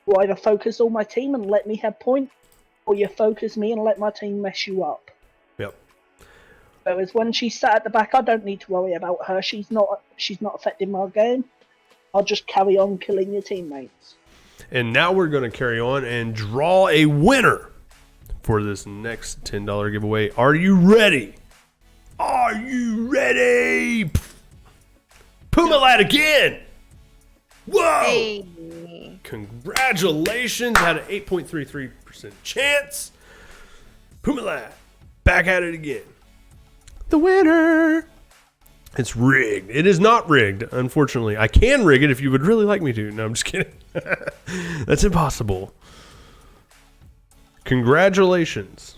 you either focus all my team and let me have point, or you focus me and let my team mess you up. Yep. Whereas when she's sat at the back, I don't need to worry about her. She's not affecting my game. I'll just carry on killing your teammates. And now we're going to carry on and draw a winner for this next $10 giveaway. Are you ready? Are you ready? Pumalad again. Whoa. Hey. Congratulations. Had an 8.33% chance. Pumalad back at it again. The winner. It's rigged. It is not rigged, unfortunately. I can rig it if you would really like me to. No, I'm just kidding. That's impossible. Congratulations.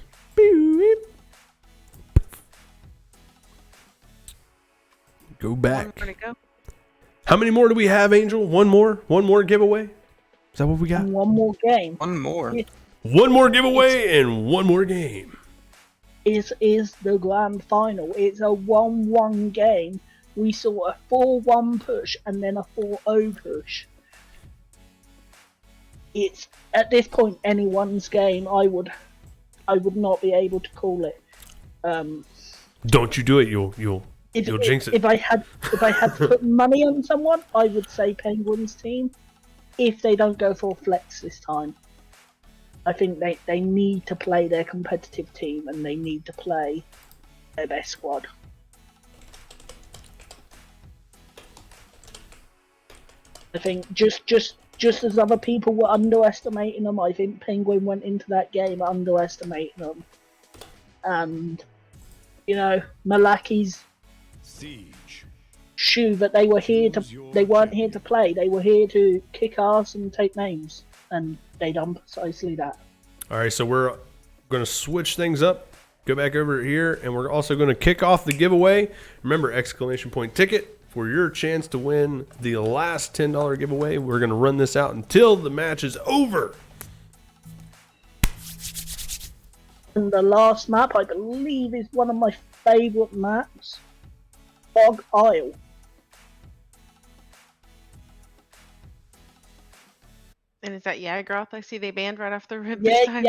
Go back. One more to go. How many more do we have, Angel? One more? One more giveaway? Is that what we got? One more game. One more. One more giveaway and one more game. Is the grand final. It's a 1-1 game. We saw a 4-1 push and then a 4-0 push. It's at this point anyone's game. I would I would not be able to call it. Don't you do it? You'll jinx it. If I had to put money on someone, I would say Penguins team. If they don't go for flex this time, I think they need to play their competitive team and they need to play their best squad. I think just as other people were underestimating them, I think Penguin went into that game underestimating them. And, you know, Malaki's Siege. shoe that they weren't here to play. They were here to kick ass and take names. And they done precisely that. All right, so we're going to switch things up, go back over here, and we're also going to kick off the giveaway. Remember, exclamation point ticket for your chance to win the last $10 giveaway. We're going to run this out until the match is over. And the last map, I believe, is one of my favourite maps, Bog Isle. And is that Yagroth? I see they banned right off the rip. Yeah, this time.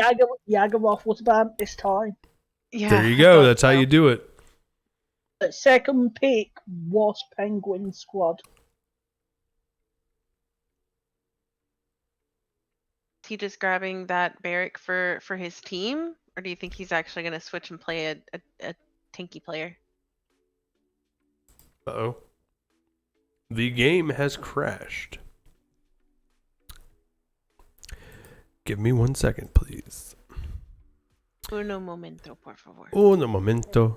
Yagaroth was banned this time. Yeah. There you go. That's how you do it. The second pick was Penguin squad. Is he just grabbing that barrack for his team, or do you think he's actually going to switch and play a tanky player? Uh-oh. The game has crashed. Give me 1 second, please. Uno momento, por favor. Un momento.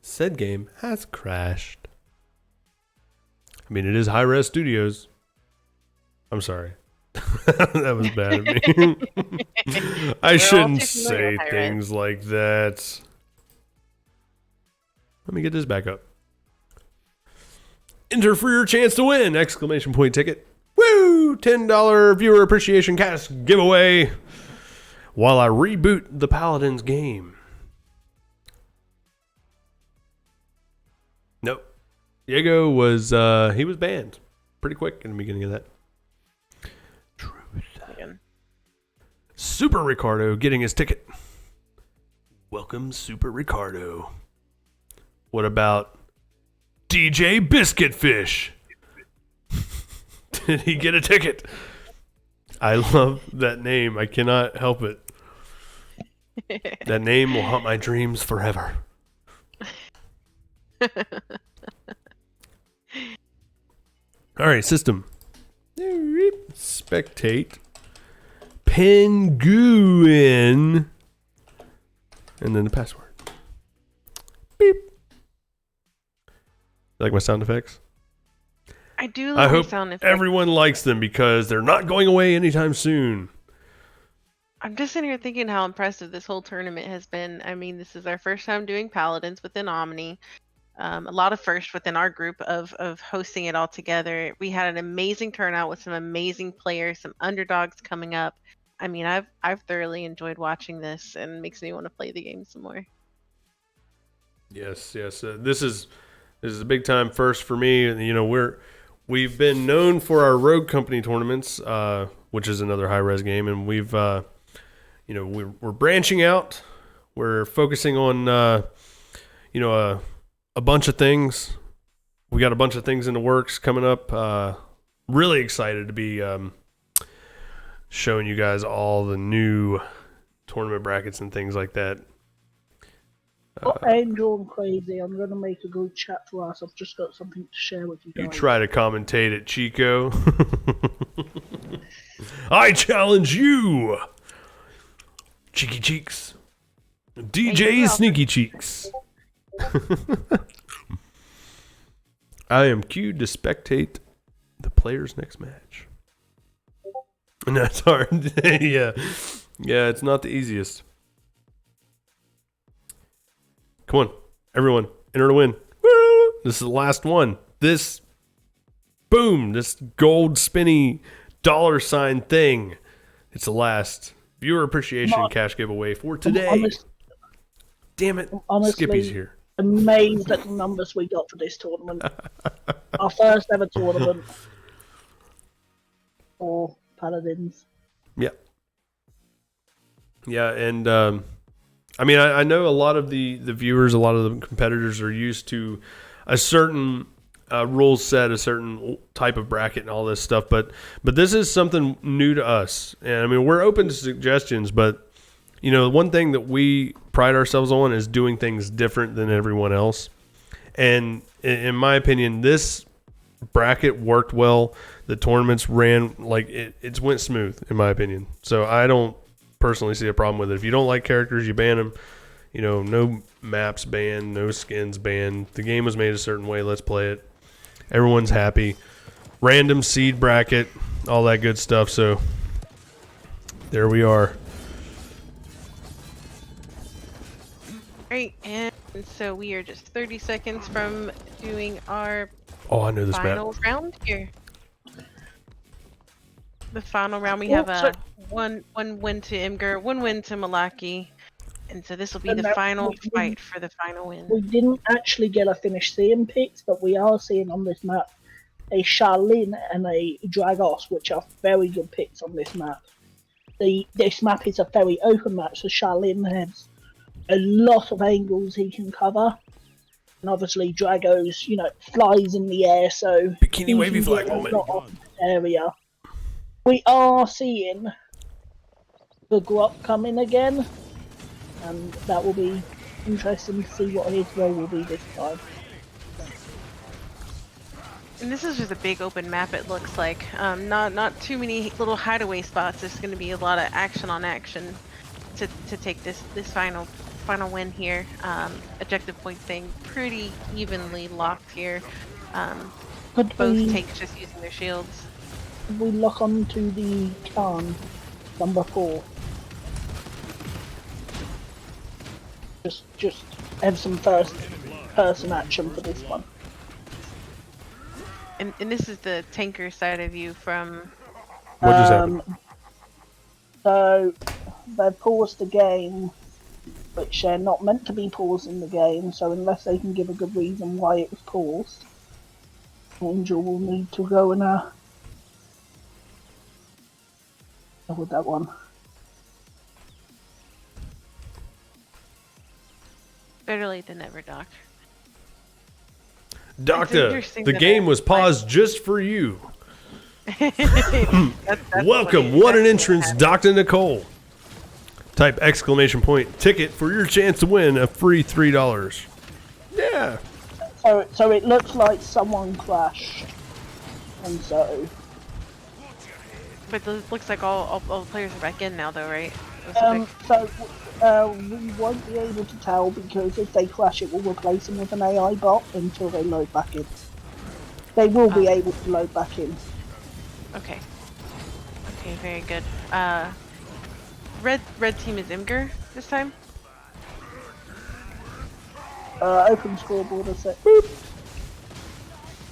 Said game has crashed. I mean, it is Hi-Res Studios. I'm sorry. That was bad of me. I shouldn't say things like that. Let me get this back up. Enter for your chance to win! Exclamation point ticket. Woo! $10 viewer appreciation cash giveaway while I reboot the Paladin's game. Nope. Diego was, he was banned pretty quick in the beginning of that. Again. Super Ricardo getting his ticket. Welcome, Super Ricardo. What about DJ Biscuitfish? Did he get a ticket? I love that name. I cannot help it. That name will haunt my dreams forever. All right, system. Spectate. Penguin. And then the password. Beep. Like my sound effects? I do I love hope sound effects. everyone likes them because they're not going away anytime soon. I'm just sitting here thinking how impressive this whole tournament has been. I mean, this is our first time doing Paladins within Omni. A lot of firsts within our group of hosting it all together. We had an amazing turnout with some amazing players, some underdogs coming up. I mean, I've thoroughly enjoyed watching this, and it makes me want to play the game some more. Yes. This is a big time first for me. You know, we've been known for our Rogue Company tournaments, which is another high-res game, and we've we're branching out. We're focusing on a bunch of things. We got a bunch of things in the works coming up. Really excited to be showing you guys all the new tournament brackets and things like that. Angel and Crazy, I'm going to make a group chat for us. I've just got something to share with you guys. You try to commentate it, Chico. I challenge you, Cheeky Cheeks. DJ Sneaky Cheeks. I am queued to spectate the player's next match. And that's hard. Yeah, it's not the easiest. Come on, everyone, enter to win. Woo! This is the last one. This gold spinny $ thing. It's the last viewer appreciation cash giveaway for today. Damn it, honestly, Skippy's here. Amazed at the numbers we got for this tournament. Our first ever tournament for Paladins. Yeah, and I mean, I know a lot of the viewers, a lot of the competitors are used to a certain rule set, a certain type of bracket, and all this stuff. But this is something new to us, and I mean, we're open to suggestions. But you know, one thing that we pride ourselves on is doing things different than everyone else. And in my opinion, this bracket worked well. The tournaments ran like it went smooth, in my opinion. So I don't personally see a problem with it. If you don't like characters, you ban them. You know, no maps banned, no skins banned. The game was made a certain way. Let's play it. Everyone's happy. Random seed bracket, all that good stuff. So there we are. Right, and so we are just 30 seconds from doing our I know this final map. round here. The final round, we have a one win to Imgur, 1 win to Malaki, and so this will be And the that- final we- fight for the final win. We didn't actually get a finish seeing picks, but we are seeing on this map a Charlene and a Dragos, which are very good picks on this map. This map is a very open map, so Charlene has a lot of angles he can cover. And obviously Dragos, you know, flies in the air, so Bikini he wavy can flag get a moment. lot of area. We are seeing the Grok coming again, and that will be interesting to see what his role will be this time. And this is just a big open map, it looks like. Not too many little hideaway spots. There's going to be a lot of action on action to take this final win here. Objective points staying pretty evenly locked here. Could Both we, tanks just using their shields. could we lock on to the Khan, number 4? Just have some first person action for this one. And this is the tanker side of you from... What just happened? So they've paused the game, which they're not meant to be pausing the game, so unless they can give a good reason why it was paused, Angel will need to go and with that one. Better late than never, Doc. Doctor, interesting the that game I- was paused just for you. That's Welcome, funny. what an That's entrance, happened. Dr. Nicole. Type exclamation point ticket for your chance to win a free $3. Yeah. So it looks like someone crashed, and so But it looks like all the players are back in now, though, right? It was a big- we won't be able to tell because if they crash, it will replace them with an AI bot until they load back in. They will be able to load back in. Okay. Okay, very good. Red team is Imgur this time. Open scoreboard is set. Boop.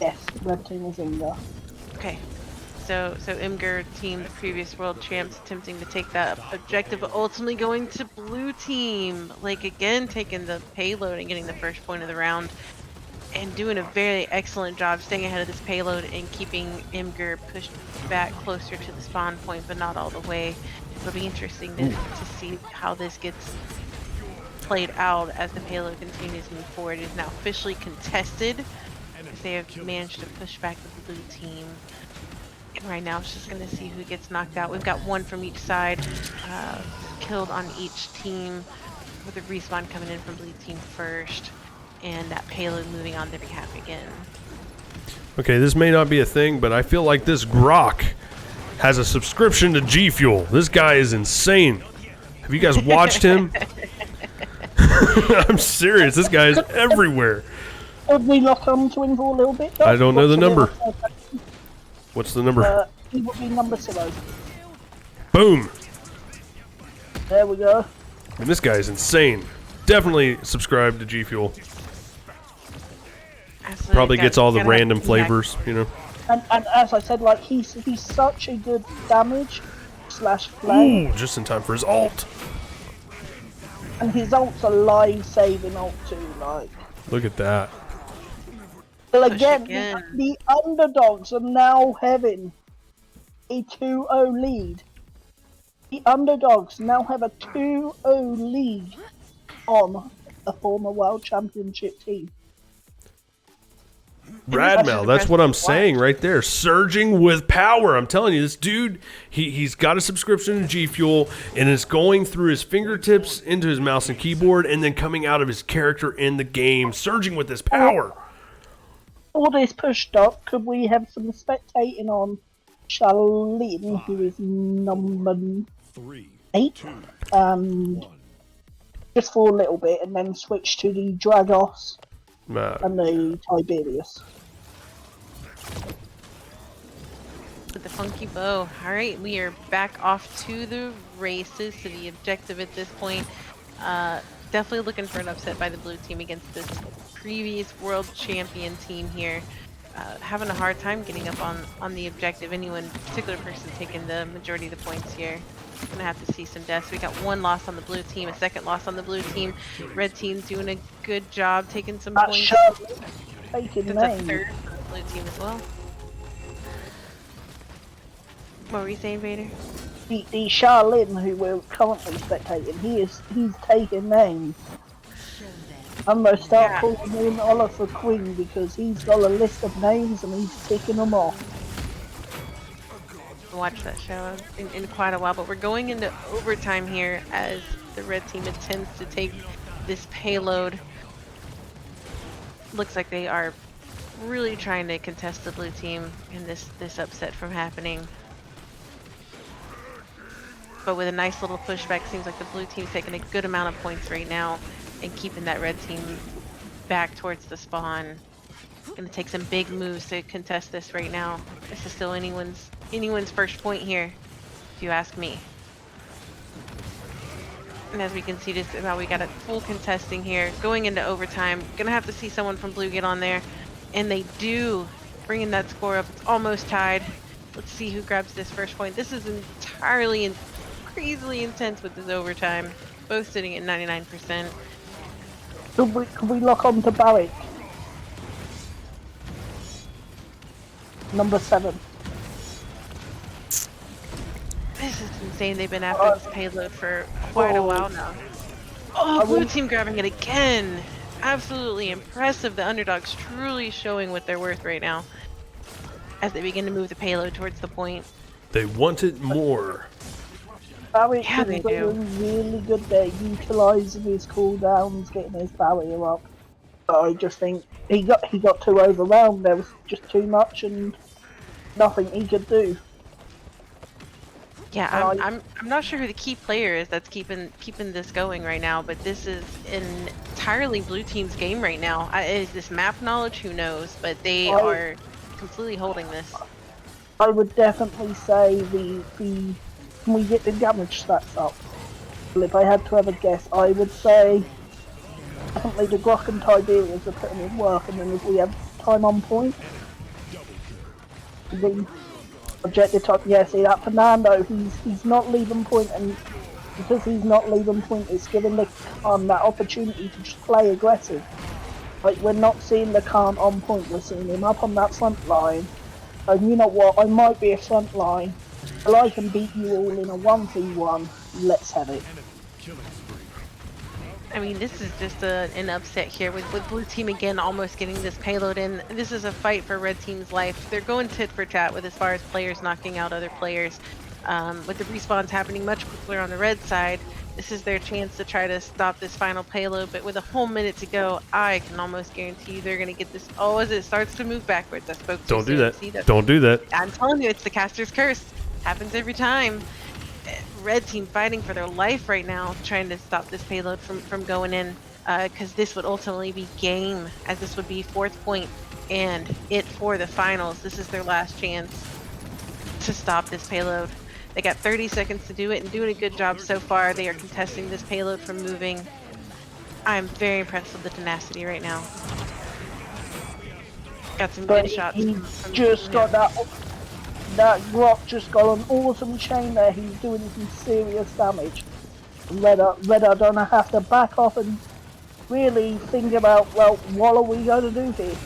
Yes, red team is in there. Okay. So Imgur team, the previous world champs, attempting to take that objective, but ultimately going to blue team. Like again, taking the payload and getting the first point of the round, and doing a very excellent job staying ahead of this payload and keeping Imgur pushed back closer to the spawn point, but not all the way. It'll be interesting to see how this gets played out as the payload continues to move forward. It is now officially contested, as they have managed to push back the blue team. And right now it's just going to see who gets knocked out. We've got one from each side, killed on each team, with the respawn coming in from blue team first, and that payload moving on their behalf again. Okay, this may not be a thing, but I feel like this Grok has a subscription to G Fuel. This guy is insane. Have you guys watched him? I'm serious. This guy is everywhere. Could we lock on to him for a little bit? I don't know the number. What's What's the number? He would be number 0. Boom. There we go. And this guy is insane. Definitely subscribe to G Fuel. Absolutely. Probably gets all the Gotta have random hack. flavors, you know. And as I said, like he's such a good damage / flame, Ooh, just in time for his ult. and his ult's a life-saving ult too. Like, Look at that. but Push again, again. the underdogs are now having a 2-0 lead. The underdogs now have a 2-0 lead on a former world championship team. Radmel, that's what I'm saying right there. Surging with power. I'm telling you, this dude, he's got a subscription to G Fuel, and it's going through his fingertips into his mouse and keyboard, and then coming out of his character in the game, surging with this power. All this pushed up, could we have some spectating on Charlene, who is number 8, and just for a little bit, and then switch to the Dragos and the Tiberius. With the funky bow. All right, we are back off to the races, to the objective at this point. Definitely looking for an upset by the blue team against this previous world champion team here. Having a hard time getting up on the objective. Any one particular person taking the majority of the points here. Gonna have to see some deaths. We got one loss on the blue team, a second loss on the blue team. Red team's doing a good job taking some points. Taking That's a third for the blue team as well. What were you saying, Vader? The Charlene, who we're currently spectating, he's taking names. I'm gonna start calling him Oliver Queen because he's got a list of names and he's ticking them off. Watch that show in quite a while, but we're going into overtime here as the red team attempts to take this payload. Looks like they are really trying to contest the blue team in this upset from happening. But with a nice little pushback, seems like the blue team's taking a good amount of points right now and keeping that red team back towards the spawn. Gonna take some big moves to contest this right now. This is still anyone's first point here, if you ask me. And as we can see, just about we got a full contesting here, going into overtime. Gonna have to see someone from blue get on there, and they do, bringing that score up. It's almost tied. Let's see who grabs this first point. This is entirely and crazily intense with this overtime. Both sitting at 99%. Could we lock on to Barrick? Number 7. This is insane. They've been after this payload for quite a while now. Oh, blue team grabbing it again. Absolutely impressive. The underdogs truly showing what they're worth right now as they begin to move the payload towards the point. They wanted more. Barrick they is do. doing really good there, utilising his cooldowns, getting his barrier up. But I just think he got too overwhelmed. There was just too much and nothing he could do. Yeah, I'm not sure who the key player is that's keeping this going right now, but this is an entirely blue team's game right now. Is this map knowledge? Who knows? But they are completely holding this. I would definitely say can we get the damage stats up? Well, if I had to have a guess, I would say definitely the Grok and Tiberius are putting in work, and then if we have time on point, the objective top, yeah, see that Fernando, he's not leaving point, and because he's not leaving point, it's giving the Khan that opportunity to just play aggressive. Like, we're not seeing the Khan on point, we're seeing him up on that front line, and you know what, I might be a front line, but I can beat you all in a 1v1, let's have it. I mean, this is just an upset here with blue team again almost getting this payload in. This is a fight for red team's life. They're going tit for tat with as far as players knocking out other players. With the respawns happening much quicker on the red side, this is their chance to try to stop this final payload. But with a whole minute to go, I can almost guarantee you they're going to get this. Oh, as it starts to move backwards. I spoke too Don't do soon. that. See that? Don't do that. I'm telling you, it's the caster's curse. Happens every time. Red team fighting for their life right now, trying to stop this payload from going in, because this would ultimately be game, as this would be 4th point and it for the finals. This is their last chance to stop this payload. They got 30 seconds to do it and doing a good job so far. They are contesting this payload from moving. I'm very impressed with the tenacity right now. Got some good shots. He just got that Grok just got an awesome chain there. He's doing some serious damage. Red are gonna have to back off and really think about, well, what are we going to do here?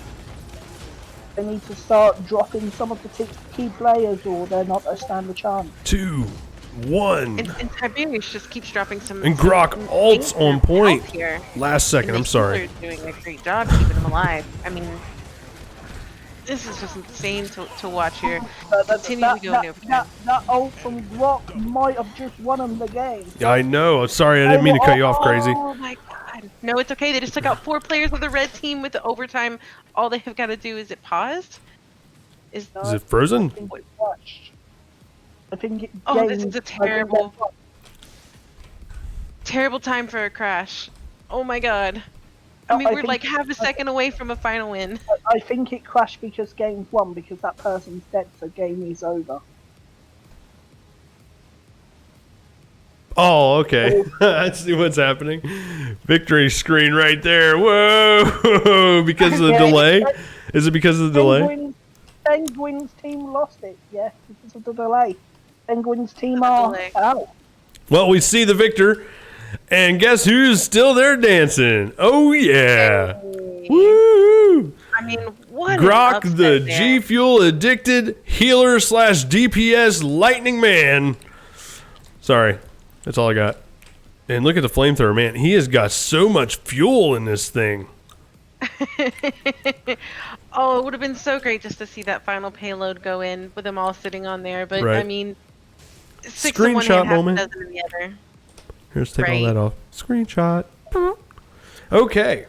They need to start dropping some of the key players, or they're not going to stand a chance. 2, 1. And Tiberius just keeps dropping some. And Grok some ults on health point. here. Last second, And I'm the sorry. healer's doing a great job keeping them alive. I mean, this is just insane to watch here. Continue to go in overtime. That ult from Grok might have just won them the game. Yeah, I know. Sorry, I didn't mean to cut you off, Crazy. Oh my god. No, it's okay. They just took out 4 players of the red team with the overtime. All they have got to do is it paused. Is it frozen? I think it Oh, this gained- is a terrible, terrible time for a crash. Oh my god. I mean, I we're think- like half a second away from a final win. I think it crashed because game's won, because that person's dead, so game is over. Oh, okay. I see what's happening. Victory screen right there. Whoa! Because of the Yeah, delay? Is it because of the delay? Penguins team lost it, yes, because of the delay. Penguins team are delay. out. Well, we see the victor. And guess who's still there dancing? Oh, yeah. Woo! I mean, what? an Grok, upset the there. G Fuel addicted healer / DPS lightning man. Sorry, that's all I got. And look at the flamethrower, man. He has got so much fuel in this thing. Oh, it would have been so great just to see that final payload go in with them all sitting on there. But Right. I mean, 6 in one Screenshot hand, half a moment. dozen in the other. Here's take all Right. that off. Screenshot. Okay.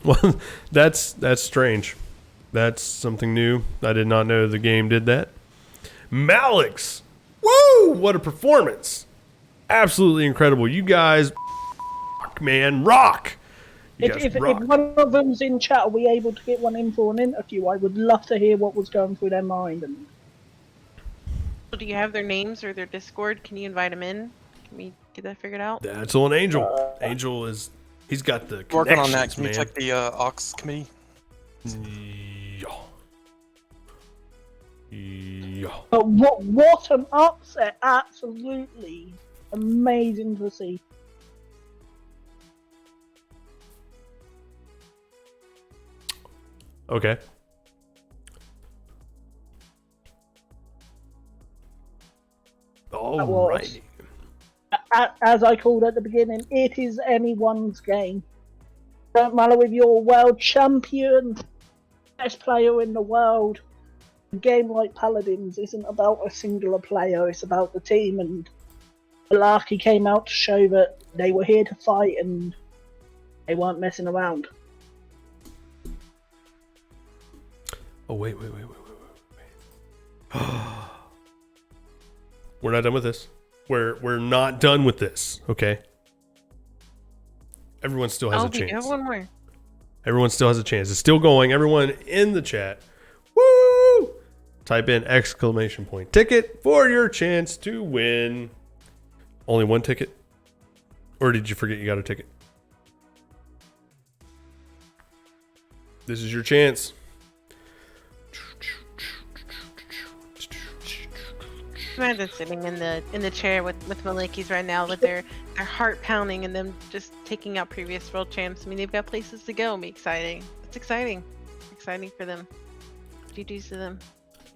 Well, that's strange. That's something new. I did not know the game did that. Malix. Woo! What a performance. Absolutely incredible. You guys, man, rock. You guys If rock. one of them's in chat, are we able to get one in for an interview? I would love to hear what was going through their mind. And Do you have their names or their Discord? Can you invite them in? Can we get that figured out? That's on Angel. Angel is, he's got the Working on that. connections, Can you man. check the Ox committee? Yeah. Yeah. but what an upset! Absolutely amazing to see. Okay. All was- right. As I called at the beginning, it is anyone's game. Don't matter if you're world champion, best player in the world. A game like Paladins isn't about a singular player, it's about the team, and Malarkey came out to show that they were here to fight and they weren't messing around. Oh, wait. We're not done with this. We're not done with this, okay? Everyone still has a We have chance. one more. Everyone still has a chance. It's still going. Everyone in the chat, woo! Type in exclamation point ticket for your chance to win. Only one ticket? Or did you forget you got a ticket? This is your chance. Imagine sitting in the chair with Malikis right now with their heart pounding and them just taking out previous world champs. I mean, they've got places to go. It'll be exciting. It's exciting. Exciting for them. GG's to them.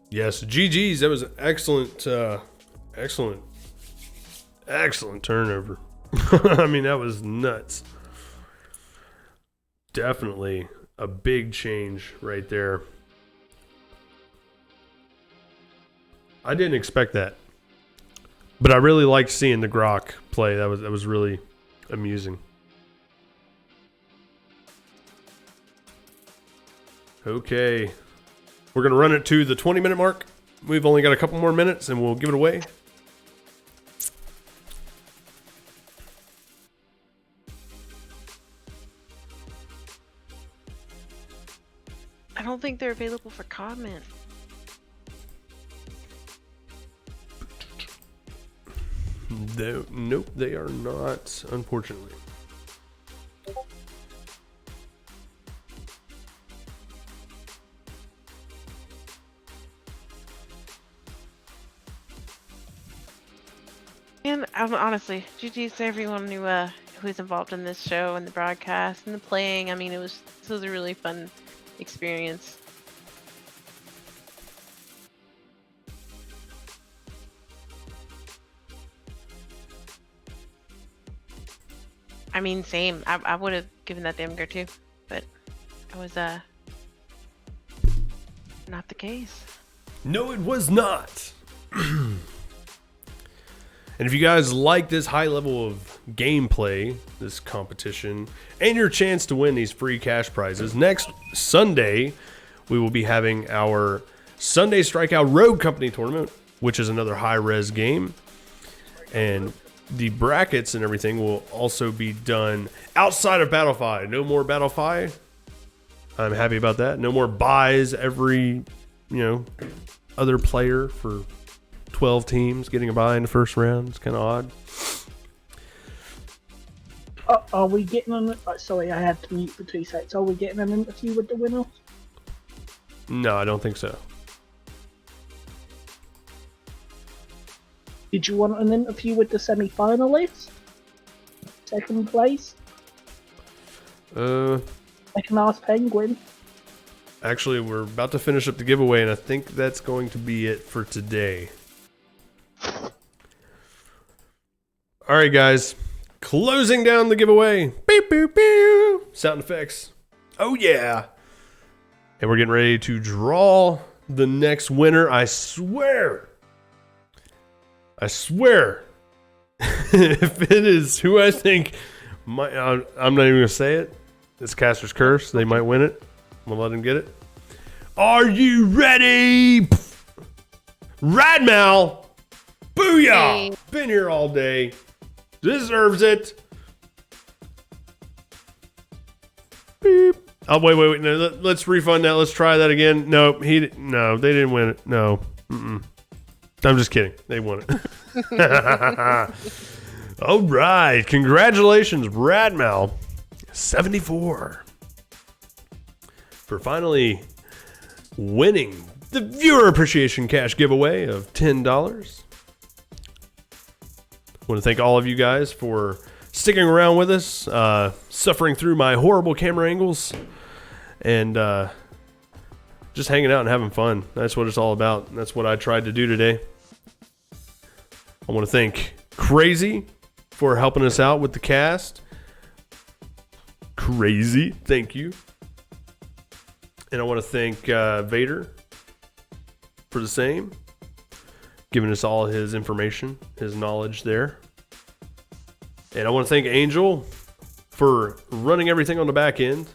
Yes, GG's. That was an excellent turnover. I mean, that was nuts. Definitely a big change right there. I didn't expect that, but I really liked seeing the Grok play. That was really amusing. Okay, we're gonna run it to the 20-minute mark. We've only got a couple more minutes, and we'll give it away. I don't think they're available for comment. Nope, they are not, unfortunately. And honestly, GG's to everyone who is involved in this show and the broadcast and the playing. I mean, this was a really fun experience. I mean, same. I would have given that to Imgur too, but it was not the case. No, it was not. And if you guys like this high level of gameplay, this competition, and your chance to win these free cash prizes, next Sunday we will be having our Sunday Strikeout Rogue Company tournament, which is another high-res game. And the brackets and everything will also be done outside of Battlefy. No more Battlefy. I'm happy about that. No more buys every, other player for 12 teams getting a bye in the first round. It's kind of odd. Are we getting an... Sorry, I had to mute for 2 seconds. Are we getting an interview with the winner? No, I don't think so. Did you want an interview with the semi-finalists? Second place? I can ask Penguin. Actually, we're about to finish up the giveaway, and I think that's going to be it for today. All right, guys. Closing down the giveaway. Beep, beep, beep. Sound effects. Oh, yeah. And we're getting ready to draw the next winner. I swear. If it is who I think, I'm not even going to say it. It's Caster's Curse. They might win it. I'm going to let him get it. Are you ready? Radmal. Booyah. Hey. Been here all day. Deserves it. Beep. Oh, wait. No, let's refund that. Let's try that again. No, they didn't win it. No. Mm-mm. I'm just kidding. They won it. All right. Congratulations, Radmal. 74. For finally winning the viewer appreciation cash giveaway of $10. I want to thank all of you guys for sticking around with us, suffering through my horrible camera angles, and just hanging out and having fun. That's what it's all about. That's what I tried to do today. I want to thank Crazy for helping us out with the cast. Crazy, thank you. And I want to thank Vader for the same, giving us all his information, his knowledge there. And I want to thank Angel for running everything on the back end.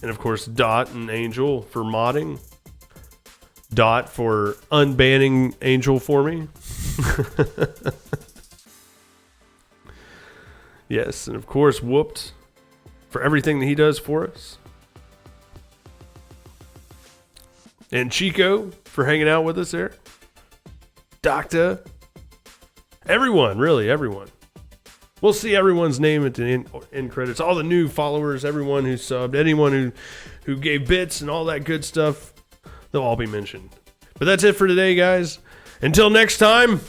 And of course, Dot and Angel for modding. Dot for unbanning Angel for me. Yes, and of course, Whooped for everything that he does for us. And Chico for hanging out with us there. Doctor. Everyone, really, everyone. We'll see everyone's name at the end credits. All the new followers, everyone who subbed, anyone who gave bits and all that good stuff, they'll all be mentioned. But that's it for today, guys. Until next time,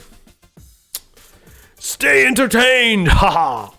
stay entertained. Ha ha.